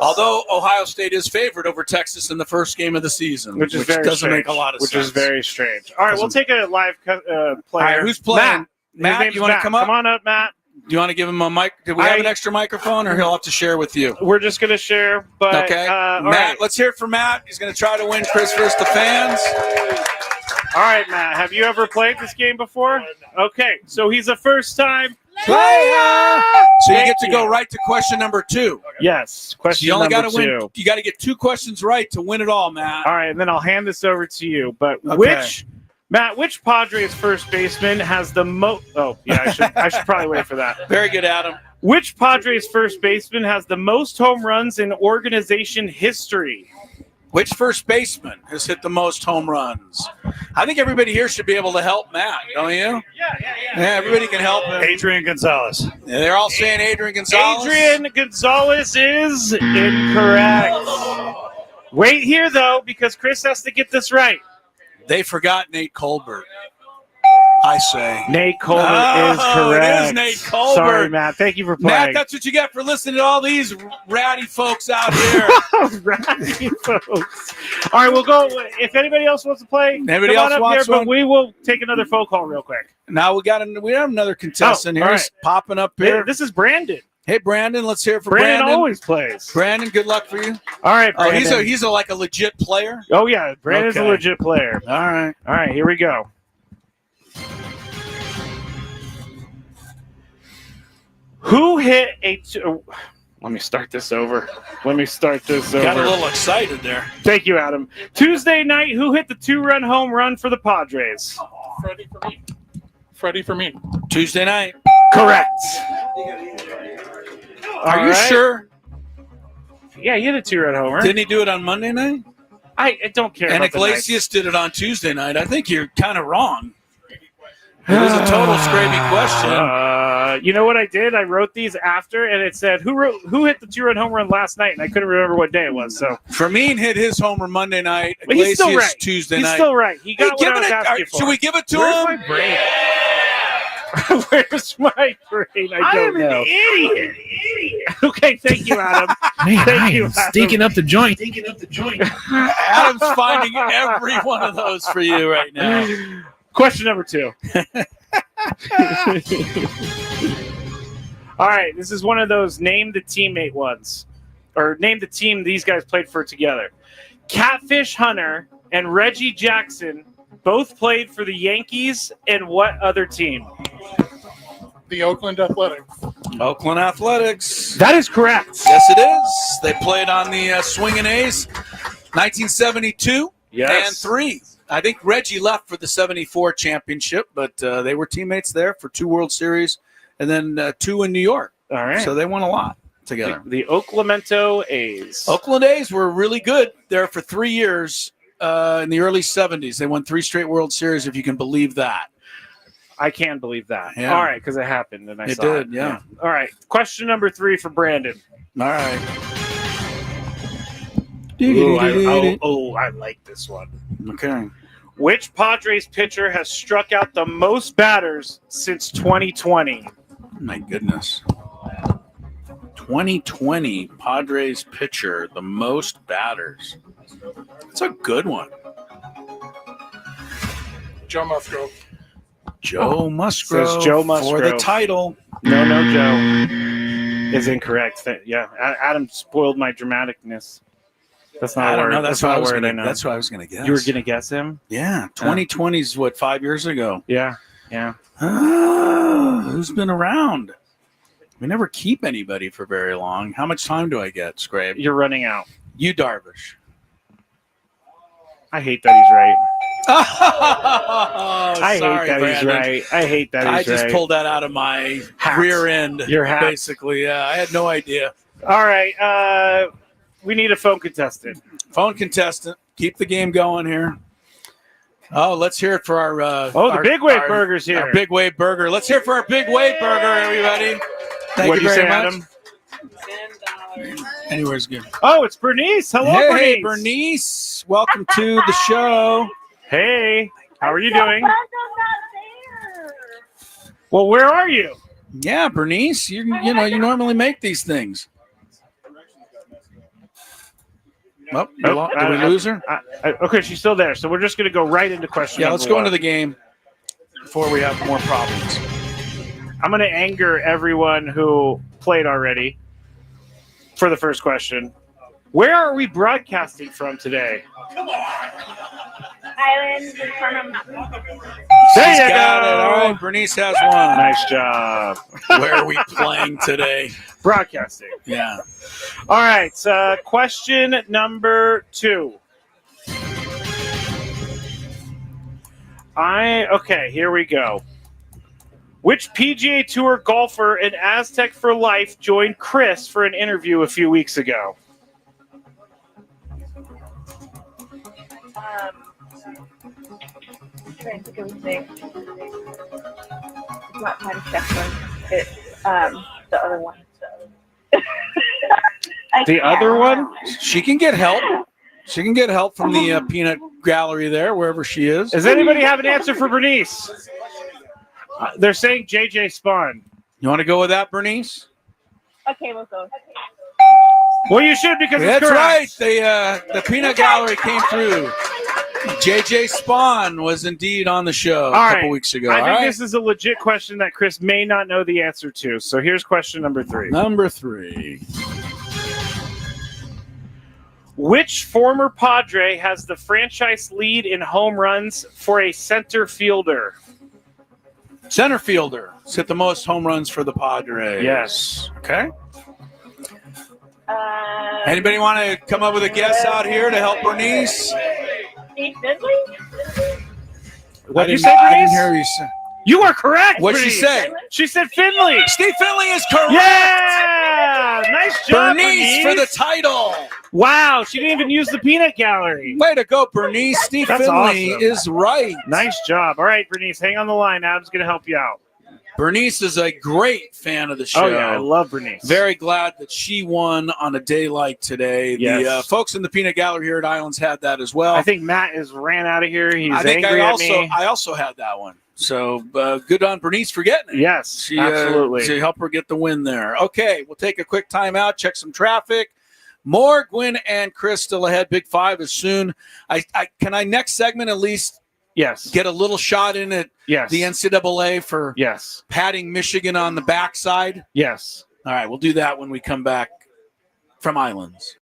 Although Ohio State is favored over Texas in the first game of the season, which doesn't strange. Make a lot of sense. Which is very strange. All right, we'll take a live player. All right, who's playing? Matt, you want to come up? Come on up, Matt. Do you want to give him a mic? Do we have an extra microphone, or he'll have to share with you? We're just going to share. But okay, Matt, right. Let's hear it from Matt. He's going to try to win Chris versus the fans. All right, Matt. Have you ever played this game before? Okay, so he's a first-time player. So you get to go right to question number 2. Yes, question number 2. You only got to win. You got to get 2 questions right to win it all, Matt. All right, and then I'll hand this over to you. But which Padres first baseman has the most? Oh, yeah, I should probably wait for that. Very good, Adam. Which Padres first baseman has the most home runs in organization history? Which first baseman has hit the most home runs? I think everybody here should be able to help Matt, don't you? Yeah, everybody can help him. Adrian Gonzalez. Yeah, they're all saying Adrian Gonzalez. Adrian Gonzalez is incorrect. Wait here, though, because Chris has to get this right. They forgot Nate Colbert. I say. Nate Colbert is correct. It is Nate Colbert. Sorry, Matt. Thank you for playing. Matt, that's what you get for listening to all these ratty folks out here. Ratty folks. All right, we'll go. If anybody else wants to play, anybody else wants here, but we will take another phone call real quick. Now we have another contestant here. He's popping up here. This is Brandon. Hey, Brandon, let's hear it for Brandon. Brandon Always plays. Brandon, good luck for you. All right, Brandon. Oh, he's like a legit player? Oh, yeah. Brandon's a legit player. All right, here we go. Who hit let me start this over. Got a little excited there. Thank you, Adam. Tuesday night, who hit the 2-run home run for the Padres? Freddie for me. Tuesday night. Correct. Are you sure? Yeah, he hit a 2-run homer. Didn't he do it on Monday night? I don't care. And about Iglesias did it on Tuesday night. I think you're kind of wrong. It was a total Skraby question. You know what I did? I wrote these after, and it said who hit the 2-run home run last night, and I couldn't remember what day it was. So Fermin hit his homer Monday night. But he's still right. Tuesday night. He's still right. He got what I was asking for. Should we give it to Where's him? My brain? Where's my brain? I don't know. An idiot. Okay, thank you, Adam. Thank you, Adam. Stinking up the joint. Adam's finding every one of those for you right now. Question number 2. All right, this is one of those name the teammate ones, or name the team these guys played for together. Catfish Hunter and Reggie Jackson both played for the Yankees and what other team? The Oakland Athletics. Oakland Athletics. That is correct. Yes, it is. They played on the Swingin' A's 1972 and 3. I think Reggie left for the 74 championship, but they were teammates there for 2 World Series and then 2 in New York. All right. So they won a lot together. The Oakland A's. Oakland A's were really good there for 3 years in the early 70s. They won 3 straight World Series, if you can believe that. I can believe that. Yeah. All right, because it happened, and I saw it. Yeah. All right. Question number 3 for Brandon. All right. I like this one. Okay. Which Padres pitcher has struck out the most batters since 2020? My goodness. 2020 Padres pitcher, the most batters. It's a good one. Joe Musgrove. Joe Musgrove. Says Joe Musgrove. For the title. No, Joe is incorrect. Adam spoiled my dramaticness. That's not a word. No, that's not a word. That's what I was going to guess. You were going to guess him? Yeah. 2020 is what, 5 years ago? Yeah. Who's been around? We never keep anybody for very long. How much time do I get, Skraby? You're running out. You, Darvish. I hate that he's right. I hate that he's right. I hate that he's right. I just pulled that out of my rear end. Your hat. Basically, yeah. I had no idea. All right. We need a phone contestant. Phone contestant. Keep the game going here. Oh, let's hear it for our... the Big Wave Burger's here. Our Big Wave Burger. Let's hear it for our Big Wave Burger, everybody. Thank What'd you very say, much. Adam? Anywhere's good. Oh, it's Bernice. Hello, Bernice. Hey, Bernice. Welcome to the show. Hey, how are you doing? Well, where are you? Yeah, Bernice. You normally make these things. Oh, did we lose her? Okay, she's still there. So we're just going to go right into question. Yeah, let's go into the game before we have more problems. I'm going to anger everyone who played already for the first question. Where are we broadcasting from today? Island in Carmel Mountain. There you got go. it. All right, Bernice has one. Nice job. Where are we playing today? Broadcasting. Yeah. All right. Question number 2. Okay, here we go. Which PGA Tour golfer in Aztec for Life joined Chris for an interview a few weeks ago? Trying to think of his name. It's not Patty Shefflin. It's the other one. The other one? She can get help. She can get help from the peanut gallery there, wherever she is. Does anybody have an answer for Bernice? They're saying JJ Spawn. You want to go with that, Bernice? Okay, we'll go. Well, you should because it's That's correct. right. The peanut gallery came through. JJ Spawn was indeed on the show a couple weeks ago. I think this is a legit question that Chris may not know the answer to. So here's question number 3. Number 3. Which former Padre has the franchise lead in home runs for a center fielder? Center fielder. Has hit the most home runs for the Padres. Yes. Okay. Anybody want to come up with a guess out here to help Bernice? Steve Finley? What did you say, I didn't Bernice? hear you say. You are correct. What'd she Bernice. say? She said Finley. Steve Finley is correct. Yeah! Nice job, Bernice for the title. Wow, she didn't even use the peanut gallery. Way to go, Bernice. Steve That's Finley awesome. is right. Nice job. All right, Bernice, hang on the line. Adam's going to help you out. Bernice is a great fan of the show. Oh, yeah, I love Bernice. Very glad that she won on a day like today. Yes. The folks in the peanut gallery here at Islands had that as well. I think Matt is ran out of here. He's I think angry I at me. also had that one. So good on Bernice for getting it. Yes, She, absolutely. To help her get the win there. Okay, we'll take a quick timeout, check some traffic. More Gwynn and Chris still ahead. Big Five is soon. Can I next segment at least get a little shot in at the NCAA for patting Michigan on the backside? Yes. All right, we'll do that when we come back from Islands.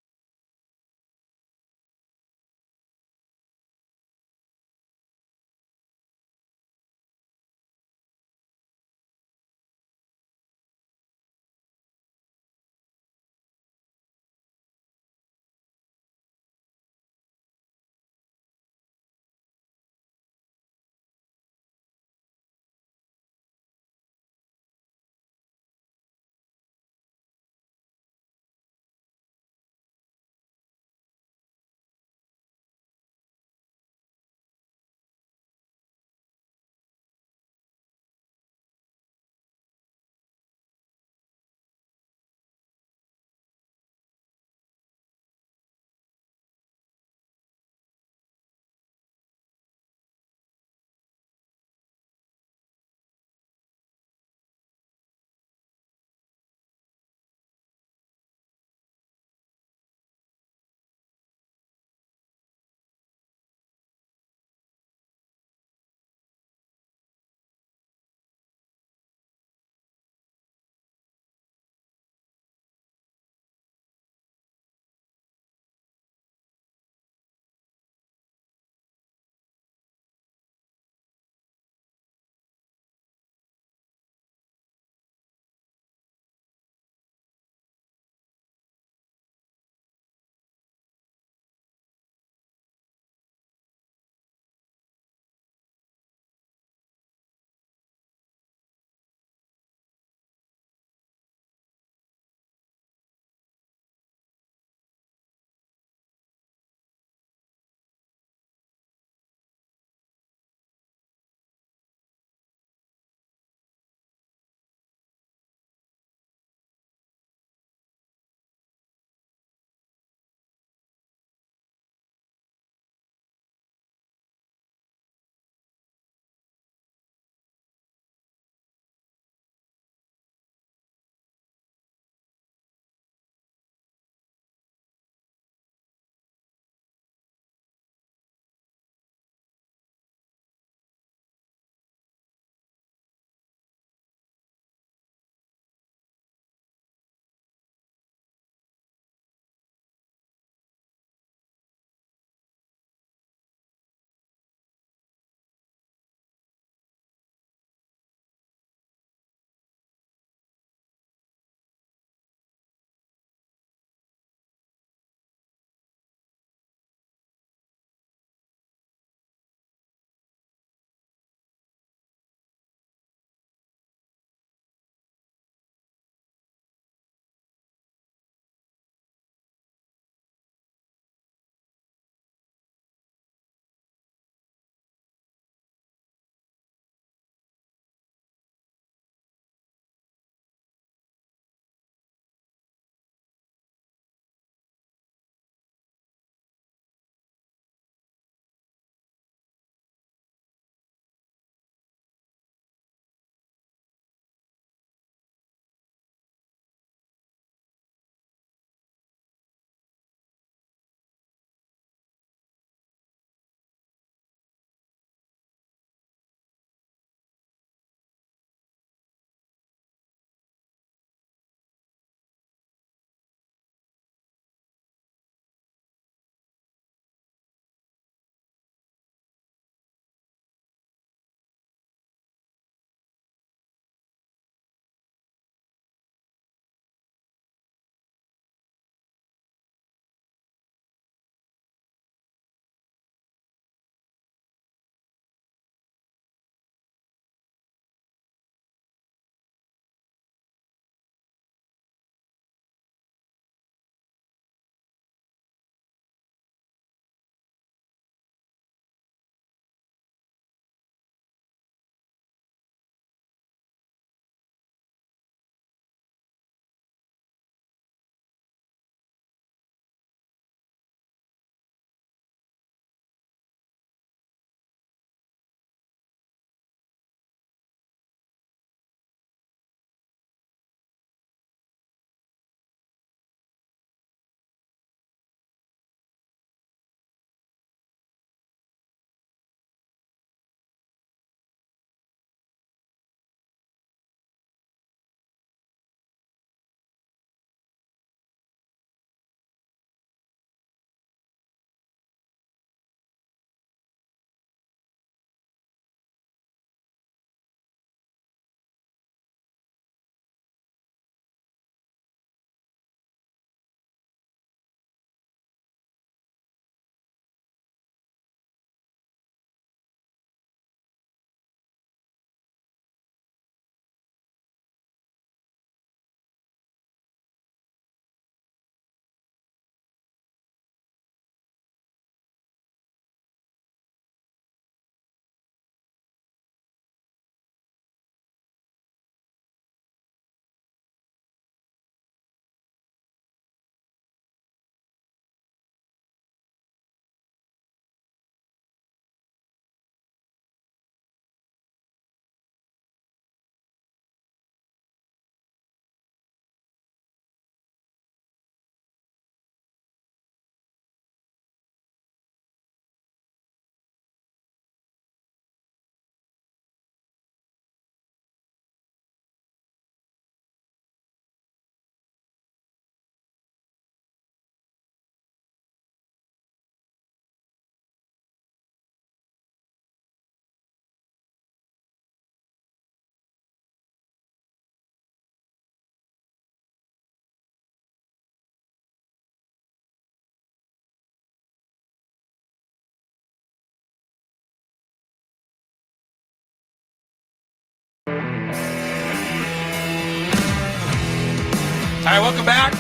right, welcome back.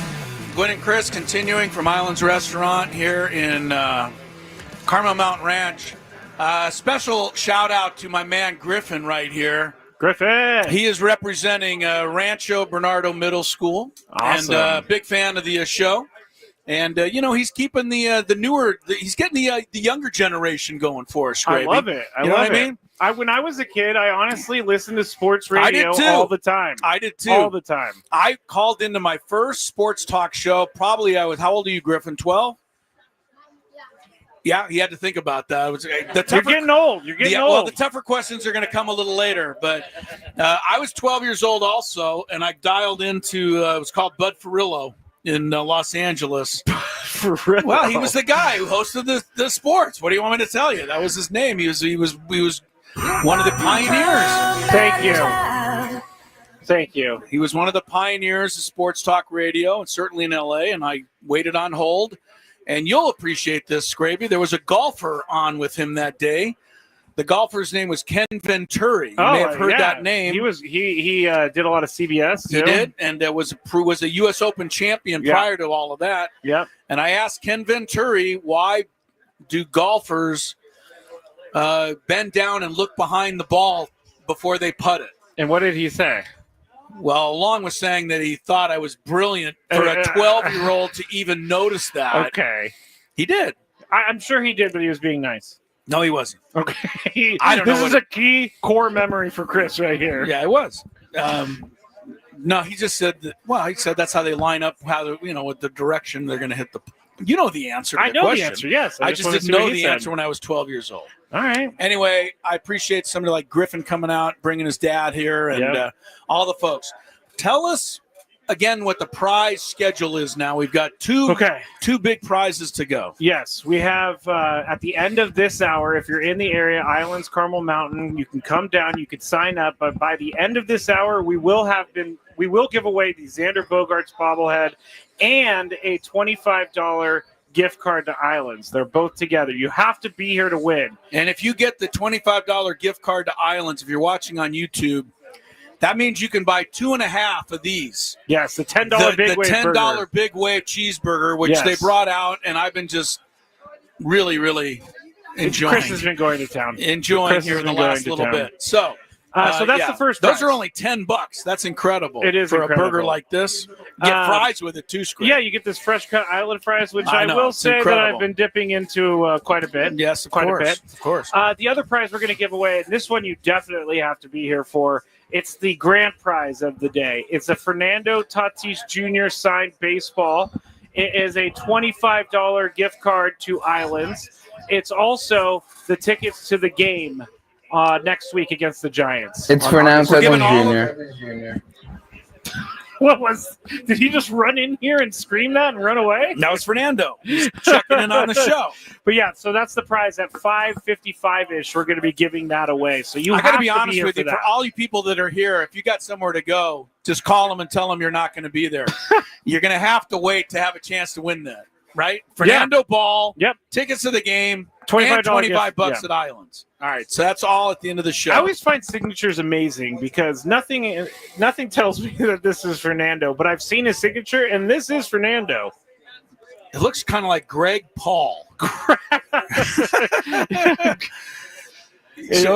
Gwynn and Chris continuing from Islands Restaurant here in Carmel Mountain Ranch. Special shout out to my man Griffin right here. Griffin. He is representing Rancho Bernardo Middle School. Awesome. And big fan of the show. And, he's keeping he's getting the younger generation going for us, Skraby. I love it. I you know love what I mean? When I was a kid, I honestly listened to sports radio all the time. I did too. All the time. I called into my first sports talk show. Probably how old are you, Griffin? 12? Yeah, he had to think about that. You're getting old. You're getting old. Well, the tougher questions are going to come a little later. But I was 12 years old also, and I dialed into it was called Bud Ferrillo in Los Angeles. Well, he was the guy who hosted the sports. What do you want me to tell you? That was his name. He was one of the pioneers. Thank you. He was one of the pioneers of sports talk radio, and certainly in LA. And I waited on hold. And you'll appreciate this, Skraby. There was a golfer on with him that day. The golfer's name was Ken Venturi. You may have heard that name. He did a lot of CBS. He did, and was a U.S. Open champion prior to all of that. Yep. And I asked Ken Venturi, why do golfers bend down and look behind the ball before they putt it? And what did he say? Well, along with saying that he thought I was brilliant for a 12-year-old to even notice that. Okay. He did. I'm sure he did, but he was being nice. No, he wasn't. Okay. I don't know. This is a key core memory for Chris right here. Yeah, it was. No, he just said that. Well, he said that's how they line up, with the direction they're going to hit the. You know the answer to the question. I know the answer, yes. I just didn't know the answer when I was 12 years old. All right. Anyway, I appreciate somebody like Griffin coming out, bringing his dad here, and all the folks. Tell us again what the prize schedule is now. We've got two big prizes to go. Yes, we have at the end of this hour, if you're in the area, Islands, Carmel Mountain, you can come down, you can sign up. But by the end of this hour, we will give away the Xander Bogaerts bobblehead and a $25 gift card to Islands. They're both together. You have to be here to win. And if you get the $25 gift card to Islands, if you're watching on YouTube, that means you can buy 2.5 of these. Yes, the $10 Big Wave $10 burger. Big Wave cheeseburger, which they brought out, and I've been just really, really enjoying. Chris has been going to town. Enjoying here in the last little bit. So that's the first prize. Those prize. are only $10. That's incredible. It is for incredible. a burger like this. Get fries with it too, Skraby. Yeah, you get this fresh cut island fries, which I know, will it's say incredible. that I've been dipping into quite a bit. Yes, of quite course, a bit. of course. The other prize we're going to give away, and this one you definitely have to be here for. It's the grand prize of the day. It's a Fernando Tatis Jr. signed baseball. It is a $25 gift card to Islands. It's also the tickets to the game next week against the Giants. It's Fernando Tatis Jr. Did he just run in here and scream that and run away? That was Fernando. He's checking in on the show. But yeah, so that's the prize at 5:55-ish. We're going to be giving that away. So I got to be honest with you, for all you people that are here, if you got somewhere to go, just call them and tell them you're not going to be there. You're going to have to wait to have a chance to win that, right? Fernando Ball. Yep. Tickets to the game. $25 and $25 gift. at Islands. All right, so that's all at the end of the show. I always find signatures amazing because nothing tells me that this is Fernando, but I've seen his signature, and this is Fernando. It looks kind of like Greg Paul. Show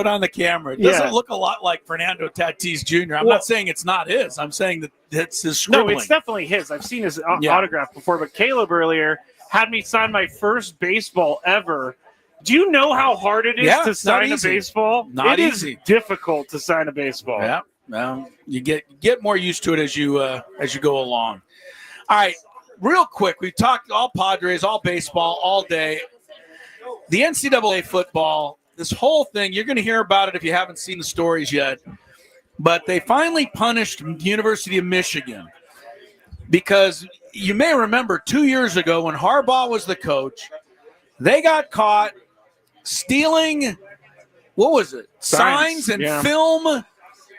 it on the camera. It doesn't look a lot like Fernando Tatis Jr. I'm not saying it's not his. I'm saying that it's his scribbling. No, it's definitely his. I've seen his autograph before, but Caleb earlier had me sign my first baseball ever. Do you know how hard it is to sign a baseball? Not easy. It's difficult to sign a baseball. Yeah. Well, you get more used to it as you go along. All right, real quick, we've talked all Padres, all baseball, all day. The NCAA football, this whole thing, you're going to hear about it if you haven't seen the stories yet. But they finally punished the University of Michigan because you may remember 2 years ago when Harbaugh was the coach, they got caught stealing, what was it? Signs and film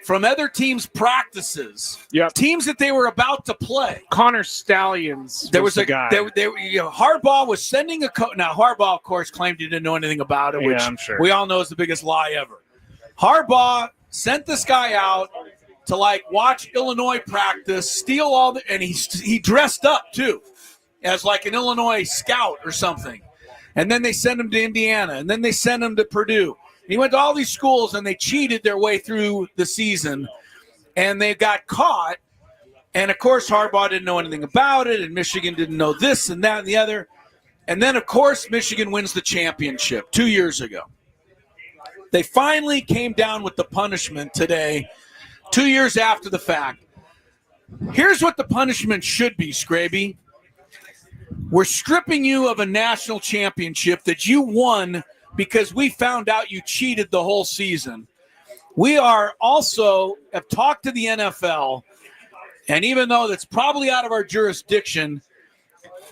from other teams' practices. Yep. Teams that they were about to play. Connor Stallions. There was the a guy. Harbaugh was sending a coach. Now Harbaugh, of course, claimed he didn't know anything about it, which I'm sure. we all know is the biggest lie ever. Harbaugh sent this guy out to like watch Illinois practice, steal all the, and he dressed up too as like an Illinois scout or something. And then they sent him to Indiana, and then they sent him to Purdue. He went to all these schools, and they cheated their way through the season, and they got caught. And, of course, Harbaugh didn't know anything about it, and Michigan didn't know this and that and the other. And then, of course, Michigan wins the championship 2 years ago. They finally came down with the punishment today, 2 years after the fact. Here's what the punishment should be, Skraby. We're stripping you of a national championship that you won because we found out you cheated the whole season. We are also have talked to the NFL, and even though that's probably out of our jurisdiction,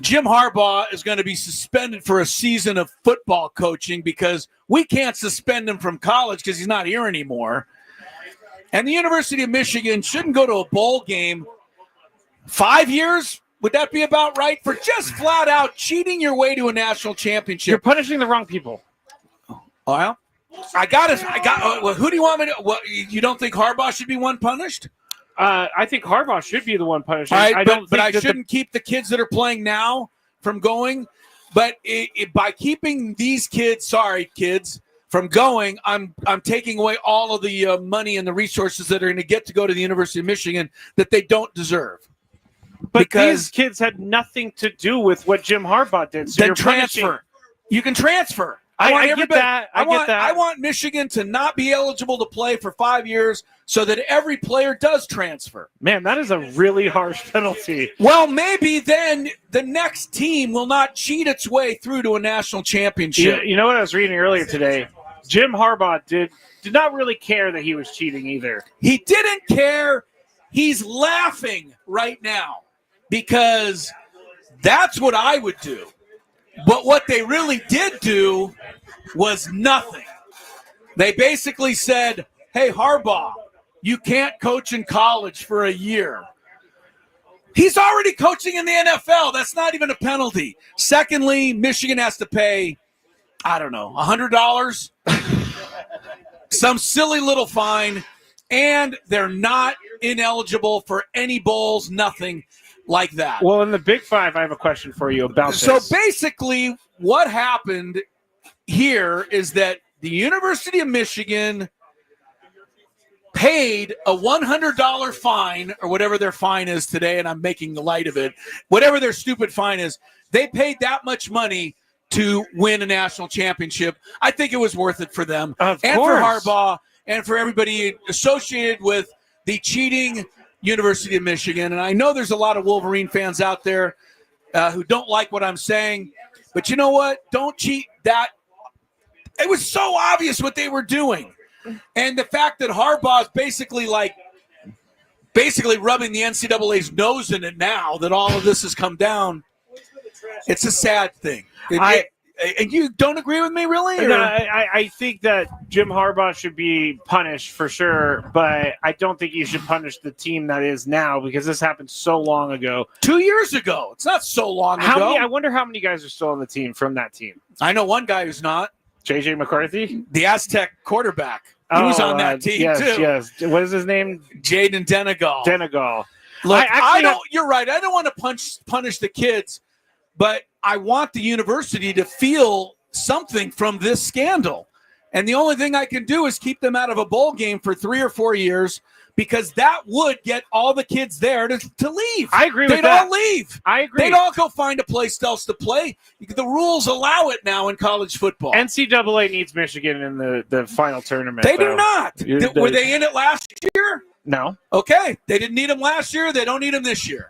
Jim Harbaugh is going to be suspended for a season of football coaching because we can't suspend him from college because he's not here anymore. And the University of Michigan shouldn't go to a bowl game 5 years. Would that be about right? For just flat out cheating your way to a national championship. You're punishing the wrong people. Well, who do you want me to? What, you don't think Harbaugh should be one punished? I think Harbaugh should be the one punished. Right, I shouldn't keep the kids that are playing now from going. But by keeping these kids, from going, I'm taking away all of the money and the resources that are going to get to go to the University of Michigan that they don't deserve. But because these kids had nothing to do with what Jim Harbaugh did. So then you're transfer. punishing. You can transfer. I get that. I get that. I want Michigan to not be eligible to play for 5 years so that every player does transfer. Man, that is a really harsh penalty. Well, maybe then the next team will not cheat its way through to a national championship. You know what I was reading earlier today? Jim Harbaugh did not really care that he was cheating either. He didn't care. He's laughing right now because that's what I would do. But what they really did do was nothing. They basically said, hey, Harbaugh, you can't coach in college for a year. He's already coaching in the NFL. That's not even a penalty. Secondly, Michigan has to pay, I don't know, $100, some silly little fine, and they're not ineligible for any bowls, nothing like that. Well, in the Big Five, I have a question for you about this. So basically, what happened here is that the University of Michigan paid a $100 fine, or whatever their fine is today, and I'm making light of it, whatever their stupid fine is, they paid that much money to win a national championship. I think it was worth it for them and for Harbaugh and for everybody associated with the cheating University of Michigan. And I know there's a lot of Wolverine fans out there who don't like what I'm saying, but you know what? Don't cheat that. It was so obvious what they were doing. And the fact that Harbaugh is basically rubbing the NCAA's nose in it now that all of this has come down, it's a sad thing. And you don't agree with me, really? No, I think that Jim Harbaugh should be punished for sure, but I don't think you should punish the team that is now because this happened so long ago. 2 years ago. It's not so long ago. I wonder how many guys are still on the team from that team. I know one guy who's not. J.J. McCarthy? The Aztec quarterback. He was on that team, too. Yes. What is his name? Jaden Denegal. Look, you're right. I don't want to punish the kids, but I want the university to feel something from this scandal. And the only thing I can do is keep them out of a bowl game for 3 or 4 years because that would get all the kids there to leave. I agree with that. They'd all leave. I agree. They'd all go find a place else to play. The rules allow it now in college football. NCAA needs Michigan in the final tournament. They do not. Were they in it last year? No. Okay. They didn't need them last year. They don't need them this year.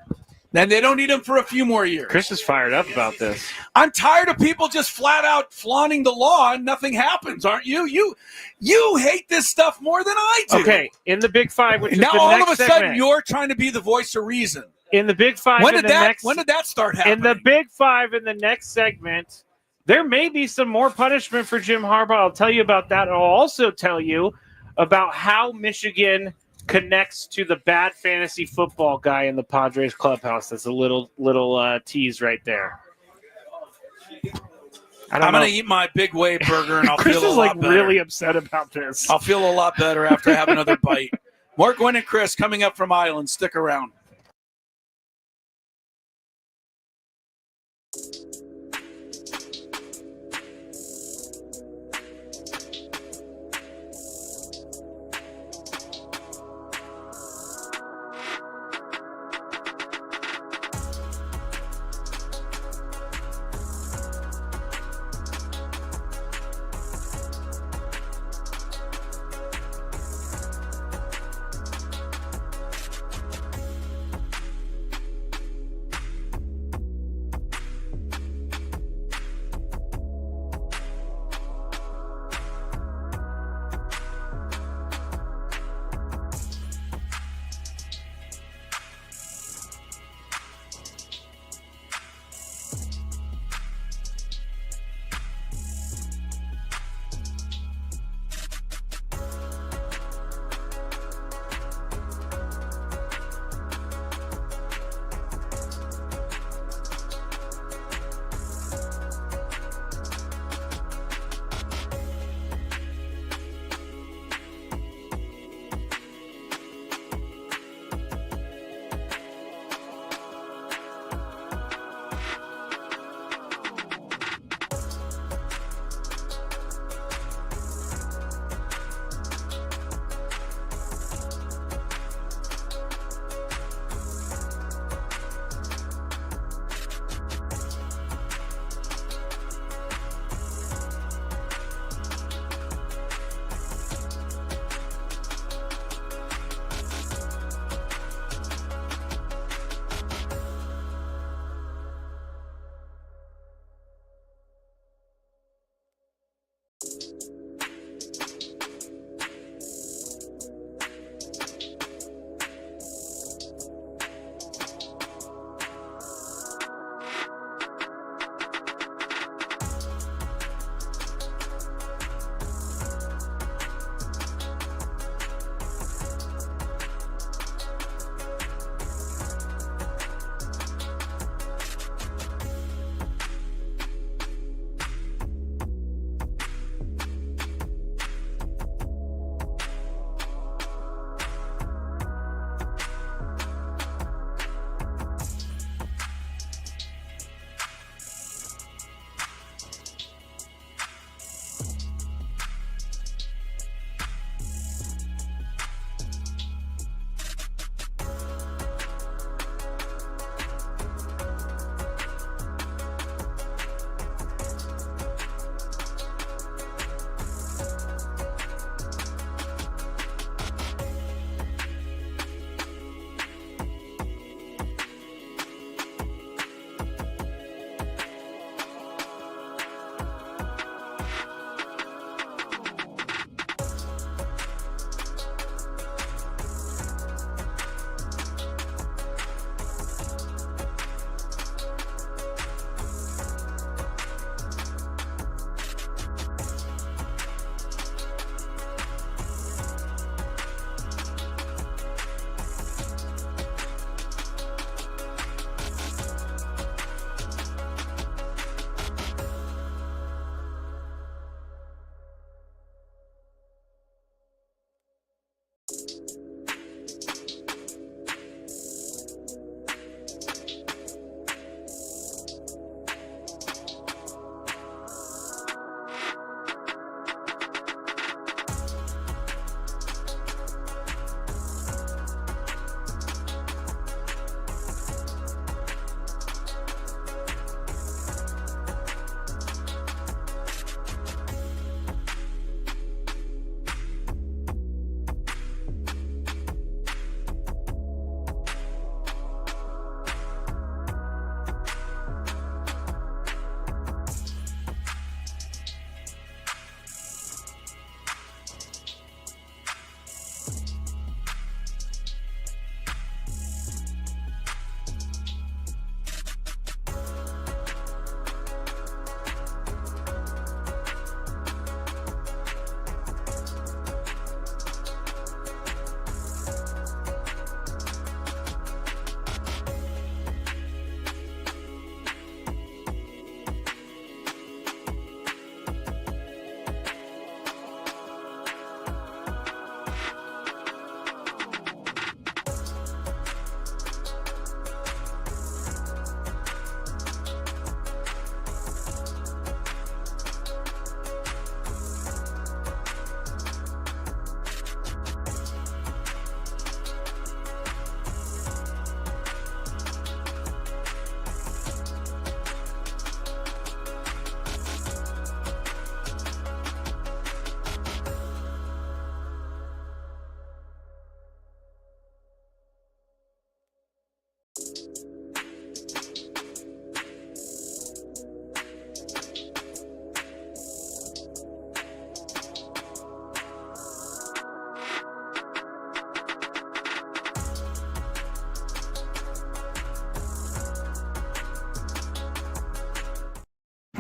And they don't need him for a few more years. Chris is fired up about this. I'm tired of people just flat out flaunting the law and nothing happens, aren't you? You hate this stuff more than I do. Okay, in the Big Five, which is now the all next of a sudden segment, you're trying to be the voice of reason. In the Big Five, when did that start happening? In the Big Five, in the next segment, there may be some more punishment for Jim Harbaugh. I'll tell you about that. I'll also tell you about how Michigan connects to the bad fantasy football guy in the Padres clubhouse. That's a little tease right there. I'm going to eat my big whey burger and I'll Chris feel a is lot better. really upset about this. I'll feel a lot better after I have another bite. More Gwynn and Chris coming up from Island. Stick around.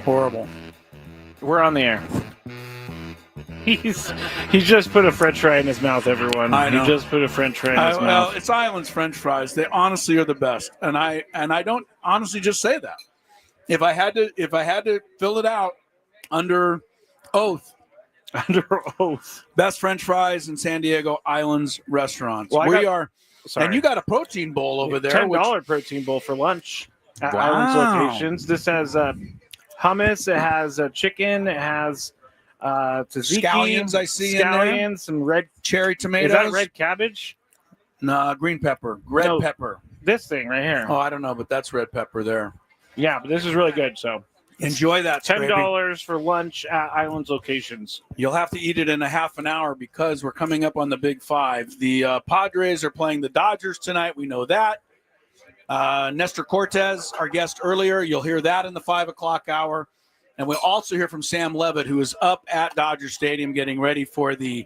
Horrible. We're on the air. He's just put a French fry in his mouth, everyone. I know. He just put a French fry in his Well, mouth. it's Island's French fries. They honestly are the best, and I don't honestly just say that. If I had to fill it out under oath, best French fries in San Diego, Island's restaurants. Well, And you got a protein bowl over there. $10 protein bowl for lunch at Wow. Island's locations. This has hummus. It has chicken. It has tzatziki. Scallions I see in there. Scallions, some red cherry tomatoes. Is that red cabbage? No, green pepper. Red pepper. This thing right here. Oh, I don't know, but that's red pepper there. Yeah, but this is really good. So enjoy that. $10 for lunch at Island's locations. You'll have to eat it in a half an hour because we're coming up on the Big Five. The Padres are playing the Dodgers tonight. We know that. Nestor Cortes, our guest earlier, you'll hear that in the 5 o'clock hour. And we'll also hear from Sam Levit, who is up at Dodger Stadium getting ready for the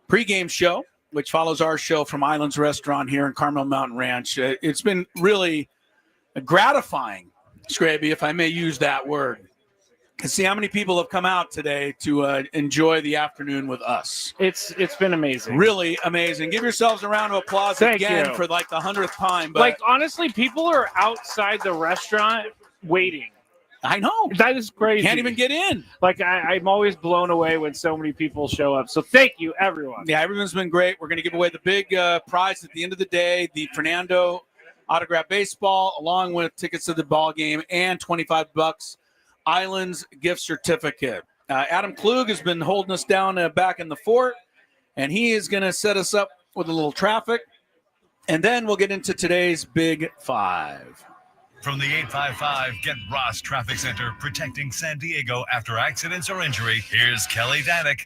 pregame show, which follows our show from Island's Restaurant here in Carmel Mountain Ranch. It's been really gratifying, Skraby, if I may use that word, to see how many people have come out today to enjoy the afternoon with us. It's been amazing. Really amazing. Give yourselves a round of applause again for like the 100th time. But like, honestly, people are outside the restaurant waiting. I know. That is crazy. Can't even get in. Like, I'm always blown away when so many people show up. So thank you, everyone. Yeah, everyone's been great. We're going to give away the big prize at the end of the day, the Fernando autograph baseball, along with tickets to the ball game and $25 Island's gift certificate. Adam Klug has been holding us down back in the fort, and he is going to set us up with a little traffic. And then we'll get into today's Big Five. From the 855 Get Ross Traffic Center, protecting San Diego after accidents or injury, here's Kelly Danick.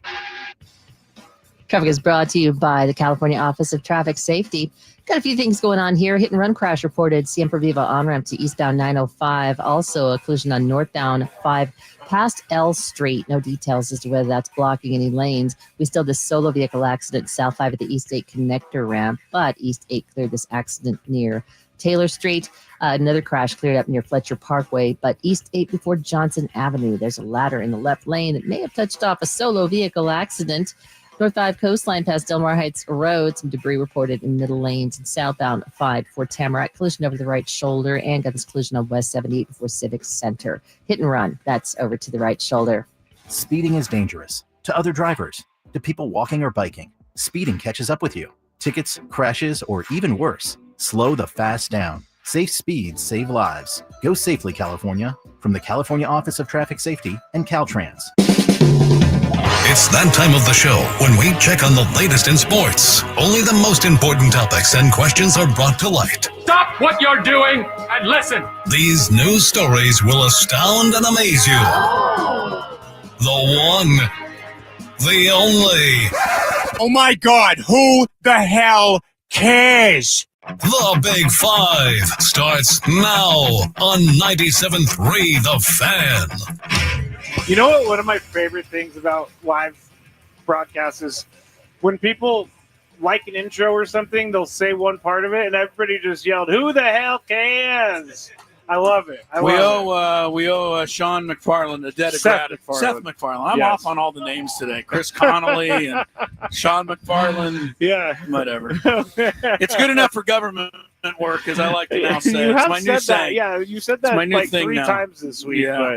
Traffic is brought to you by the California Office of Traffic Safety. Got a few things going on here. Hit and run crash reported. Siempre Viva on-ramp to eastbound 905. Also a collision on northbound 5 past L Street. No details as to whether that's blocking any lanes. We still have this solo vehicle accident south 5 at the East 8 connector ramp, but East 8 cleared this accident near Taylor Street. Another crash cleared up near Fletcher Parkway, but East 8 before Johnson Avenue. There's a ladder in the left lane that may have touched off a solo vehicle accident. North 5 coastline past Delmar Heights Road. Some debris reported in middle lanes and southbound 5 before Tamarack. Collision over the right shoulder, and got this collision on West 78 before Civic Center. Hit and run. That's over to the right shoulder. Speeding is dangerous. To other drivers, to people walking or biking, speeding catches up with you. Tickets, crashes, or even worse, slow the fast down. Safe speeds save lives. Go safely, California. From the California Office of Traffic Safety and Caltrans. It's that time of the show when we check on the latest in sports. Only the most important topics and questions are brought to light. Stop what you're doing and listen. These news stories will astound and amaze you. The one, the only. Oh my God, who the hell cares? The Big Five starts now on 97.3 The Fan. You know what? One of my favorite things about live broadcasts is when people like an intro or something, they'll say one part of it, and everybody just yelled, "Who the hell cares?" I love it. We owe Sean McFarland a debt of gratitude. Seth McFarland. I'm off on all the names today. Chris Connolly and Sean McFarland. Yeah, whatever. It's good enough for government work, as I like to now say. It's my new saying. Yeah, you said that like 3 times this week. Yeah.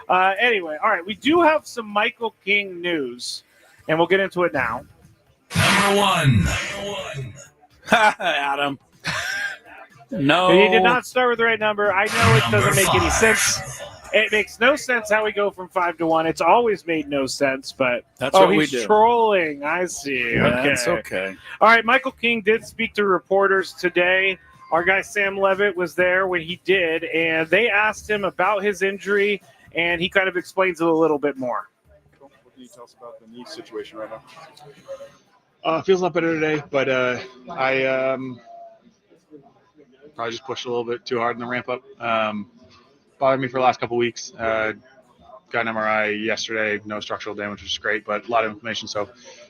But anyway, all right, we do have some Michael King news, and we'll get into it now. Number one. Adam. No. He did not start with the right number. I know it doesn't make any sense. It makes no sense how we go from 5 to 1. It's always made no sense, but that's what we he's do. Trolling. I see. Yeah, okay. That's okay. All right, Michael King did speak to reporters today. Our guy Sam Levit was there when he did, and they asked him about his injury, and he kind of explains it a little bit more. What can you tell us about the knee situation right now? Feels a lot better today, but I probably just pushed a little bit too hard in the ramp up. Bothered me for the last couple weeks. Got an MRI yesterday. No structural damage, which is great, but a lot of inflammation. So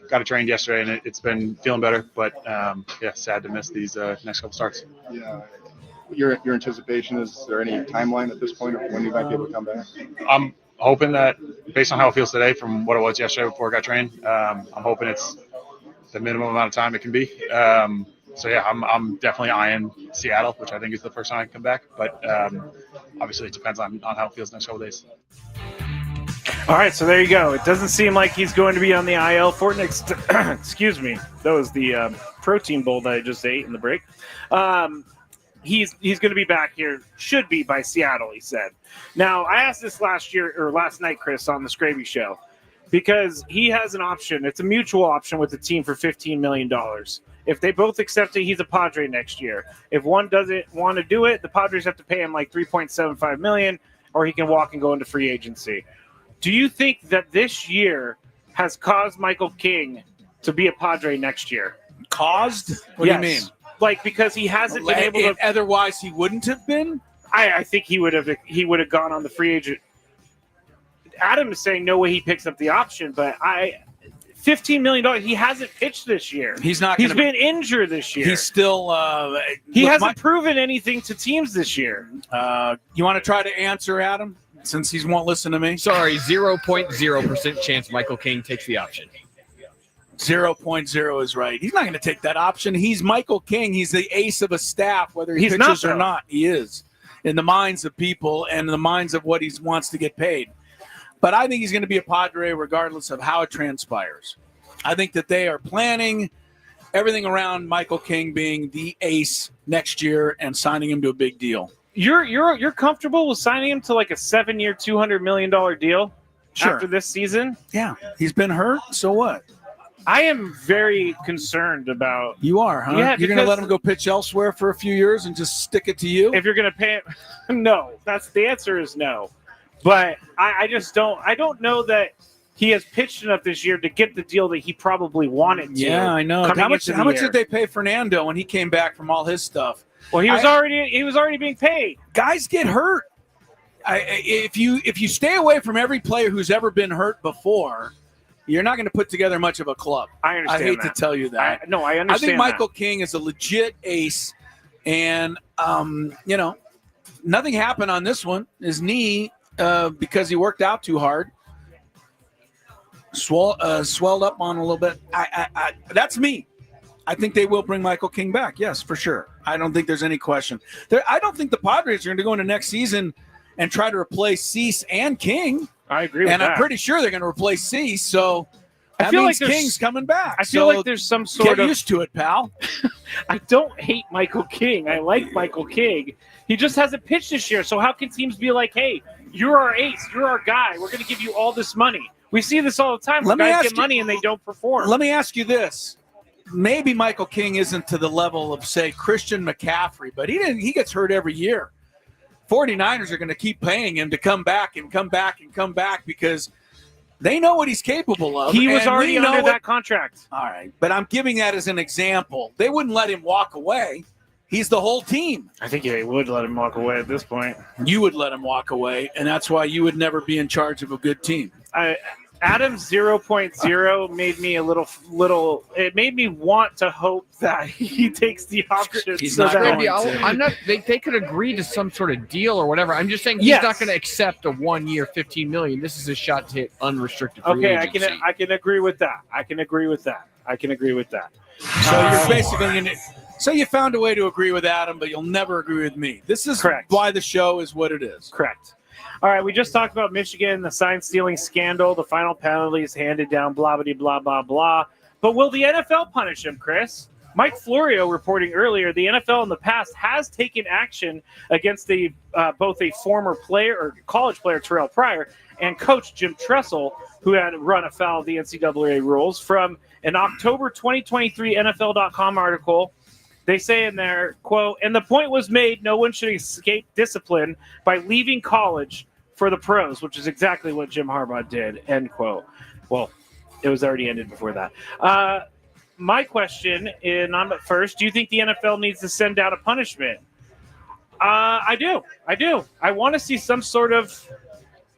got it trained yesterday, and it's been feeling better. But sad to miss these next couple starts. Yeah. Your anticipation, is there any timeline at this point of when you might be able to come back? hoping that based on how it feels today from what it was yesterday before I got trained, I'm hoping it's the minimum amount of time it can be. So yeah, I'm definitely eyeing Seattle, which I think is the first time I can come back. But obviously, it depends on how it feels next couple days. All right, so there you go. It doesn't seem like he's going to be on the IL for next. Excuse me. That was the protein bowl that I just ate in the break. He's going to be back here. Should be by Seattle, he said. Now, I asked this last night, Chris, on the Skraby show, because he has an option. It's a mutual option with the team for $15 million. If they both accept it, he's a Padre next year. If one doesn't want to do it, the Padres have to pay him like $3.75 million, or he can walk and go into free agency. Do you think that this year has caused Michael King to be a Padre next year? Caused? What do you mean? Like, because he hasn't been able to. Otherwise, he wouldn't have been. I think he would have gone on the free agent. Adam is saying no way he picks up the option, but $15 million. He hasn't pitched this year. He's not. He's been injured this year. He's still. He hasn't proven anything to teams this year. You want to try to answer, Adam, since he won't listen to me? Sorry, 0.0% chance Michael King takes the option. 0.0 is right. He's not going to take that option. He's Michael King. He's the ace of a staff, whether he pitches or not. He is in the minds of people and in the minds of what he wants to get paid. But I think he's going to be a Padre regardless of how it transpires. I think that they are planning everything around Michael King being the ace next year and signing him to a big deal. You're comfortable with signing him to like a 7-year, $200 million deal after this season? Yeah. He's been hurt, so what? I am very concerned about. You are, huh? Yeah, you're going to let him go pitch elsewhere for a few years and just stick it to you? If you're going to pay him, no. That's the answer is no. But I just don't. I don't know that he has pitched enough this year to get the deal that he probably wanted to. Yeah, I know. How much did they pay Fernando when he came back from all his stuff? Well, he was already being paid. Guys get hurt. If you stay away from every player who's ever been hurt before, you're not going to put together much of a club. I understand. I hate to tell you that. I understand. I think Michael King is a legit ace, and nothing happened on this one. His knee, because he worked out too hard, swelled up on a little bit. That's me. I think they will bring Michael King back. Yes, for sure. I don't think there's any question. I don't think the Padres are going to go into next season and try to replace Cease and King. I agree with that. And I'm pretty sure they're going to replace Cease, so that means King's coming back. I feel like there's some sort of... Get used to it, pal. I don't hate Michael King. I like Michael King. He just hasn't pitched this year, so how can teams be like, hey, you're our ace, you're our guy, we're going to give you all this money? We see this all the time when guys get money and they don't perform. Let me ask you this. Maybe Michael King isn't to the level of, say, Christian McCaffrey, but he gets hurt every year. 49ers are going to keep paying him to come back and come back and come back because they know what he's capable of. He was already under that contract. All right, but I'm giving that as an example. They wouldn't let him walk away. He's the whole team. I think they would let him walk away at this point. You would let him walk away, and that's why you would never be in charge of a good team. Adam's 0.0 made me a little. It made me want to hope that he takes the option. He's not going to. I'm not. They could agree to some sort of deal or whatever. I'm just saying he's not going to accept a 1-year, $15 million. This is a shot to hit unrestricted free agency. I can agree with that. I can agree with that. So you're basically going to. So you found a way to agree with Adam, but you'll never agree with me. This is correct. Why the show is what it is. Correct. All right, we just talked about Michigan, the sign-stealing scandal, the final penalties handed down, blah, blah, blah, blah, blah. But will the NFL punish him, Chris? Mike Florio reporting earlier, the NFL in the past has taken action against both a former player or college player, Terrell Pryor, and coach Jim Tressel, who had run afoul of the NCAA rules. From an October 2023 NFL.com article, they say in there, quote, and the point was made, no one should escape discipline by leaving college for the pros, which is exactly what Jim Harbaugh did, end quote. Well, it was already ended before that. My question, and I'm at first, do you think the NFL needs to send out a punishment? I do. I want to see some sort of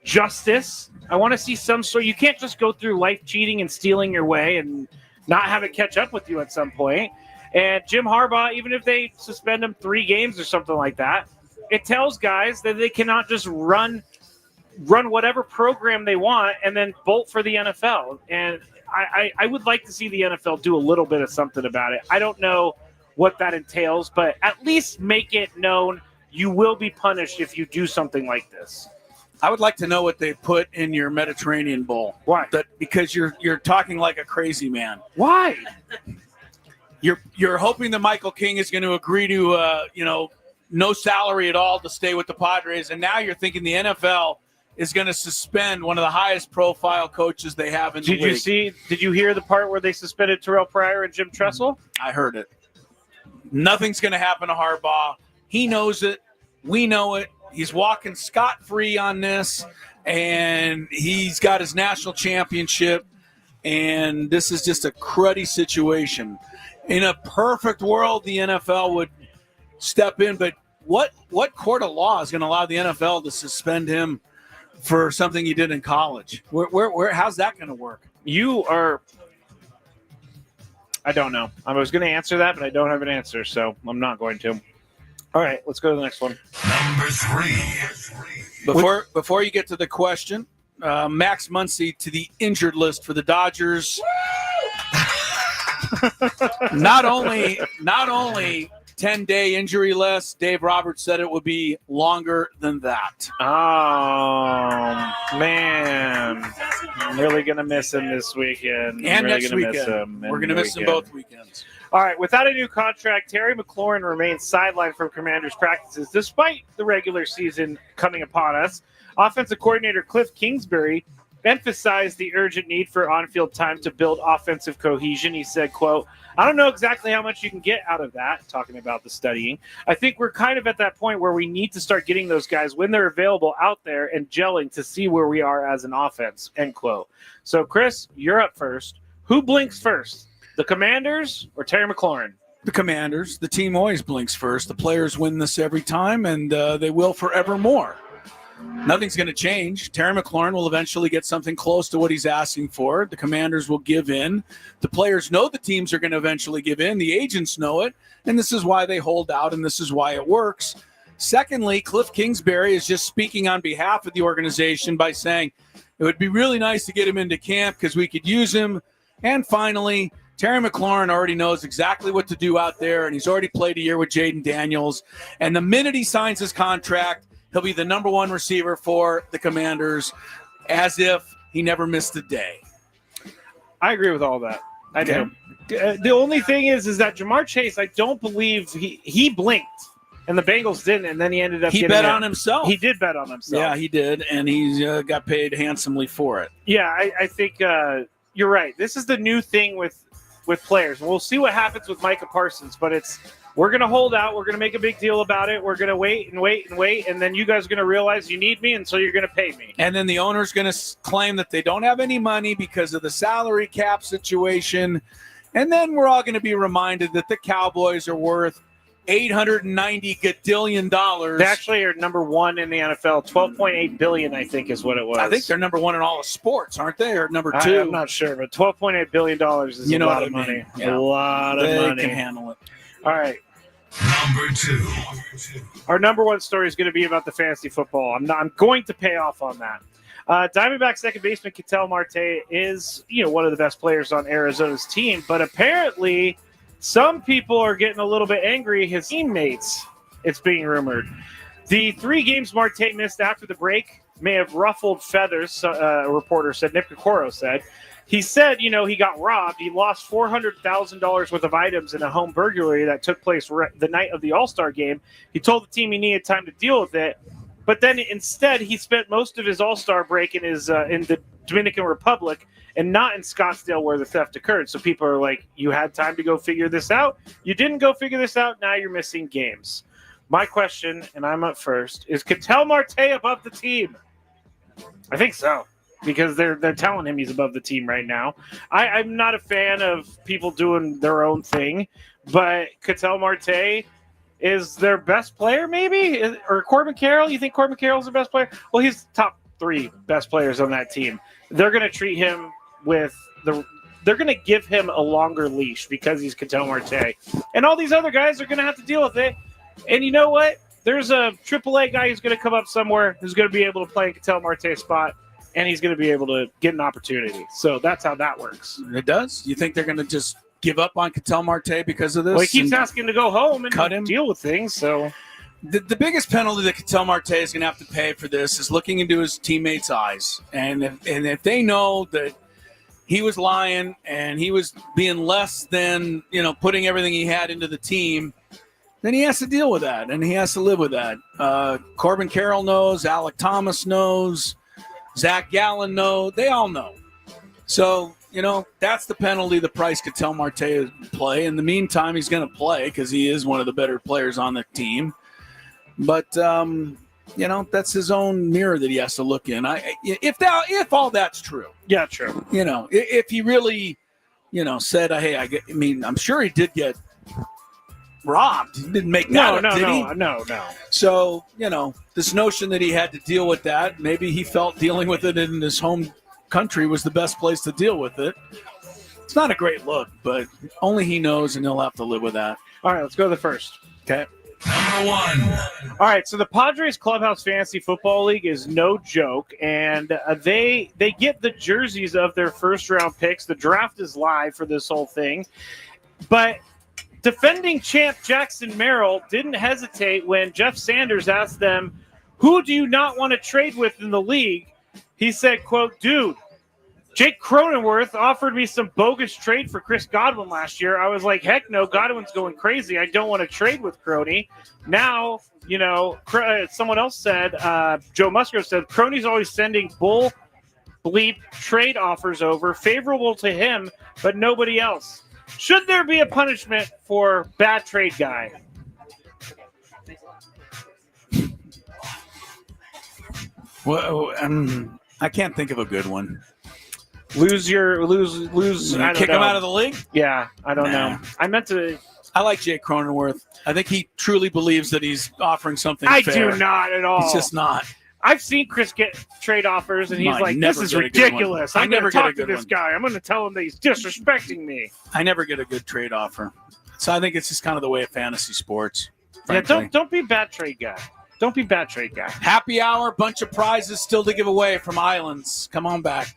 justice. I want to see some sort. You can't just go through life cheating and stealing your way and not have it catch up with you at some point. And Jim Harbaugh, even if they suspend him 3 games or something like that, it tells guys that they cannot just run run whatever program they want and then bolt for the NFL. And I would like to see the NFL do a little bit of something about it. I don't know what that entails, but at least make it known you will be punished if you do something like this. I would like to know what they put in your Mediterranean bowl. Why? Because you're talking like a crazy man. Why? You're hoping that Michael King is going to agree to no salary at all to stay with the Padres, and now you're thinking the NFL is going to suspend one of the highest profile coaches they have in the league. Did you hear the part where they suspended Terrell Pryor and Jim Tressel? I heard it. Nothing's going to happen to Harbaugh. He knows it. We know it. He's walking scot-free on this, and he's got his national championship, and this is just a cruddy situation. In a perfect world, the NFL would step in, but what court of law is going to allow the NFL to suspend him for something he did in college? How's that going to work? I don't know. I was going to answer that, but I don't have an answer, so I'm not going to. All right, let's go to the next one. Number 3. Before you get to the question, Max Muncy to the injured list for the Dodgers. Not only 10-day injury list, Dave Roberts said it would be longer than that. Oh, man. I'm really going to miss him this weekend. And next weekend. We're going to miss him both weekends. All right, without a new contract, Terry McLaurin remains sidelined from Commanders practices despite the regular season coming upon us. Offensive coordinator Cliff Kingsbury emphasized the urgent need for on-field time to build offensive cohesion. He said, quote, "I don't know exactly how much you can get out of that," talking about the studying. "I think we're kind of at that point where we need to start getting those guys when they're available out there and gelling to see where we are as an offense," end quote. So, Chris, you're up first. Who blinks first, the Commanders or Terry McLaurin? The Commanders. The team always blinks first. The players win this every time, and they will forevermore. Nothing's going to change. Terry McLaurin will eventually get something close to what he's asking for. The Commanders will give in. The players know the teams are going to eventually give in. The agents know it, and this is why they hold out, and this is why it works. Secondly, Cliff Kingsbury is just speaking on behalf of the organization by saying it would be really nice to get him into camp because we could use him. And finally, Terry McLaurin already knows exactly what to do out there, and he's already played a year with Jaden Daniels. And the minute he signs his contract, he'll be the number one receiver for the Commanders, as if he never missed a day. I agree with all that. I do. The only thing is that Jamar Chase, I don't believe he blinked, and the Bengals didn't, and then he ended up He bet on himself. He did bet on himself. Yeah, he did, and he got paid handsomely for it. Yeah, I think you're right. This is the new thing with players. We'll see what happens with Micah Parsons, but we're going to hold out. We're going to make a big deal about it. We're going to wait, and then you guys are going to realize you need me, and so you're going to pay me. And then the owner's going to claim that they don't have any money because of the salary cap situation. And then we're all going to be reminded that the Cowboys are worth $890 gadillion. They actually are number one in the NFL. $12.8 billion, I think, is what it was. I think they're number one in all of sports, aren't they? Or number two? I'm not sure, but $12.8 billion is a lot of money. Yeah. A lot of money. They can handle it. All right. Number 2. Our number one story is going to be about the fantasy football. I'm going to pay off on that. Diamondback second baseman Ketel Marte is, one of the best players on Arizona's team, but apparently some people are getting a little bit angry. His teammates, it's being rumored. The 3 games Marte missed after the break may have ruffled feathers, a reporter said. Nick Kokoro said. He said, he got robbed. He lost $400,000 worth of items in a home burglary that took place the night of the All-Star game. He told the team he needed time to deal with it. But then instead, he spent most of his All-Star break in the Dominican Republic and not in Scottsdale where the theft occurred. So people are like, you had time to go figure this out. You didn't go figure this out. Now you're missing games. My question, and I'm up first, is Ketel Marte above the team? I think so. Because they're telling him he's above the team right now. I'm not a fan of people doing their own thing, but Ketel Marte is their best player, maybe? Or Corbin Carroll? You think Corbin Carroll's the best player? Well, he's top 3 best players on that team. They're going to treat him they're going to give him a longer leash because he's Ketel Marte. And all these other guys are going to have to deal with it. And you know what? there's a AAA guy who's going to come up somewhere who's going to be able to play a Ketel Marte's spot, and he's going to be able to get an opportunity. So that's how that works. It does? You think they're going to just give up on Ketel Marte because of this? Well, he keeps asking to go home and cut him? deal with things. So the biggest penalty that Ketel Marte is going to have to pay for this is looking into his teammates' eyes. And if they know that he was lying and he was being less than, putting everything he had into the team, then he has to deal with that, and he has to live with that. Corbin Carroll knows. Alec Thomas knows. Zach Gallen knows. They all know. So, that's the penalty the price Ketel Marte play. In the meantime, he's going to play because he is one of the better players on the team. But, that's his own mirror that he has to look in. If all that's true. Yeah, true. If he really, said, hey, I'm sure he did get robbed. He didn't make that up, did he? No. So, this notion that he had to deal with that, maybe he felt dealing with it in his home country was the best place to deal with it. It's not a great look, but only he knows, and he'll have to live with that. All right, let's go to the first. Okay. Number 1. All right, so the Padres Clubhouse Fantasy Football League is no joke, and they get the jerseys of their first-round picks. The draft is live for this whole thing, but defending champ Jackson Merrill didn't hesitate when Jeff Sanders asked them, who do you not want to trade with in the league? He said, quote, dude, Jake Cronenworth offered me some bogus trade for Chris Godwin last year. I was like, heck no, Godwin's going crazy. I don't want to trade with Crony. Now, someone else said, Joe Musgrove said, Crony's always sending bull bleep trade offers over, favorable to him, but nobody else. Should there be a punishment for bad trade guy? Well, I can't think of a good one. Lose. I don't Kick know. him out of the league? Yeah, I don't know. I like Jake Cronenworth. I think he truly believes that he's offering something I fair. do not at all. He's just not. I've seen Chris get trade offers, and he's like, this is ridiculous. I'm going to talk to this guy. I'm going to tell him that he's disrespecting me. I never get a good trade offer. So I think it's just kind of the way of fantasy sports. Frankly. Yeah, don't be a bad trade guy. Don't be a bad trade guy. Happy hour, bunch of prizes still to give away from Islands. Come on back.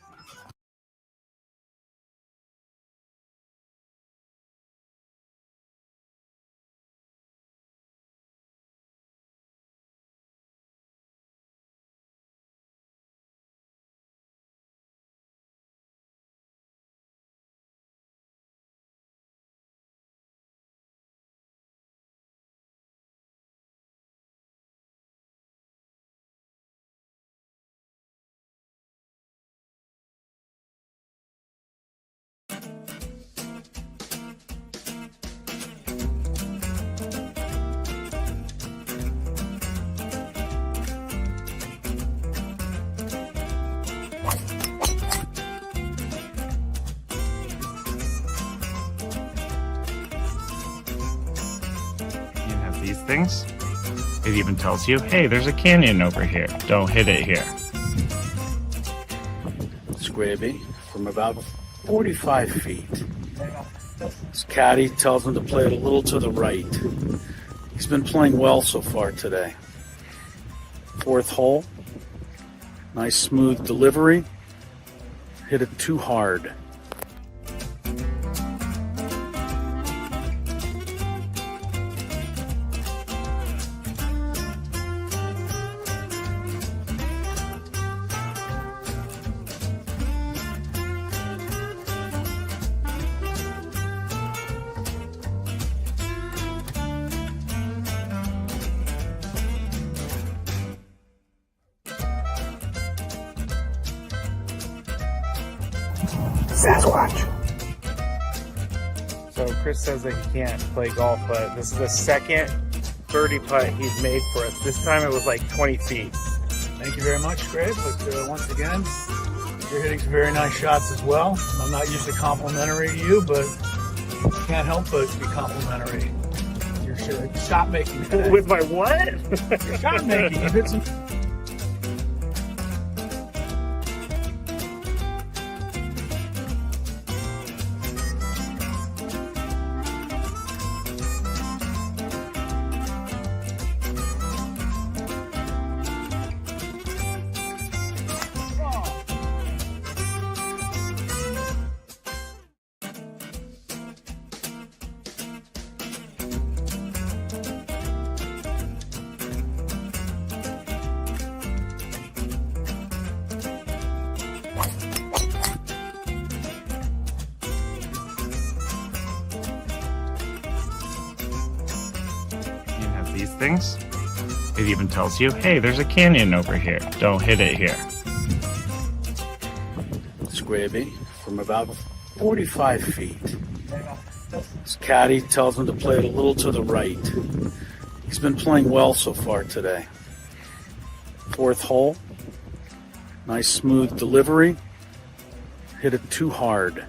These things, it even tells you, hey, there's a canyon over here. Don't hit it here. Skraby from about 45 feet. His caddy tells him to play it a little to the right. He's been playing well so far today. Fourth hole. Nice smooth delivery. Hit it too hard. Sasquatch. So Chris says that he can't play golf, but this is the second birdie putt he's made for us. This time it was like 20 feet. Thank you very much, Greg. But once again, you're hitting some very nice shots as well. I'm not usually complimentary to you, but can't help but be complimentary. Your shot making today. With my what? Your shot making. You hit some. these things. It even tells you, hey, there's a canyon over here. Don't hit it here. Skraby from about 45 feet. His caddy tells him to play it a little to the right. He's been playing well so far today. Fourth hole. Nice smooth delivery. Hit it too hard.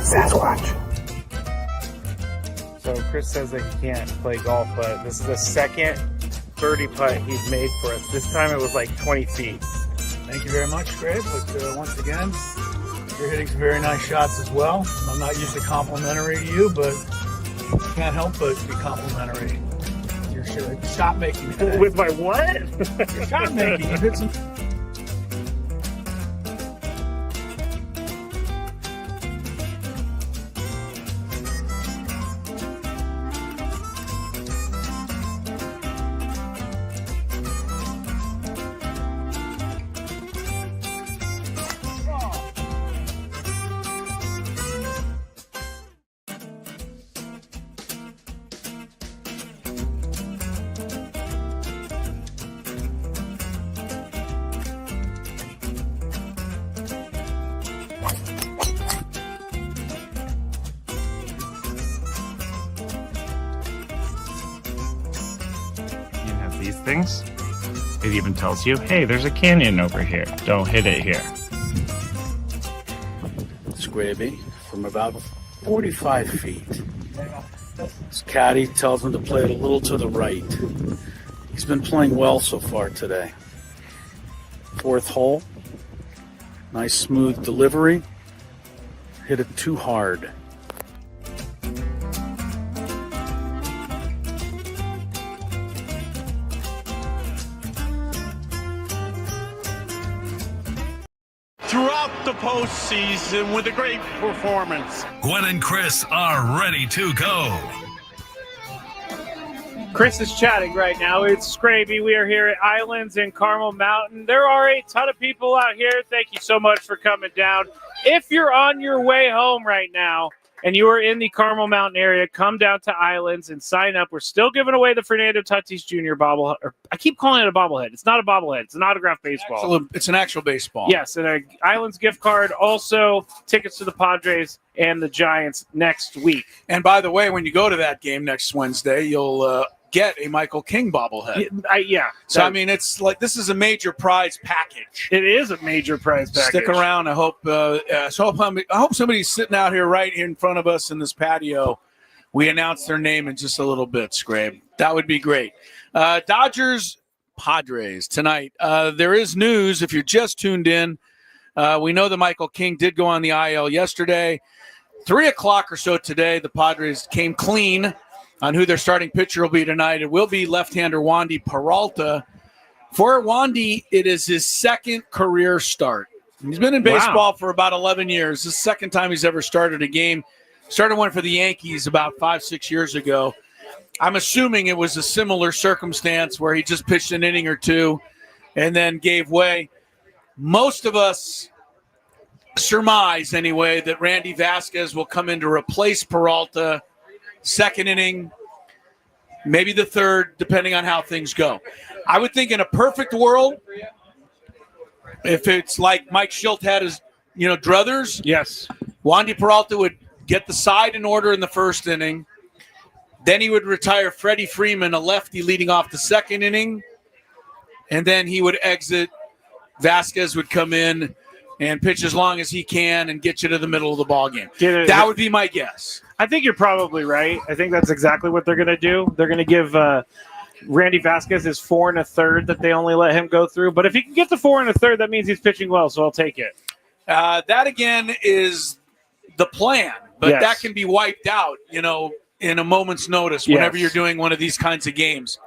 Sasquatch. So Chris says that he can't play golf, but this is the second birdie putt he's made for us. This time it was like 20 feet. Thank you very much, Greg. But once again, you're hitting some very nice shots as well. I'm not usually complimentary to you, but can't help but be complimentary. Your shot making. With my what? Your shot making. You hit some. These things. It even tells you, hey, there's a canyon over here. Don't hit it here. Skraby from about 45 feet. His caddy tells him to play it a little to the right. He's been playing well so far today. Fourth hole. Nice smooth delivery. Hit it too hard. Throughout the postseason with a great performance. Gwynn and Chris are ready to go. Chris is chatting right now. It's Skraby. We are here at Islands in Carmel Mountain. There are a ton of people out here. Thank you so much for coming down. If you're on your way home right now and you are in the Carmel Mountain area, come down to Islands and sign up. We're still giving away the Fernando Tatis Jr. bobblehead. I keep calling it a bobblehead. It's not a bobblehead. It's an autographed baseball. It's an actual baseball. Yes, and an Islands gift card. Also, tickets to the Padres and the Giants next week. And by the way, when you go to that game next Wednesday, you'll get a Michael King bobblehead. Yeah. So, I mean, it's like this is a major prize package. It is a major prize package. Stick around. I hope somebody's sitting out here right in front of us in this patio. We announce their name in just a little bit, Skrabe. That would be great. Dodgers, Padres tonight. There is news if you're just tuned in. We know that Michael King did go on the IL yesterday. 3 o'clock or so today, the Padres came clean on who their starting pitcher will be tonight. It will be left-hander Wandy Peralta. For Wandy, it is his second career start. He's been in baseball for about 11 years. This is the second time he's ever started a game. Started one for the Yankees about 5-6 years ago. I'm assuming it was a similar circumstance where he just pitched an inning or two and then gave way. Most of us surmise, anyway, that Randy Vasquez will come in to replace Peralta. Second inning, maybe the third, depending on how things go. I would think in a perfect world, if it's like Mike Schilt had his, druthers. Yes. Wandy Peralta would get the side in order in the first inning. Then he would retire Freddie Freeman, a lefty, leading off the second inning. And then he would exit. Vasquez would come in and pitch as long as he can and get you to the middle of the ballgame. That would be my guess. I think you're probably right. I think that's exactly what they're going to do. They're going to give Randy Vasquez his 4 1/3 that they only let him go through. But if he can get the 4 1/3, that means he's pitching well, so I'll take it. That, again, is the plan. But that can be wiped out, in a moment's notice whenever you're doing one of these kinds of games.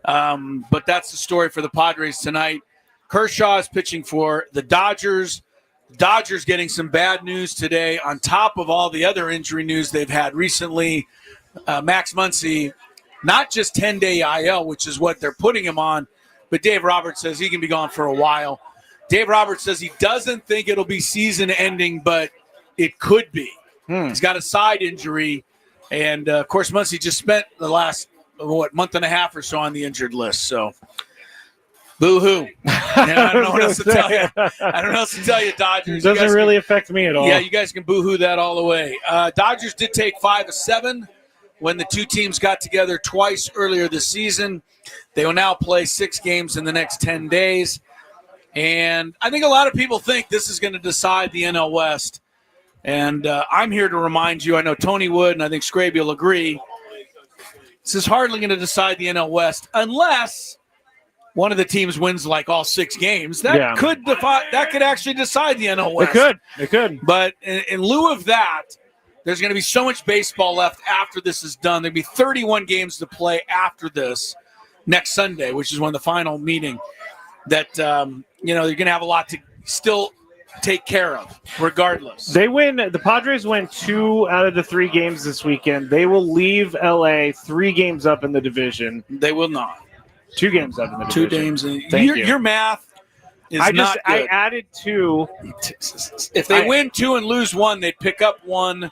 But that's the story for the Padres tonight. Kershaw is pitching for the Dodgers. Dodgers getting some bad news today on top of all the other injury news they've had recently. Max Muncy, not just 10-day IL, which is what they're putting him on, but Dave Roberts says he can be gone for a while. Dave Roberts says he doesn't think it'll be season-ending, but it could be. He's got a side injury, and, of course, Muncy just spent the last, month and a half or so on the injured list, so boo-hoo. I don't know what else to tell you. I don't know what else to tell you, Dodgers. It doesn't really affect me at all. Yeah, you guys can boo-hoo that all the way. Dodgers did take 5 of 7 when the two teams got together twice earlier this season. They will now play 6 games in the next 10 days. And I think a lot of people think this is going to decide the NL West. And I'm here to remind you, I know Tony would, and I think Skraby will agree, this is hardly going to decide the NL West unless one of the teams wins like all 6 games. That could actually decide the NL West. It could. But in lieu of that, there's going to be so much baseball left after this is done. There'll be 31 games to play after this next Sunday, which is when the final meeting, that you're going to have a lot to still take care of, regardless. The Padres win 2 out of the 3 games this weekend. They will leave LA 3 games up in the division. They will not. 2 games up in the division. 2 games. Your math is not good. I added 2. If they win 2 and lose 1, they'd pick up 1.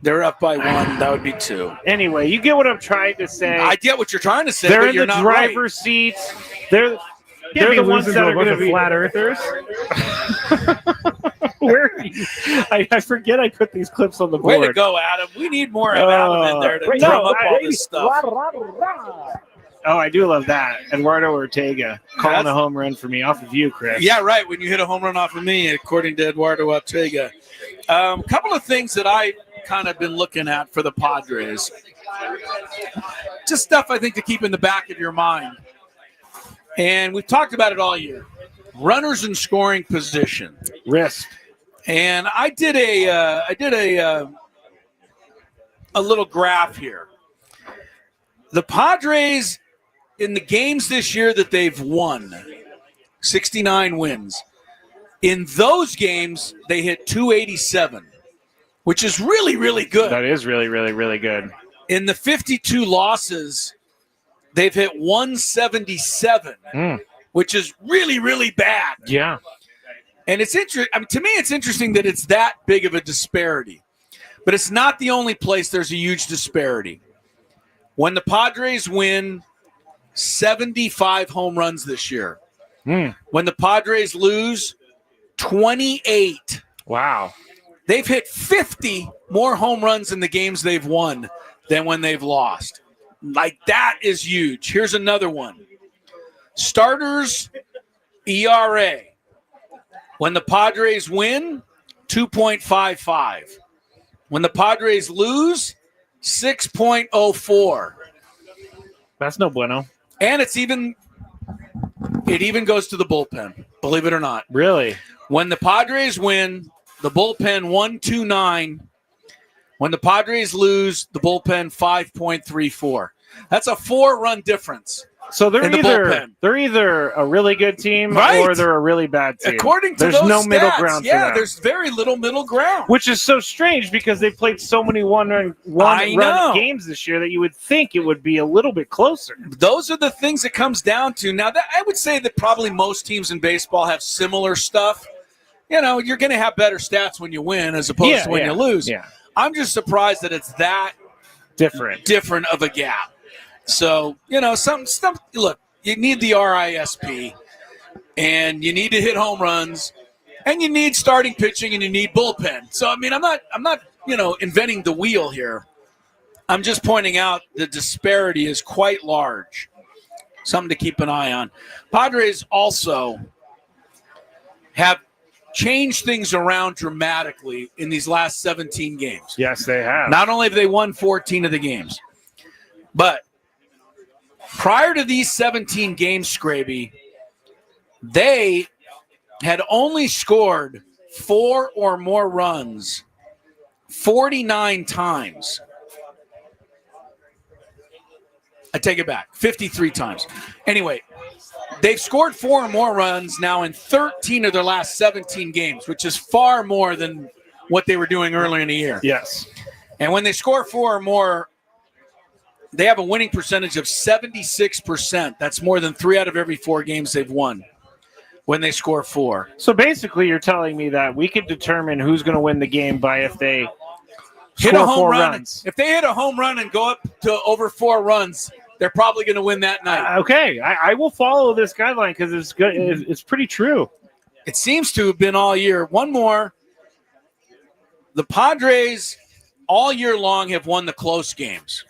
They're up by 1. That would be 2. Anyway, you get what I'm trying to say. I get what you're trying to say. They're but in you're the not driver's seat. They're the ones that are going to be flat earthers. Where are you? I forget I put these clips on the board. Way to go, Adam. We need more of Adam in there to drum up all this stuff. Oh, I do love that. Eduardo Ortega calling a home run for me off of you, Chris. Yeah, right. When you hit a home run off of me, according to Eduardo Ortega. A couple of things that I kind of been looking at for the Padres. Just stuff I think to keep in the back of your mind. And we've talked about it all year. Runners in scoring position. Risk. And I did a little graph here. The Padres, in the games this year that they've won, 69 wins, in those games they hit 287, which is really, really good. That is really, really, really good. In the 52 losses, they've hit 177, which is really, really bad. Yeah. And it's interesting. I mean, to me, it's interesting that it's that big of a disparity. But it's not the only place there's a huge disparity. When the Padres win 75 home runs this year, when the Padres lose 28. Wow. They've hit 50 more home runs in the games they've won than when they've lost. Like, that is huge. Here's another one. Starters ERA. When the Padres win, 2.55. When the Padres lose, 6.04. That's no bueno. And it even goes to the bullpen, believe it or not. Really? When the Padres win, the bullpen 1.29. When the Padres lose, the bullpen 5.34. That's a 4-run difference. So they're either a really good team or they're a really bad team. According to there's those no stats, middle ground. Yeah, for them. there's very little middle ground. Which is so strange because they've played so many one-run games this year that you would think it would be a little bit closer. Those are the things it comes down to. Now, I would say that probably most teams in baseball have similar stuff. You know, you're going to have better stats when you win as opposed to when you lose. Yeah. I'm just surprised that it's that different of a gap. So, you know, look, you need the RISP, and you need to hit home runs, and you need starting pitching, and you need bullpen. So, I mean, I'm not, inventing the wheel here. I'm just pointing out the disparity is quite large. Something to keep an eye on. Padres also have changed things around dramatically in these last 17 games. Yes, they have. Not only have they won 14 of the games, but prior to these 17 games, Skraby, they had only scored 4 or more runs 49 times. I take it back. 53 times. Anyway, they've scored 4 or more runs now in 13 of their last 17 games, which is far more than what they were doing earlier in the year. Yes. And when they score 4 or more, they have a winning percentage of 76%. That's more than 3 out of every 4 games they've won when they score 4. So basically you're telling me that we could determine who's going to win the game by if they hit score a home 4 run. runs. If they hit a home run and go up to over 4 runs, they're probably going to win that night. Okay, I will follow this guideline because it's good. It's pretty true. It seems to have been all year. One more. The Padres all year long have won the close games.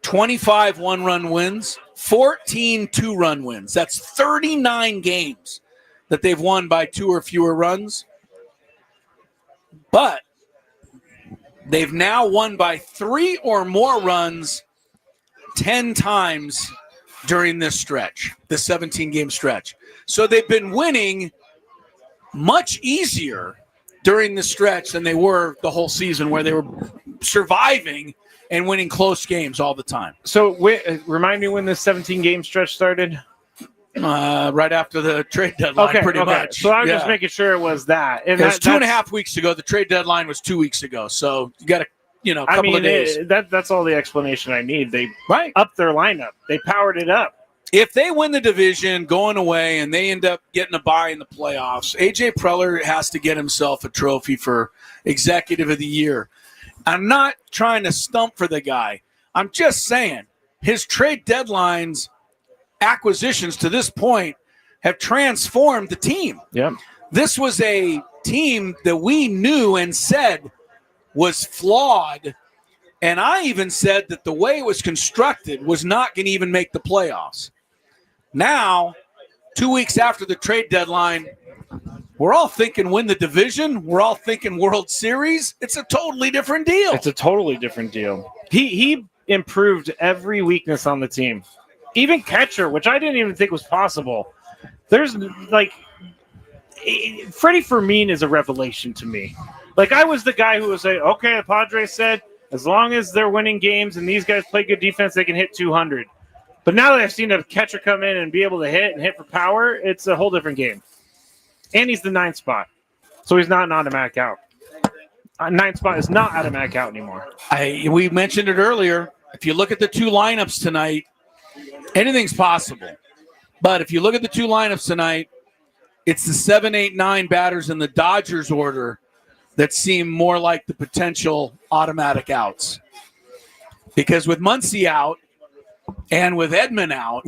25 one-run wins, 14 two-run wins. That's 39 games that they've won by 2 or fewer runs. But they've now won by 3 or more runs 10 times during this stretch, this 17-game stretch. So they've been winning much easier during the stretch than they were the whole season, where they were surviving and winning close games all the time. So remind me when this 17-game stretch started? Right after the trade deadline, pretty much. So I'm just making sure it was that. And it was 2.5 weeks ago. The trade deadline was 2 weeks ago. So you got a couple of days. That's all the explanation I need. They upped their lineup. They powered it up. If they win the division going away and they end up getting a bye in the playoffs, A.J. Preller has to get himself a trophy for Executive of the Year. I'm not trying to stump for the guy. I'm just saying his trade deadlines, acquisitions to this point have transformed the team. Yep. This was a team that we knew and said was flawed. And I even said that the way it was constructed was not going to even make the playoffs. Now, 2 weeks after the trade deadline, we're all thinking win the division. We're all thinking World Series. It's a totally different deal. It's a totally different deal. He improved every weakness on the team. Even catcher, which I didn't even think was possible. There's Freddie Fermin is a revelation to me. Like, I was the guy who was saying, okay, the Padres said, as long as they're winning games and these guys play good defense, they can hit 200. But now that I've seen a catcher come in and be able to hit for power, it's a whole different game. And he's the 9th spot. So he's not an automatic out. 9th spot is not automatic out anymore. We mentioned it earlier. If you look at the 2 lineups tonight, anything's possible. But if you look at the 2 lineups tonight, it's the 7, 8, 9 batters in the Dodgers order that seem more like the potential automatic outs. Because with Muncy out and with Edman out,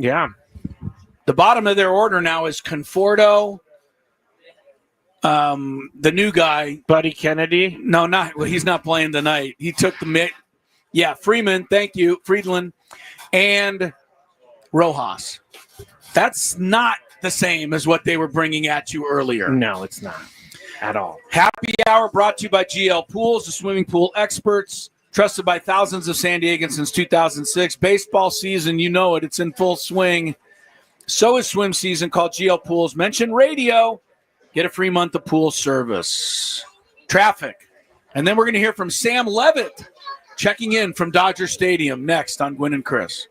the bottom of their order now is Conforto, the new guy, Buddy Kennedy. No, he's not playing tonight. He took the Freeman. Thank you, Friedland, and Rojas. That's not the same as what they were bringing at you earlier. No, it's not at all. Happy Hour brought to you by GL Pools, the swimming pool experts, trusted by thousands of San Diegans since 2006. Baseball season, you know it. It's in full swing. So is swim season. Call GL Pools. Mention radio. Get a free month of pool service. Traffic. And then we're going to hear from Sam Levit checking in from Dodger Stadium next on Gwynn and Chris.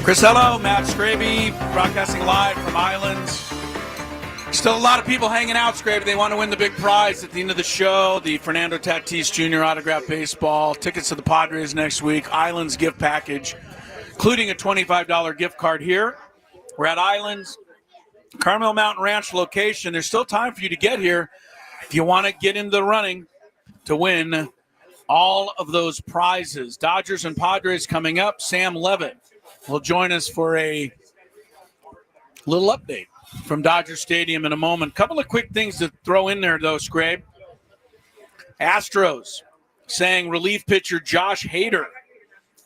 Chris, hello. Matt Skraby, broadcasting live from Islands. Still a lot of people hanging out, Skraby. They want to win the big prize at the end of the show, the Fernando Tatis Jr. autographed baseball, tickets to the Padres next week, Islands gift package, including a $25 gift card here. We're at Islands, Carmel Mountain Ranch location. There's still time for you to get here if you want to get into the running to win all of those prizes. Dodgers and Padres coming up. Sam Levit will join us for a little update from Dodger Stadium in a moment. Couple of quick things to throw in there, though, Scrape. Astros saying relief pitcher Josh Hader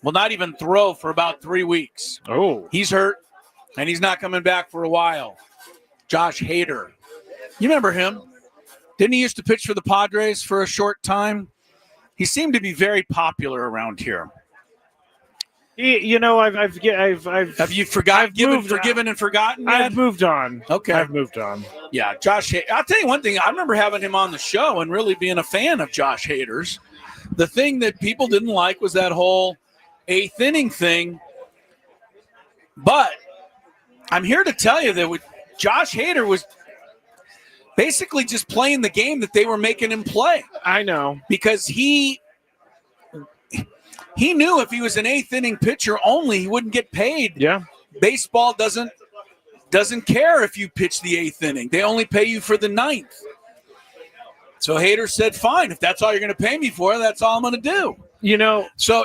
will not even throw for about 3 weeks. Oh. He's hurt, and he's not coming back for a while. Josh Hader. You remember him? Didn't he used to pitch for the Padres for a short time? He seemed to be very popular around here. You know, I've have you forgiven and forgotten yet? I've moved on. Okay. I've moved on. Yeah, Josh Hader. I'll tell you one thing. I remember having him on the show and really being a fan of Josh Hader's. The thing that people didn't like was that whole 8th inning thing. But I'm here to tell you that Josh Hader was basically just playing the game that they were making him play. I know. Because he knew if he was an 8th inning pitcher only, he wouldn't get paid. Yeah. Baseball doesn't care if you pitch the 8th inning. They only pay you for the 9th. So Hader said, fine, if that's all you're going to pay me for, that's all I'm going to do. You know. So,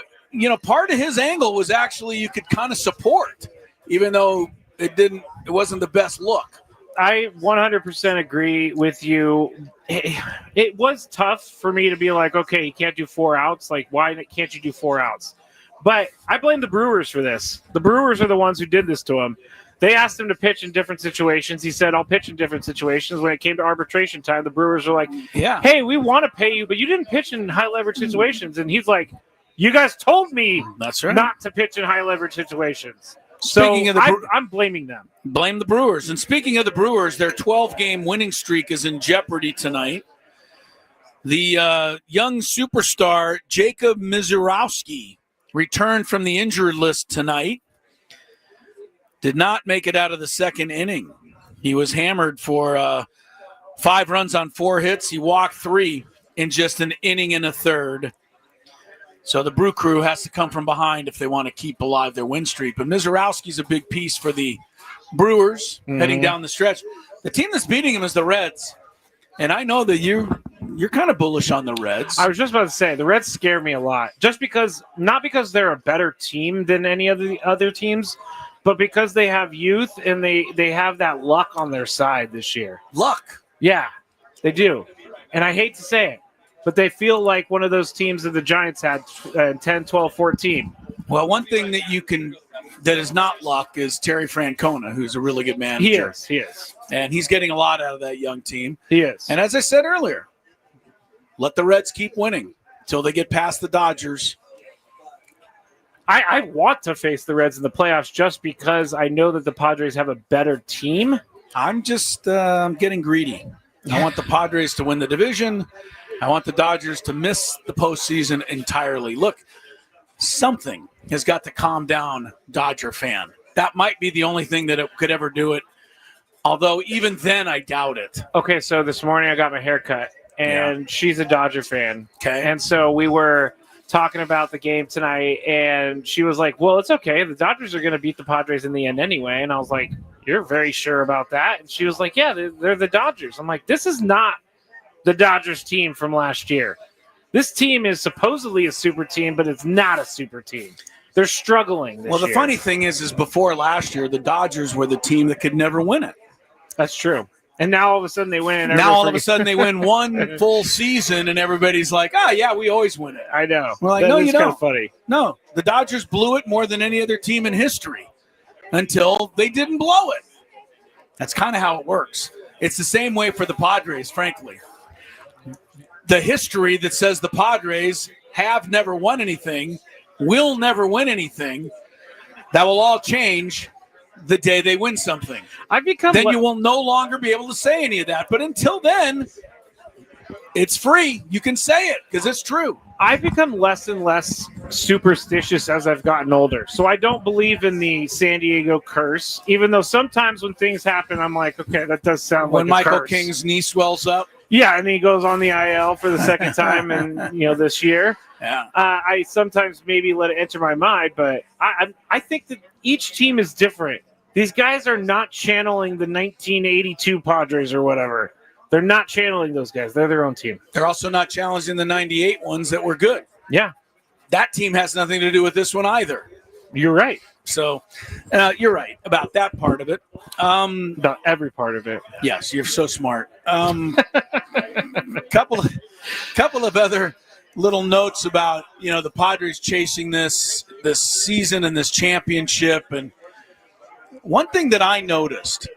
part of his angle was actually you could kind of support, even though it wasn't the best look. I 100% agree with you. It was tough for me to be like, okay, you can't do 4 outs. Like, why can't you do 4 outs? But I blame the Brewers for this. The Brewers are the ones who did this to him. They asked him to pitch in different situations. He said, I'll pitch in different situations. When it came to arbitration time, the Brewers were like, yeah, hey, we want to pay you, but you didn't pitch in high-leverage situations. And he's like, you guys told me that's right, not to pitch in high-leverage situations. So I'm blaming them. Blame the Brewers. And speaking of the Brewers, their 12-game winning streak is in jeopardy tonight. The young superstar Jacob Misiorowski returned from the injured list tonight. Did not make it out of the second inning. He was hammered for 5 runs on 4 hits. He walked 3 in just an inning and a third. So the Brew Crew has to come from behind if they want to keep alive their win streak. But Misiorowski's a big piece for the Brewers heading down the stretch. The team that's beating him is the Reds. And I know that you're kind of bullish on the Reds. I was just about to say, the Reds scare me a lot. Just because, not because they're a better team than any of the other teams, but because they have youth and they have that luck on their side this year. Luck? Yeah, they do. And I hate to say it, but they feel like one of those teams that the Giants had 10, 12, 14. Well, one thing that is not luck is Terry Francona, who's a really good manager. He is. And he's getting a lot out of that young team. He is. And as I said earlier, let the Reds keep winning until they get past the Dodgers. I want to face the Reds in the playoffs just because I know that the Padres have a better team. I'm just getting greedy. I want the Padres to win the division. I want the Dodgers to miss the postseason entirely. Look, something has got to calm down Dodger fan. That might be the only thing that it could ever do it. Although even then, I doubt it. Okay, so this morning I got my hair cut, and she's a Dodger fan. Okay. And so we were talking about the game tonight, and she was like, well, it's okay. The Dodgers are going to beat the Padres in the end anyway. And I was like, you're very sure about that? And she was like, yeah, they're the Dodgers. I'm like, this is not the Dodgers team from last year. This team is supposedly a super team, but it's not a super team. They're struggling this year. year. Funny thing is before last year, the Dodgers were the team that could never win it. That's true. And now all of a sudden they win. Now all of a sudden they win one full season, and everybody's like, yeah, we always win it. I know. We're like, no, you don't. Kind of funny. No, the Dodgers blew it more than any other team in history until they didn't blow it. That's kind of how it works. It's the same way for the Padres, frankly. The history that says the Padres have never won anything, will never win anything, that will all change the day they win something. You will no longer be able to say any of that. But until then, it's free. You can say it because it's true. I've become less and less superstitious as I've gotten older. So I don't believe in the San Diego curse, even though sometimes when things happen, I'm like, okay, that does sound when like a Michael curse. King's knee swells up. Yeah, and he goes on the IL for the second time, this year. Yeah. I sometimes maybe let it enter my mind, but I think that each team is different. These guys are not channeling the 1982 Padres or whatever. They're not channeling those guys. They're their own team. They're also not challenging the 98 ones that were good. Yeah. That team has nothing to do with this one either. You're right. So you're right about that part of it. About every part of it. Yes, you're so smart. Couple of other little notes about, the Padres chasing this season and this championship. And one thing that I noticed,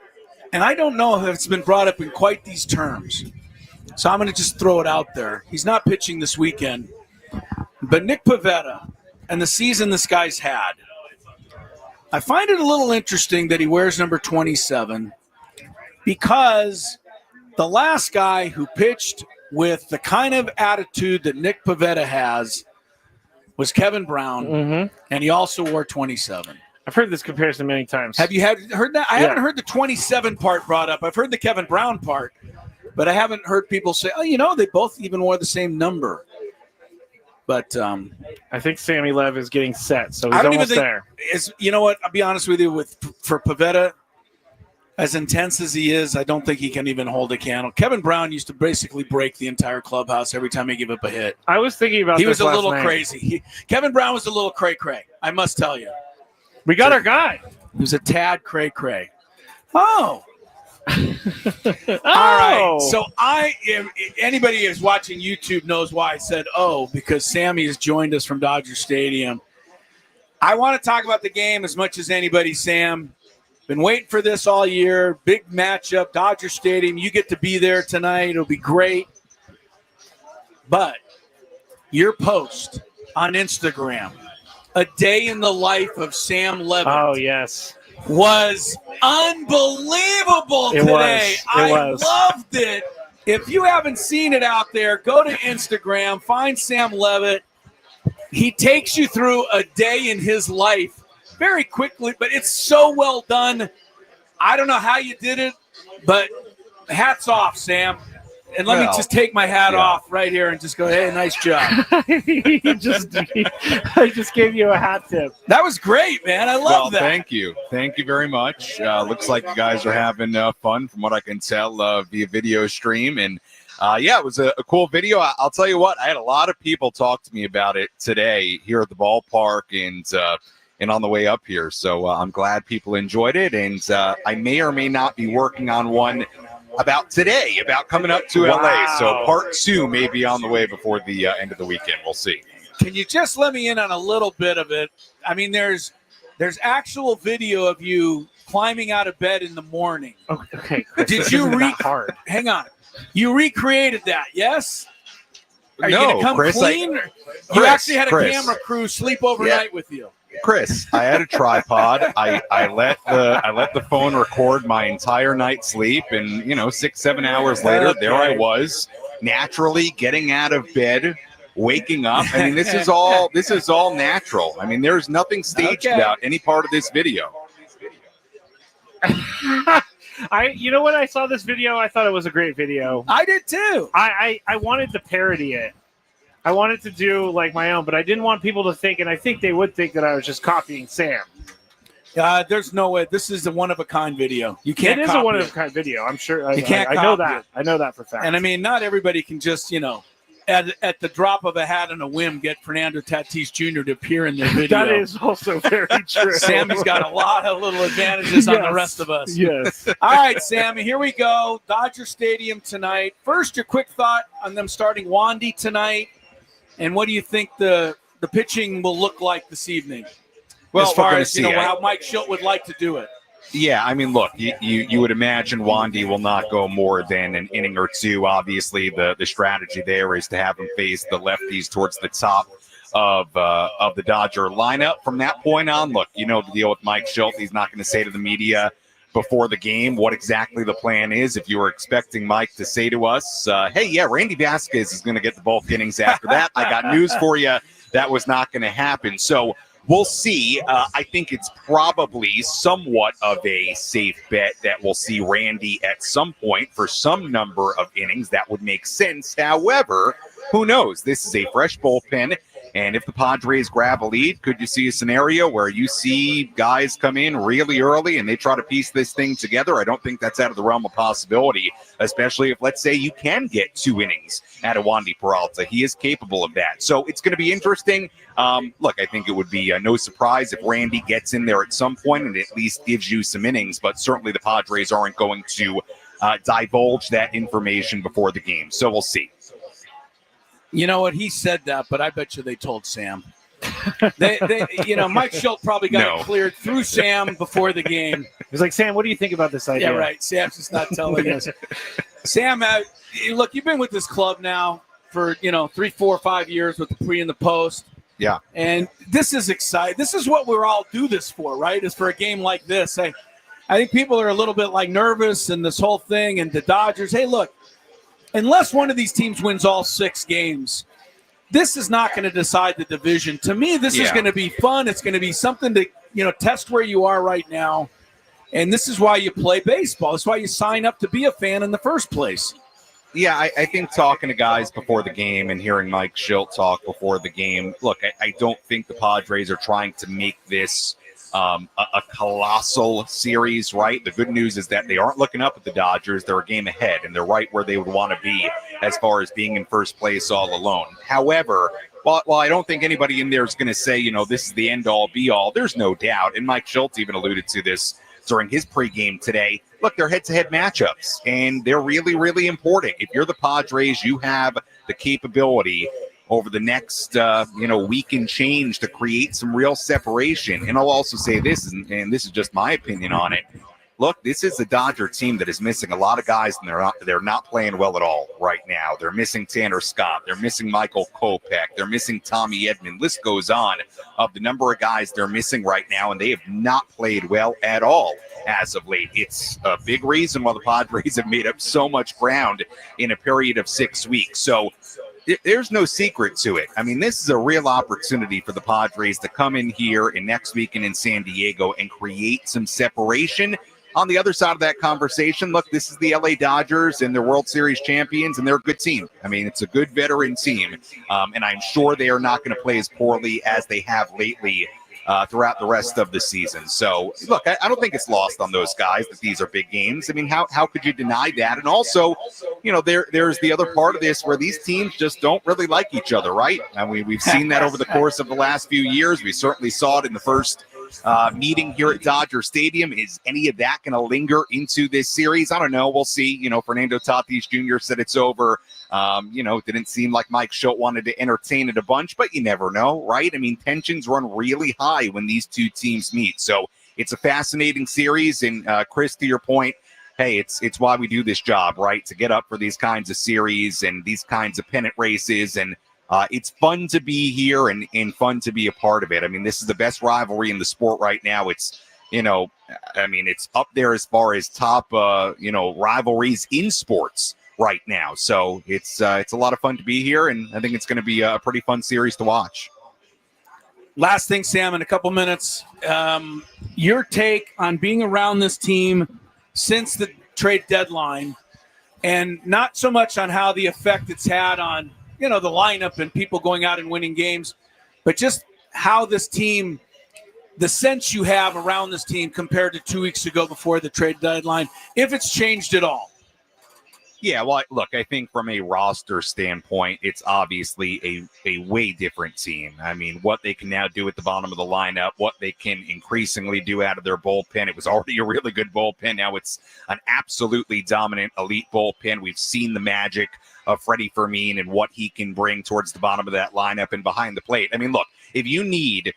and I don't know if it's been brought up in quite these terms, so I'm going to just throw it out there. He's not pitching this weekend, but Nick Pivetta and the season this guy's had, I find it a little interesting that he wears number 27 because the last guy who pitched with the kind of attitude that Nick Pivetta has was Kevin Brown, and he also wore 27. I've heard this comparison many times. Have you heard that? I haven't heard the 27 part brought up. I've heard the Kevin Brown part, but I haven't heard people say, they both even wore the same number. But I think Sammy Lev is getting set, so he's almost there. You know what? I'll be honest with you. For Pivetta, as intense as he is, I don't think he can even hold a candle. Kevin Brown used to basically break the entire clubhouse every time he gave up a hit. I was thinking about he this was a last little night. crazy. Kevin Brown was a little cray-cray, I must tell you. We got our guy. He was a tad cray-cray. Oh. All right. So anybody who's watching YouTube knows why I said because Sammy has joined us from Dodger Stadium. I want to talk about the game as much as anybody, Sam. Been waiting for this all year. Big matchup, Dodger Stadium. You get to be there tonight. It'll be great. But your post on Instagram, a day in the life of Sam Levit. Oh, yes. Was unbelievable today. I loved it. If you haven't seen it out there, go to Instagram, find Sam Levit. He takes you through a day in his life very quickly, but it's so well done. I don't know how you did it, but hats off, Sam. And let me just take my hat off right here and just go, hey, nice job. I just gave you a hat tip. That was great, man. I love that. Thank you. Thank you very much. Looks like you guys are having fun from what I can tell via video stream. And, it was a cool video. I'll tell you what, I had a lot of people talk to me about it today here at the ballpark and on the way up here. So I'm glad people enjoyed it. And I may or may not be working on one about today, about coming up to LA. So part 2 may be on the way before the end of the weekend. We'll see. Can you just let me in on a little bit of it? I mean, there's actual video of you climbing out of bed in the morning. Okay. Did you hang on? You recreated that, yes? Are you going to come clean? You actually had a camera crew sleep overnight with you. Chris, I had a tripod. I let the phone record my entire night's sleep, and 6-7 hours later, there I was, naturally getting out of bed, waking up. I mean, this is all natural. I mean, there's nothing staged about any part of this video. When I saw this video, I thought it was a great video. I did too. I wanted to parody it. I wanted to do like my own, but I didn't want people to think, and I think they would think that I was just copying Sam. There's no way. This is a one-of-a-kind video. You can't. It is a one-of-a-kind video. I'm sure. You can't. I know that. I know that for a fact. And I mean, not everybody can just at the drop of a hat and a whim get Fernando Tatis Jr. to appear in their video. That is also very true. Sammy's got a lot of little advantages on the rest of us. Yes. All right, Sammy, here we go. Dodger Stadium tonight. First, your quick thought on them starting Wandy tonight. And what do you think the pitching will look like this evening? Well, as far as how Mike Schilt would like to do it. Yeah, I mean, look, you would imagine Wandy will not go more than an inning or two. Obviously, the strategy there is to have him face the lefties towards the top of the Dodger lineup. From that point on, look, the deal with Mike Schilt. He's not going to say to the media, before the game what exactly the plan is. If you were expecting Mike to say to us, hey, yeah, Randy Vasquez is going to get the bulk innings after that, I got news for you. That was not going to happen. So we'll see. I think it's probably somewhat of a safe bet that we'll see Randy at some point for some number of innings. That would make sense. However, who knows? This is a fresh bullpen. And if the Padres grab a lead, could you see a scenario where you see guys come in really early and they try to piece this thing together? I don't think that's out of the realm of possibility, especially if, let's say, you can get 2 innings out of Wandy Peralta. He is capable of that. So it's going to be interesting. Look, I think it would be no surprise if Randy gets in there at some point and at least gives you some innings, but certainly the Padres aren't going to divulge that information before the game. So we'll see. You know what? He said that, but I bet you they told Sam. They Mike Schultz probably got it cleared through Sam before the game. He's like, Sam, what do you think about this idea? Yeah, right. Sam's just not telling us. Sam, look, you've been with this club now for 3, 4, 5 years with the pre and the post. Yeah. And this is exciting. This is what we're all do this for, right? Is for a game like this. I think people are a little bit nervous and this whole thing and the Dodgers. Hey, look. Unless one of these teams wins all 6 games, this is not going to decide the division. To me, this is going to be fun. It's going to be something to, test where you are right now. And this is why you play baseball. It's why you sign up to be a fan in the first place. Yeah, I think talking to guys before the game and hearing Mike Schultz talk before the game, look, I don't think the Padres are trying to make this a colossal series, right? The good news is that they aren't looking up at the Dodgers. They're a game ahead, and they're right where they would want to be as far as being in first place all alone. However, while I don't think anybody in there is going to say, this is the end-all, be-all, there's no doubt, and Mike Schultz even alluded to this during his pregame today. Look, they're head-to-head matchups, and they're really, really important. If you're the Padres, you have the capability over the next, week and change to create some real separation. And I'll also say this, and this is just my opinion on it. Look, this is a Dodger team that is missing a lot of guys, and they're not playing well at all right now. They're missing Tanner Scott. They're missing Michael Kopech. They're missing Tommy Edman. List goes on of the number of guys they're missing right now, and they have not played well at all as of late. It's a big reason why the Padres have made up so much ground in a period of 6 weeks. So there's no secret to it. I mean, this is a real opportunity for the Padres to come in here in next weekend in San Diego and create some separation. On the other side of that conversation, look, this is the LA Dodgers and they're World Series champions, and they're a good team. I mean, it's a good veteran team, and I'm sure they are not going to play as poorly as they have lately throughout the rest of the season. So, look, I don't think it's lost on those guys that these are big games. I mean, how could you deny that? And also, there's the other part of this where these teams just don't really like each other, right? I mean, we've seen that over the course of the last few years. We certainly saw it in the first meeting here at Dodger Stadium. Is any of that going to linger into this series? I don't know. We'll see. Fernando Tatis Jr. said it's over. It didn't seem like Mike Schultz wanted to entertain it a bunch, but you never know, right? I mean, tensions run really high when these two teams meet. So it's a fascinating series. And Chris, to your point, hey, it's why we do this job, right? To get up for these kinds of series and these kinds of pennant races. And it's fun to be here and fun to be a part of it. I mean, this is the best rivalry in the sport right now. It's, it's up there as far as top, rivalries in sports right now. So it's a lot of fun to be here, and I think it's going to be a pretty fun series to watch. Last thing, Sam, in a couple minutes, your take on being around this team since the trade deadline, and not so much on how the effect it's had on the lineup and people going out and winning games, but just how this team, the sense you have around this team compared to 2 weeks ago before the trade deadline, if it's changed at all. Yeah, well, look, I think from a roster standpoint, it's obviously a way different team. I mean, what they can now do at the bottom of the lineup, what they can increasingly do out of their bullpen. It was already a really good bullpen. Now it's an absolutely dominant elite bullpen. We've seen the magic of Freddie Fermin and what he can bring towards the bottom of that lineup and behind the plate. I mean, look, if you need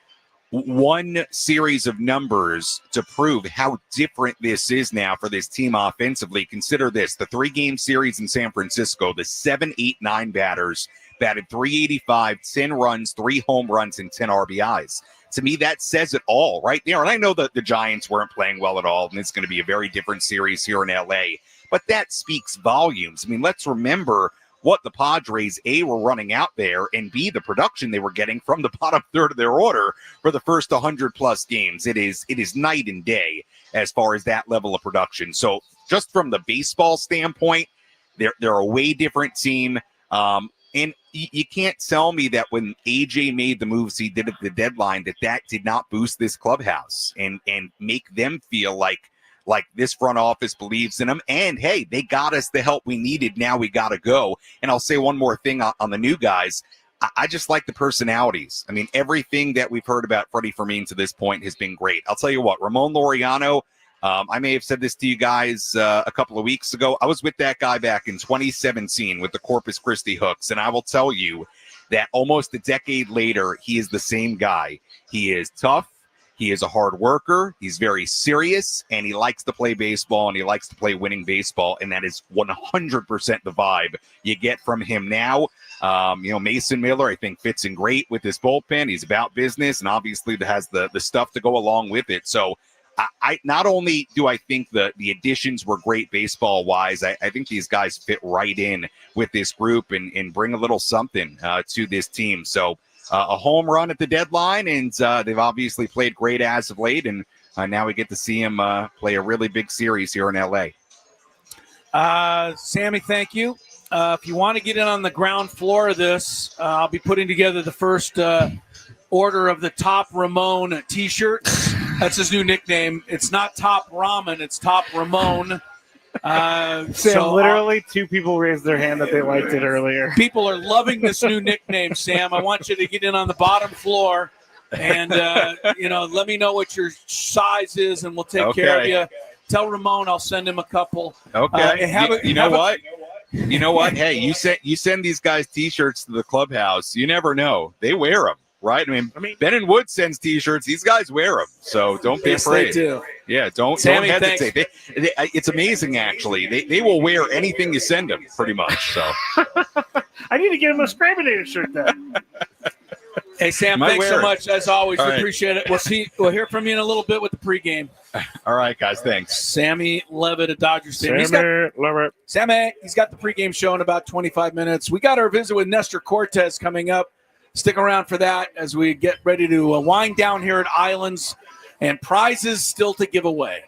one series of numbers to prove how different this is now for this team offensively, consider this: the 3-game series in San Francisco, the 7, 8, 9 batters batted .385, 10 runs, 3 home runs, and 10 RBIs. to me, that says it all right there. And I know that the Giants weren't playing well at all, and it's going to be a very different series here in LA, but that speaks volumes. I mean, let's remember what the Padres, A, were running out there, and B, the production they were getting from the bottom third of their order for the first 100-plus games. It is night and day as far as that level of production. So just from the baseball standpoint, they're a way different team. And you can't tell me that when AJ made the moves he did at the deadline, that did not boost this clubhouse and make them feel like this front office believes in them. And, hey, they got us the help we needed. Now we got to go. And I'll say one more thing on the new guys. I just like the personalities. I mean, everything that we've heard about Freddie Fermin to this point has been great. I'll tell you what, Ramon Laureano, I may have said this to you guys a couple of weeks ago. I was with that guy back in 2017 with the Corpus Christi Hooks, and I will tell you that almost a decade later, he is the same guy. He is tough. He is a hard worker. He's very serious, and he likes to play baseball, and he likes to play winning baseball, and that is 100% the vibe you get from him now. Mason Miller, I think, fits in great with this bullpen. He's about business, and obviously has the stuff to go along with it. So I not only do I think the additions were great baseball-wise, I think these guys fit right in with this group and bring a little something to this team. So a home run at the deadline, and they've obviously played great as of late, and now we get to see him play a really big series here in L.A. Sammy, thank you. If you want to get in on the ground floor of this, I'll be putting together the first order of the Top Ramon T-shirts. That's his new nickname. It's not Top Ramen, it's Top Ramon. Sam, literally two people raised their hand that they liked it earlier. People are loving this new nickname, Sam. I want you to get in on the bottom floor and, let me know what your size is, and we'll take care of you. Tell Ramon I'll send him a couple. Okay. You know what? You know what? Hey, you send these guys T-shirts to the clubhouse. You never know. They wear them. Right? I mean, Ben and Wood sends T-shirts. These guys wear them, so don't be afraid. They do. Yeah, don't hesitate. It's amazing, actually. They will wear anything you send them, pretty much. So I need to get him a Skraby shirt then. Hey, Sam, thanks so much. As always, we appreciate it. We'll hear from you in a little bit with the pregame. All right, guys. Thanks. Sammy Levit at Dodgers Stadium. Sammy, he's got the pregame show in about 25 minutes. We got our visit with Nestor Cortes coming up. Stick around for that as we get ready to wind down here at Islands, and prizes still to give away.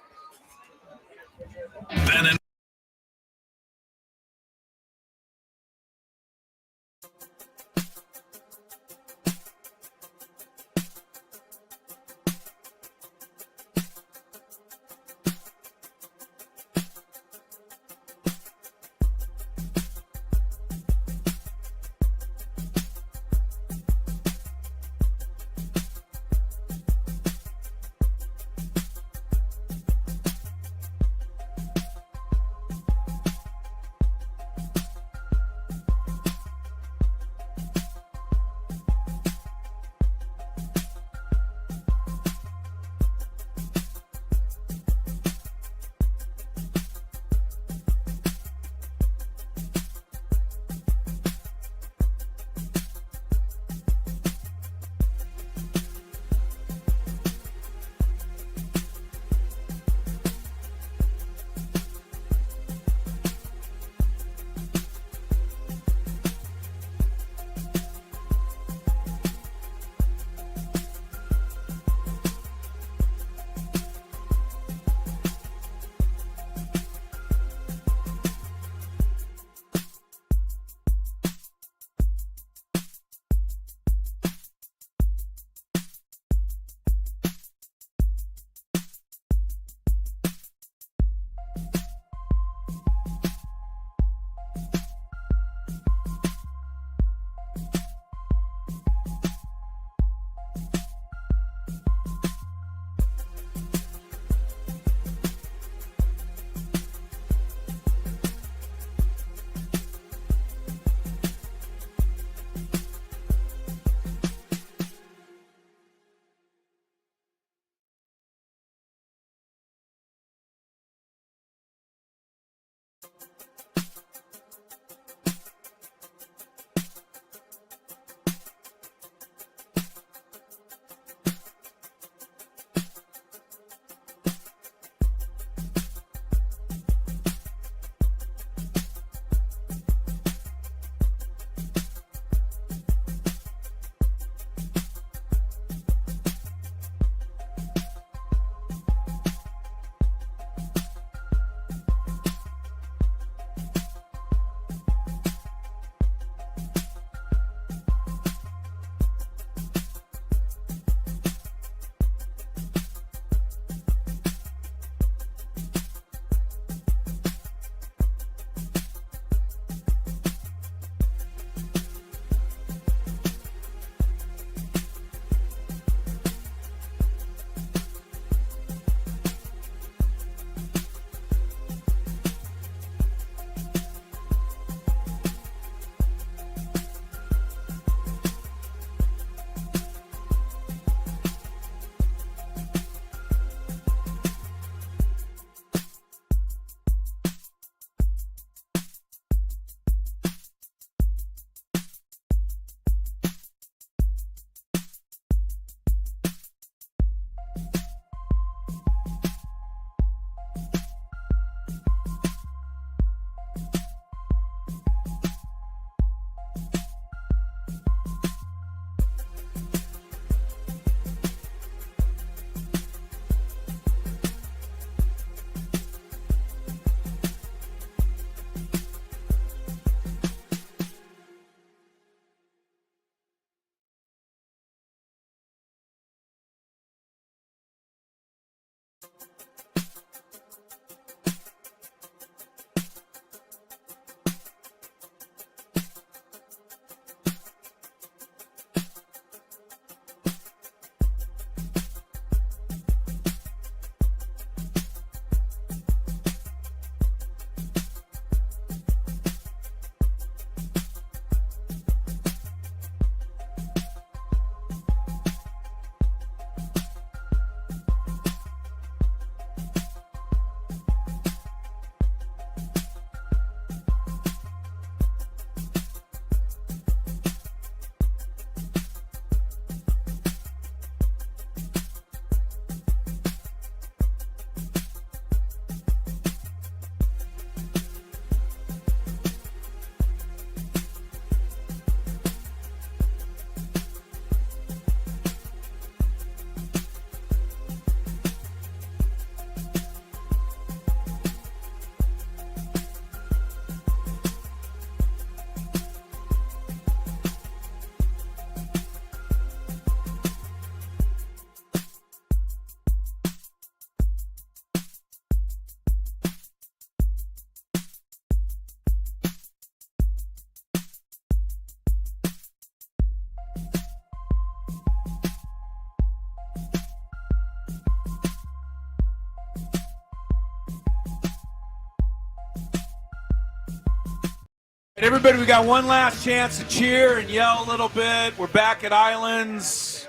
Everybody, we got one last chance to cheer and yell a little bit. We're back at Islands.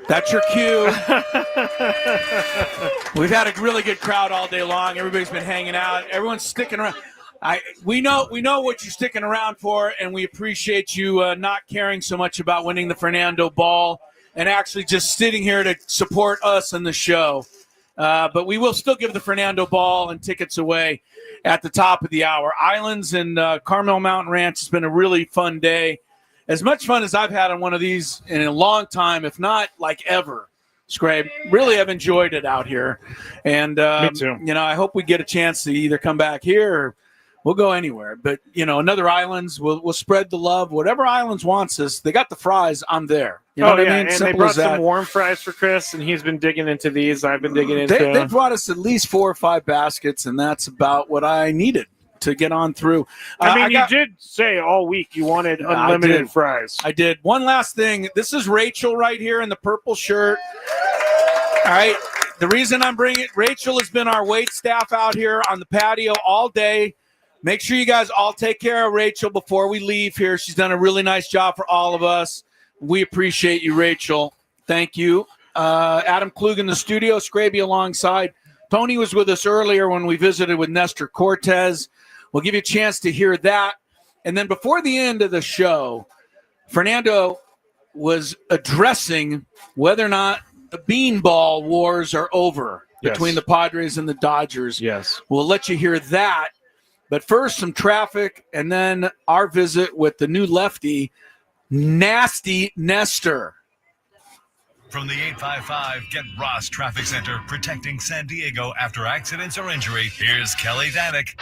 That's your cue. We've had a really good crowd all day long. Everybody's been hanging out. Everyone's sticking around. We know what you're sticking around for, and we appreciate you not caring so much about winning the Fernando Ball and actually just sitting here to support us and the show. But we will still give the Fernando Ball and tickets away at the top of the hour. Islands and Carmel Mountain Ranch has been a really fun day. As much fun as I've had on one of these in a long time, if not like ever. Skraby, really have enjoyed it out here. And, Me too. I hope we get a chance to either come back here or we'll go anywhere. But, another Islands, we'll spread the love. Whatever Islands wants us, they got the fries, I'm there. You know what I mean? And Simple they brought as that. some warm fries for Chris, and he's been digging into these. I've been digging into They brought us at least 4 or 5 baskets, and that's about what I needed to get on through. You did say all week you wanted unlimited fries. I did. One last thing. This is Rachel right here in the purple shirt. All right. The reason I'm bringing it, Rachel has been our wait staff out here on the patio all day. Make sure you guys all take care of Rachel before we leave here. She's done a really nice job for all of us. We appreciate you, Rachel. Thank you. Adam Klug in the studio, Skraby alongside. Tony was with us earlier when we visited with Nestor Cortez. We'll give you a chance to hear that. And then before the end of the show, Fernando was addressing whether or not the beanball wars are over between the Padres and the Dodgers. Yes. We'll let you hear that. But first, some traffic, and then our visit with the new lefty, Nasty Nestor. From the 855 Get Ross Traffic Center, protecting San Diego after accidents or injury, here's Kelly Danick.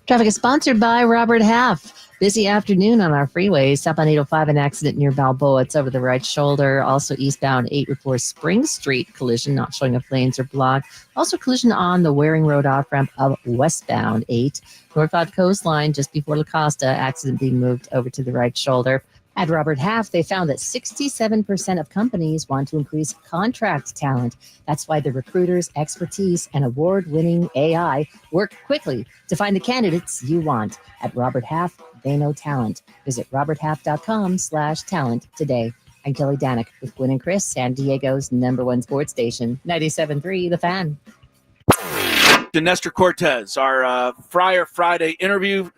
Traffic is sponsored by Robert Half. Busy afternoon on our freeways. South on 805, an accident near Balboa. It's over the right shoulder. Also eastbound 804 Spring Street collision, not showing up lanes are blocked. Also collision on the Waring Road off-ramp of westbound 8. Northbound coastline just before La Costa, accident being moved over to the right shoulder. At Robert Half, they found that 67% of companies want to increase contract talent. That's why the recruiters' expertise and award-winning AI work quickly to find the candidates you want. At Robert Half, they know talent. Visit roberthalf.com/talent today. I'm Kelly Danick with Gwynn and Chris, San Diego's #1 sports station, 97.3 The Fan. Nestor Cortez, our Friar Friday interview.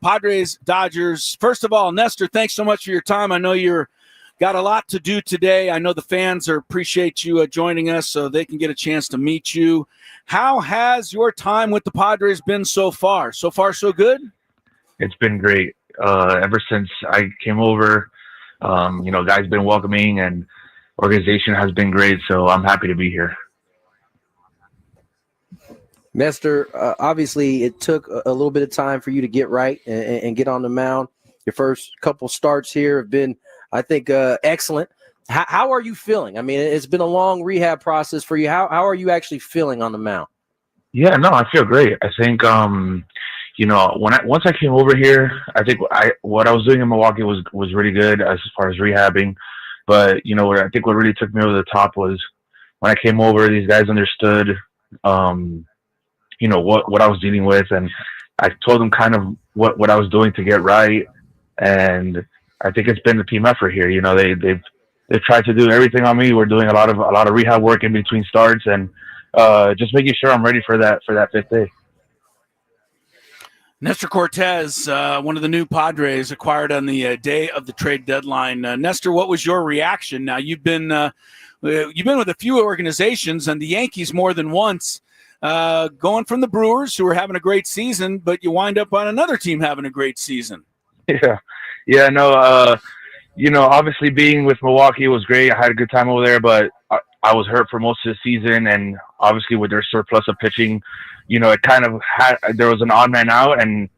Padres, Dodgers. First of all, Nestor, thanks so much for your time. I know you're got a lot to do today. I know the fans appreciate you joining us so they can get a chance to meet you. How has your time with the Padres been so far? So far, so good? It's been great. Ever since I came over, guys been welcoming and organization has been great. So I'm happy to be here. Nestor, obviously it took a little bit of time for you to get right and get on the mound. Your first couple starts here have been, I think, excellent. How are you feeling? I mean, it's been a long rehab process for you. How are you actually feeling on the mound? Yeah, no, I feel great. I think, once I came over here, I think what I was doing in Milwaukee was really good as far as rehabbing. But, I think what really took me over the top was when I came over, these guys understood, what I was dealing with. And I told them kind of what I was doing to get right. And I think it's been a team effort here. They've tried to do everything on me. We're doing a lot of rehab work in between starts and just making sure I'm ready for that fifth day. Nestor Cortez, one of the new Padres acquired on the day of the trade deadline. Nestor, what was your reaction? Now you've been with a few organizations and the Yankees more than once, going from the Brewers, who are having a great season, but you wind up on another team having a great season. Yeah, no. Obviously being with Milwaukee was great. I had a good time over there, but I was hurt for most of the season, and obviously with their surplus of pitching, it kind of there was an odd man out, and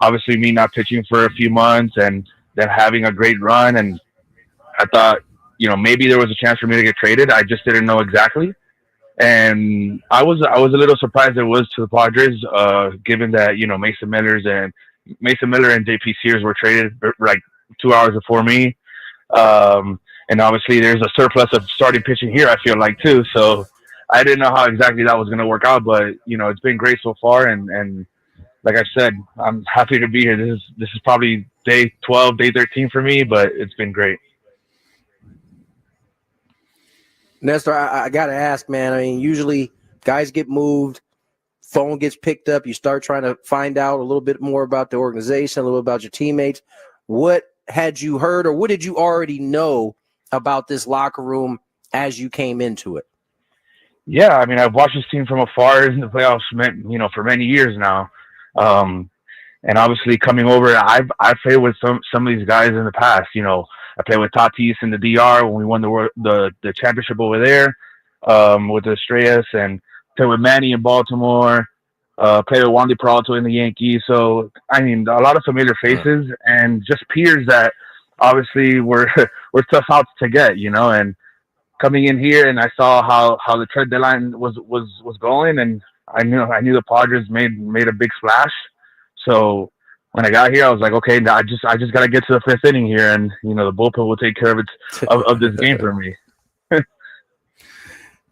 obviously me not pitching for a few months and then having a great run. And I thought, maybe there was a chance for me to get traded. I just didn't know exactly. And I was a little surprised it was to the Padres, given that, Mason Miller and JP Sears were traded like 2 hours before me. And obviously there's a surplus of starting pitching here, I feel like, too. So I didn't know how exactly that was going to work out, but, it's been great so far. And like I said, I'm happy to be here. This is probably day 12, day 13 for me, but it's been great. Nestor, I got to ask, man. I mean, usually guys get moved, phone gets picked up, you start trying to find out a little bit more about the organization, a little about your teammates. What had you heard, or what did you already know about this locker room as you came into it? Yeah, I mean, I've watched this team from afar in the playoffs, for many years now. And obviously coming over, I've played with some of these guys in the past. I played with Tatis in the DR when we won the championship over there with the Estrellas, and played with Manny in Baltimore. Played with Wandy Peralta in the Yankees. So I mean, a lot of familiar faces and just peers that obviously were tough outs to get. And coming in here, and I saw how the trade deadline was going, and I knew the Padres made a big splash. So when I got here, I was like, okay, I just got to get to the fifth inning here, and the bullpen will take care of this game for me.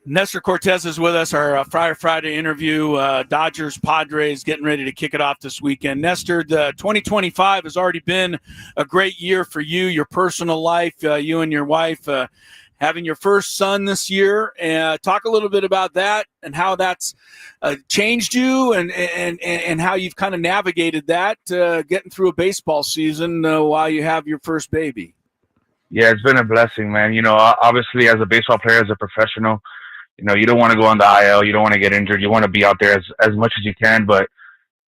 Nestor Cortez is with us, our Friar Friday interview. Dodgers, Padres getting ready to kick it off this weekend. Nestor, the 2025 has already been a great year for you, your personal life, you and your wife having your first son this year. Talk a little bit about that and how that's changed you and how you've kind of navigated that, getting through a baseball season while you have your first baby. Yeah, it's been a blessing, man. Obviously as a baseball player, as a professional, you don't want to go on the IL. You don't want to get injured. You want to be out there as much as you can. But,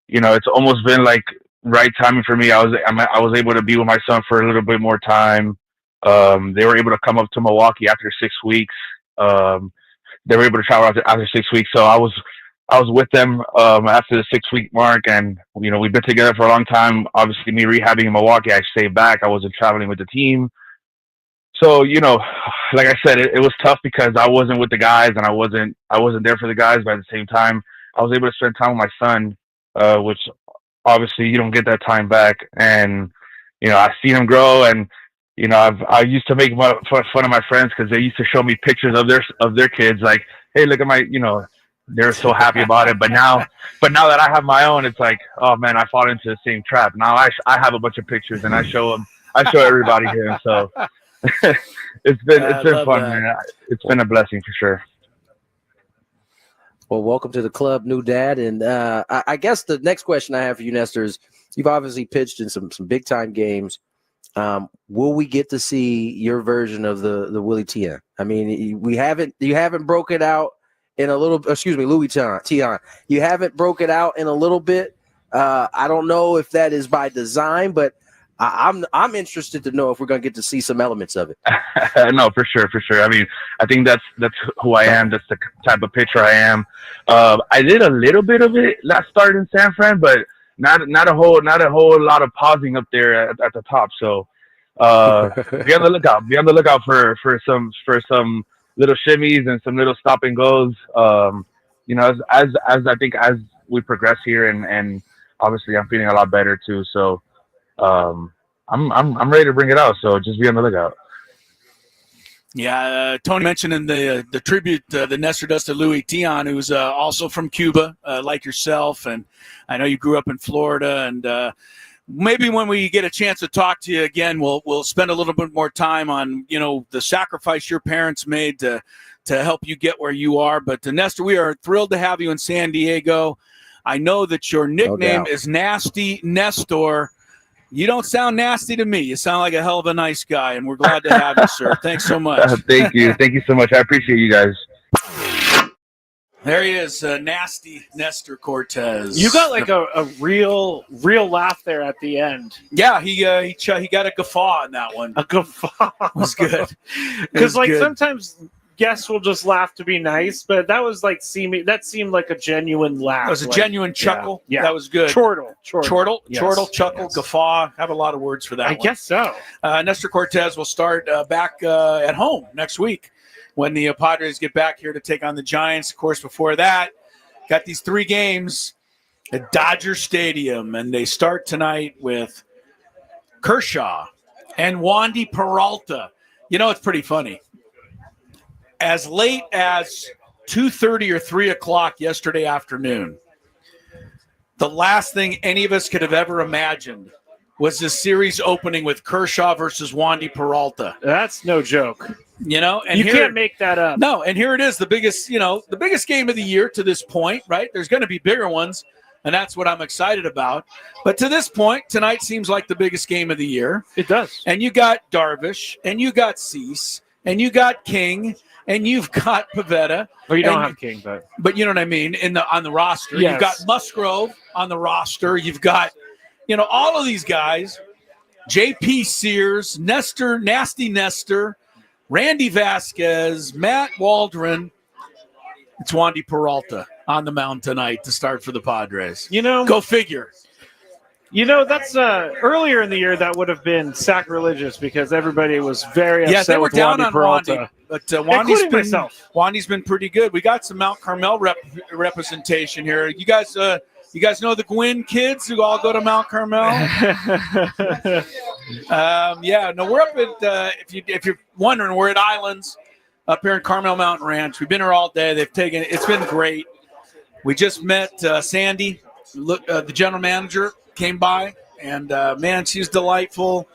it's almost been like right timing for me. I was able to be with my son for a little bit more time. They were able to come up to Milwaukee after 6 weeks. They were able to travel after 6 weeks. So I was with them after the 6 week mark. And, we've been together for a long time. Obviously, me rehabbing in Milwaukee, I stayed back. I wasn't traveling with the team. So, like I said, it was tough because I wasn't with the guys and I wasn't there for the guys, but at the same time, I was able to spend time with my son, which obviously you don't get that time back. And, I've seen him grow, and, I used to make fun of my friends because they used to show me pictures of their kids, like, hey, look at my, they're so happy about it. But now that I have my own, it's like, oh man, I fall into the same trap. Now I have a bunch of pictures and I show everybody here. So it's been fun, man. It's been a blessing for sure. Well, welcome to the club, new dad. And I guess the next question I have for you, Nestor, is you've obviously pitched in some big time games. Will we get to see your version of the Willie Tion? I mean, you haven't broke it out in a little. Excuse me, Louis Tion. You haven't broke it out in a little bit. I don't know if that is by design, but I'm interested to know if we're going to get to see some elements of it. No, for sure. I mean, I think that's who I am. That's the type of pitcher I am. I did a little bit of it last start in San Fran, but not a whole lot of pausing up there at the top. So be on the lookout. Be on the lookout for some little shimmies and some little stop and goes. As I think as we progress here, and obviously I'm feeling a lot better too. So. I'm ready to bring it out, so just be on the lookout. Yeah, Tony mentioned in the tribute the Nestor does to Louis Tion, who's also from Cuba, like yourself, and I know you grew up in Florida. And maybe when we get a chance to talk to you again, we'll spend a little bit more time on the sacrifice your parents made to help you get where you are. But Nestor, we are thrilled to have you in San Diego. I know that your nickname is Nasty Nestor. You don't sound nasty to me. You sound like a hell of a nice guy, and we're glad to have you, sir. Thanks so much. Thank you. Thank you so much. I appreciate you guys. There he is, nasty Nestor Cortez. You got like a real laugh there at the end. Yeah, he got a guffaw on that one. A guffaw was good. Because sometimes guests will just laugh to be nice, but that was seemed like a genuine laugh. It was a genuine chuckle. Yeah. That was good. Chortle, yes. Chuckle, guffaw. Have a lot of words for that. I guess so. Nestor Cortez will start back at home next week when the Padres get back here to take on the Giants. Of course, before that, got these 3 games at Dodger Stadium, and they start tonight with Kershaw and Wandy Peralta. It's pretty funny. As late as 2:30 or 3 o'clock yesterday afternoon, the last thing any of us could have ever imagined was this series opening with Kershaw versus Wandy Peralta. That's no joke. You know, and you can't make that up. No, and here it is, the biggest game of the year to this point, right? There's going to be bigger ones, and that's what I'm excited about. But to this point, tonight seems like the biggest game of the year. It does. And you got Darvish, and you got Cease, and you got King, and you've got Pivetta. Well, you don't have King, but you know what I mean on the roster. Yes. You've got Musgrove on the roster. You've got, all of these guys, J.P. Sears, Nasty Nestor, Randy Vasquez, Matt Waldron. It's Wandy Peralta on the mound tonight to start for the Padres. Go figure. That's earlier in the year that would have been sacrilegious because everybody was very upset they were with down Wandy on Peralta. Wandy, but Wandy's been pretty good. We got some Mount Carmel representation here. You guys know the Gwynn kids who all go to Mount Carmel? We're up at if you're wondering, we're at Islands up here in Carmel Mountain Ranch. We've been here all day. It's been great. We just met Sandy, the general manager, came by, and man, she's delightful.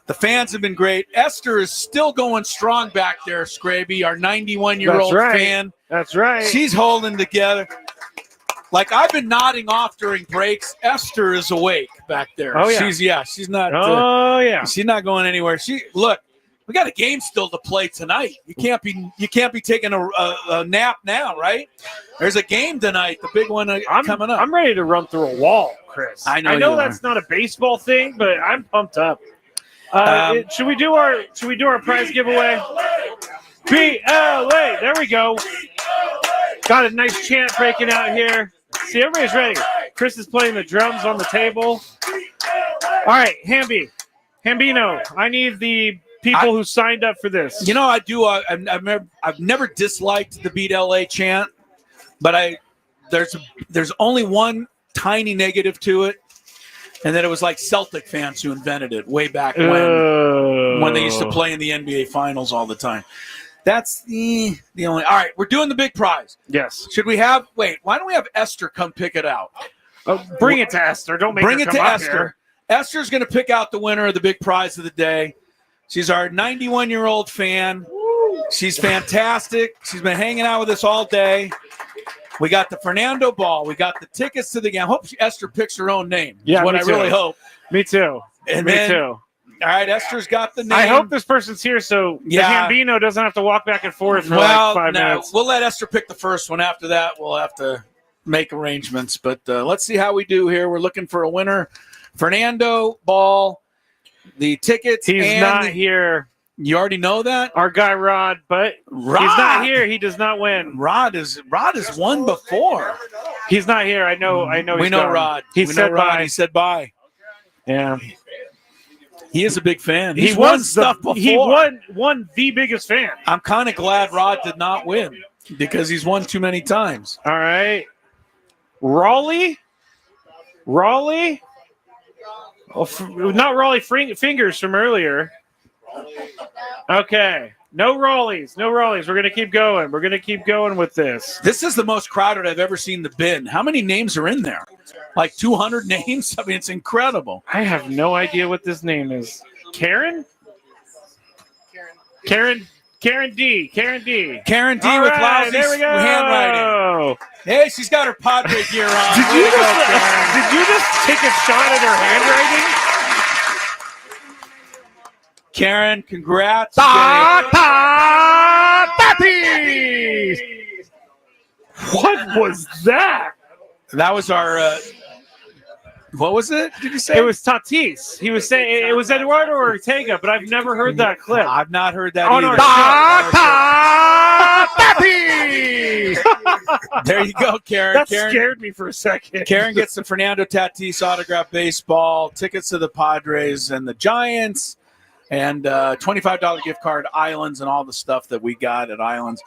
The fans have been great. Esther is still going strong back there, Skraby, our 91-year-old fan. That's right. She's holding together. Like, I've been nodding off during breaks. Esther is awake back there. Oh, yeah. She's not. She's not going anywhere. We got a game still to play tonight. You can't be taking a nap now, right? There's a game tonight, the big one coming up. I'm ready to run through a wall, Chris. I know that's not a baseball thing, but I'm pumped up. Should we do our prize giveaway? BLA. There we go. Got a nice chant breaking out here. See, everybody's ready. Chris is playing the drums on the table. All right, Hambino, I need the people who signed up for this. I do. I've never disliked the Beat LA chant, but there's only one tiny negative to it, and that it was like Celtic fans who invented it way back when they used to play in the NBA Finals all the time. That's the only. All right, we're doing the big prize. Yes. Should we have? Wait, why don't we have Esther come pick it out? Bring it to Esther. Don't make bring her it come to up Esther. Here. Esther's going to pick out the winner of the big prize of the day. She's our 91-year-old fan. She's fantastic. She's been hanging out with us all day. We got the Fernando ball. We got the tickets to the game. I hope Esther picks her own name. Yeah, what I really hope. Me too. Me too. All right, Esther's got the name. I hope this person's here so the Hambino doesn't have to walk back and forth for like 5 minutes. We'll let Esther pick the first one. After that, we'll have to make arrangements. But let's see how we do here. We're looking for a winner. Fernando ball, the tickets. He's not here. You already know that? Our guy Rod, but he's not here. He does not win. Rod has won before. He's not here. I know. We know gone. Rod. He said bye. He said bye. Yeah. He is a big fan. He won stuff before. He won the biggest fan. I'm kind of glad Rod did not win because he's won too many times. All right. Raleigh? Oh, not Raleigh Fingers from earlier. Okay. No Raleighs. We're going to keep going. We're going to keep going with this. This is the most crowded I've ever seen the bin. How many names are in there? Like 200 names? I mean, it's incredible. I have no idea what this name is. Karen D. Karen D with lousy handwriting. Hey, she's got her Padre gear on. Did you just take a shot at her handwriting? Karen, congrats. Tatis! What was that? That was our. What was it? Did you say it was Tatis? He was saying it was Eduardo Ortega, but I've never heard that clip. I've not heard that either. There you go, Karen. That Karen scared me for a second. Karen gets the Fernando Tatis autographed baseball, tickets to the Padres and the Giants, and $25 gift card, Islands, and all the stuff that we got at Islands.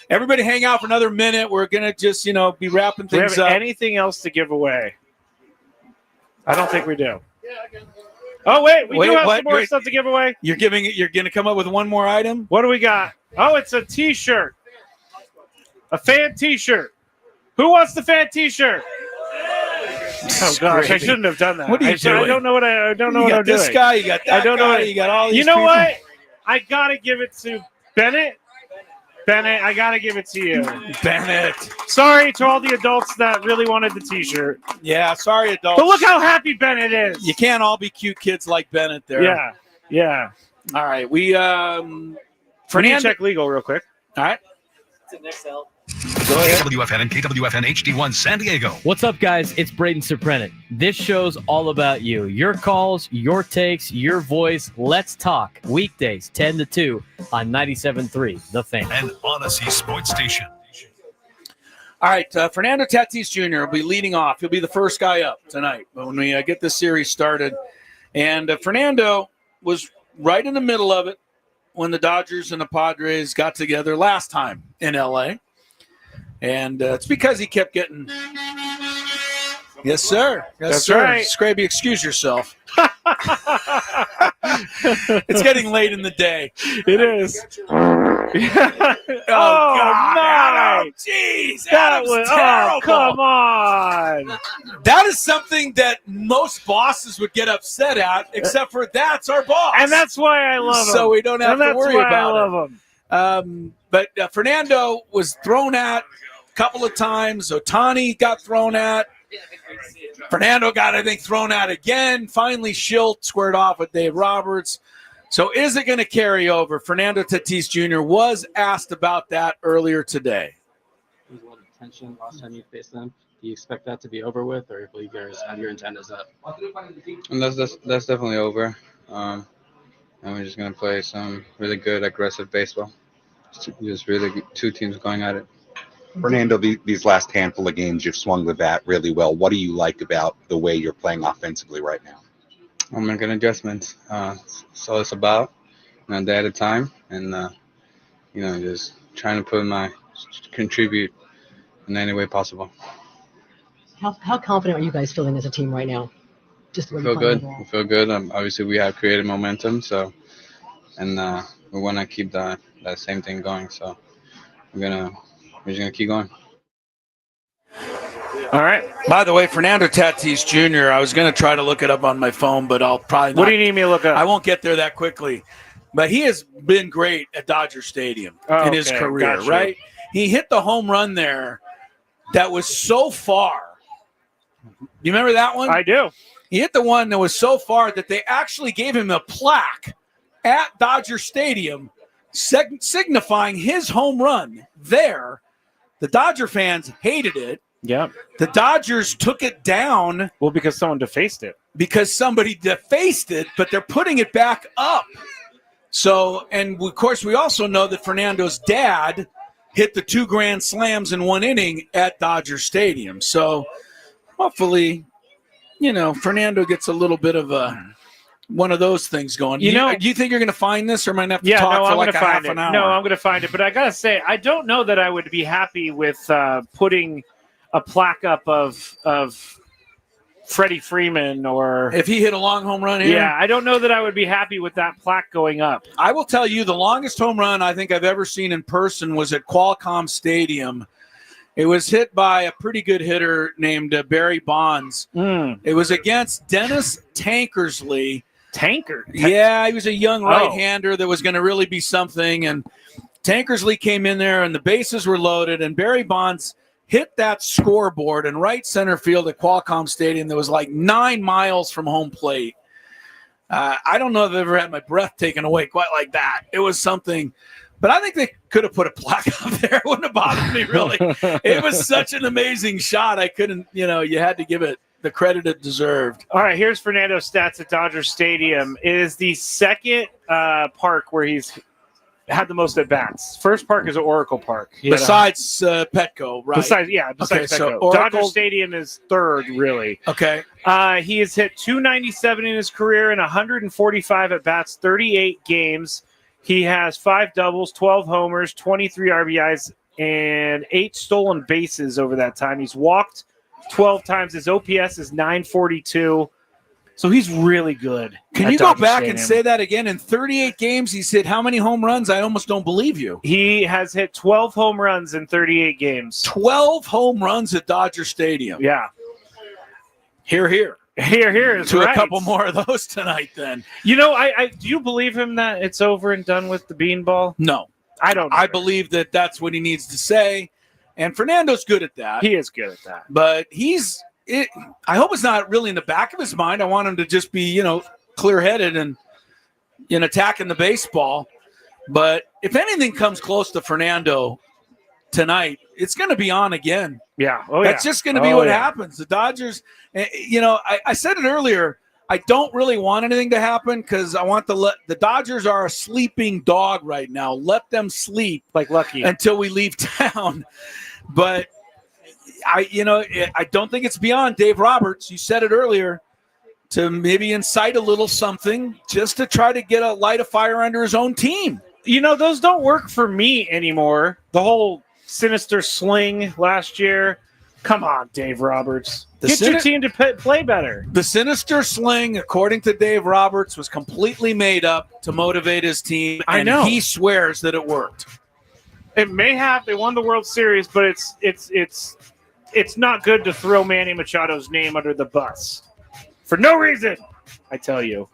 Everybody hang out for another minute. We're going to just, be wrapping things up. Anything else to give away? I don't think we do. Oh, wait. We do have some more stuff to give away. You're going to come up with one more item? What do we got? Oh, it's a T-shirt. A fan T-shirt. Who wants the fan T-shirt? Oh gosh, I shouldn't have done that. What are you doing? I don't know what I'm doing. This guy, you got that I don't guy, know what, you got all these You know people. what? I gotta give it to Bennett. Bennett, I gotta give it to you. Bennett. Sorry to all the adults that really wanted the T-shirt. Yeah, sorry, adults. But look how happy Bennett is. You can't all be cute kids like Bennett there. Yeah. All right, We need to check legal real quick. All right. Go ahead. KWFN and KWFN HD1 San Diego. What's up, guys? It's Braden Soprenet. This show's all about you. Your calls, your takes, your voice. Let's talk. Weekdays, 10 to 2 on 97.3 The Fan. And Odyssey Sports Station. All right, Fernando Tatis Jr. will be leading off. He'll be the first guy up tonight when we get this series started. And Fernando was right in the middle of it when the Dodgers and the Padres got together last time in L.A. And it's because he kept getting... Yes, sir. Yes, That's sir. right. Skraby, excuse yourself. It's getting late in the day. It is. Oh, God. my! Jeez, That Adam's was terrible. oh, come on! That is something that most bosses would get upset at, except for that's our boss. And that's why I love him. So we don't have to worry about I love him. But Fernando was thrown at a couple of times. Ohtani got thrown at. Fernando got, I think, thrown out again. Finally, Schilt squared off with Dave Roberts. So is it going to carry over? Fernando Tatis Jr. was asked about that earlier today. There was a lot of tension last time you faced them. Do you expect that to be over with, or will you guys have your antennas up? And that's definitely over. And we're just going to play some really good, aggressive baseball. Just really two teams going at it. Fernando, these last handful of games, you've swung the bat really well. What do you like about the way you're playing offensively right now? I'm making adjustments. So it's about one day at a time, and just trying to contribute in any way possible. How confident are you guys feeling as a team right now? Just We feel good. We feel good. Obviously, we have created momentum, and we want to keep that same thing going. So we're just gonna keep going. All right. By the way, Fernando Tatis Jr., I was going to try to look it up on my phone, but I'll probably not. What do you need me to look up? I won't get there that quickly. But he has been great at Dodger Stadium in his career, Gotcha. right? He hit the home run there that was so far. You remember that one? I do. He hit the one that was so far that they actually gave him a plaque at Dodger Stadium signifying his home run there. The Dodger fans hated it. Yeah. The Dodgers took it down. Well, because someone defaced it. Because somebody defaced it, but they're putting it back up. So, and of course, we also know that Fernando's dad hit the 2 grand slams in 1 inning at Dodger Stadium. So, hopefully, Fernando gets a little bit of one of those things going. Do you think you're going to find this, or might have to talk for like a half an hour? No, I'm going to find it. But I got to say, I don't know that I would be happy with putting a plaque up of Freddie Freeman, or if he hit a long home run here. Yeah, I don't know that I would be happy with that plaque going up. I will tell you, the longest home run I think I've ever seen in person was at Qualcomm Stadium. It was hit by a pretty good hitter named Barry Bonds. It was against Dennis Tankersley. Yeah, he was a young right-hander that was going to really be something. And Tankersley came in there, and the bases were loaded, and Barry Bonds hit that scoreboard in right center field at Qualcomm Stadium that was like 9 miles from home plate. I don't know if I've ever had my breath taken away quite like that. It was something. But I think they could have put a plaque up there. It wouldn't have bothered me, really. It was such an amazing shot. I couldn't, you had to give it the credit it deserved. All right, here's Fernando's stats at Dodger Stadium. It is the second park where he's had the most at-bats. First park is at Oracle Park. Besides Petco, right? Besides Okay, Petco. so Oracle, Dodger Stadium is third, really. Okay. He has hit 297 in his career and 145 at-bats, 38 games. He has 5 doubles, 12 homers, 23 RBIs, and 8 stolen bases over that time. He's walked 12 times. His OPS is 942. So he's really good. Can you go back and say that again? In 38 games, he's hit how many home runs? I almost don't believe you. He has hit 12 home runs in 38 games. 12 home runs at Dodger Stadium. Yeah. Here. Here is to right. a couple more of those tonight. Then you know, I do you believe him that it's over and done with the beanball? No, I don't. I believe that that's what he needs to say, and Fernando's good at that. He is good at that, but I hope it's not really in the back of his mind. I want him to just be, clear-headed and attacking the baseball. But if anything comes close to Fernando tonight, it's going to be on again. Yeah. That's just going to be what happens. The Dodgers, I said it earlier, I don't really want anything to happen because I want the Dodgers are a sleeping dog right now. Let them sleep like Lucky until we leave town. But I don't think it's beyond Dave Roberts. You said it earlier, to maybe incite a little something just to try to light a fire under his own team. Those don't work for me anymore. The whole sinister sling last year. Come on, Dave Roberts. Get your team to play better. The sinister sling, according to Dave Roberts, was completely made up to motivate his team. I know. He swears that it worked. It may have. They won the World Series, but it's not good to throw Manny Machado's name under the bus for no reason. I tell you.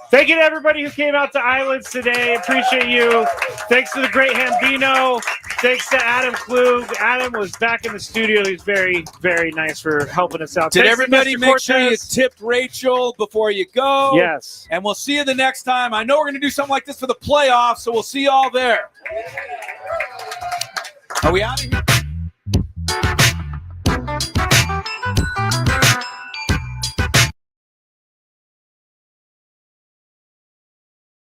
Thank you to everybody who came out to Islands today. Appreciate you. Thanks to the great Hambino. Thanks to Adam Klug. Adam was back in the studio. He's very, very nice for helping us out. Did Thanks everybody make sure you tipped Rachel before you go? Yes. And we'll see you the next time. I know we're going to do something like this for the playoffs, so we'll see you all there. Are we out of here?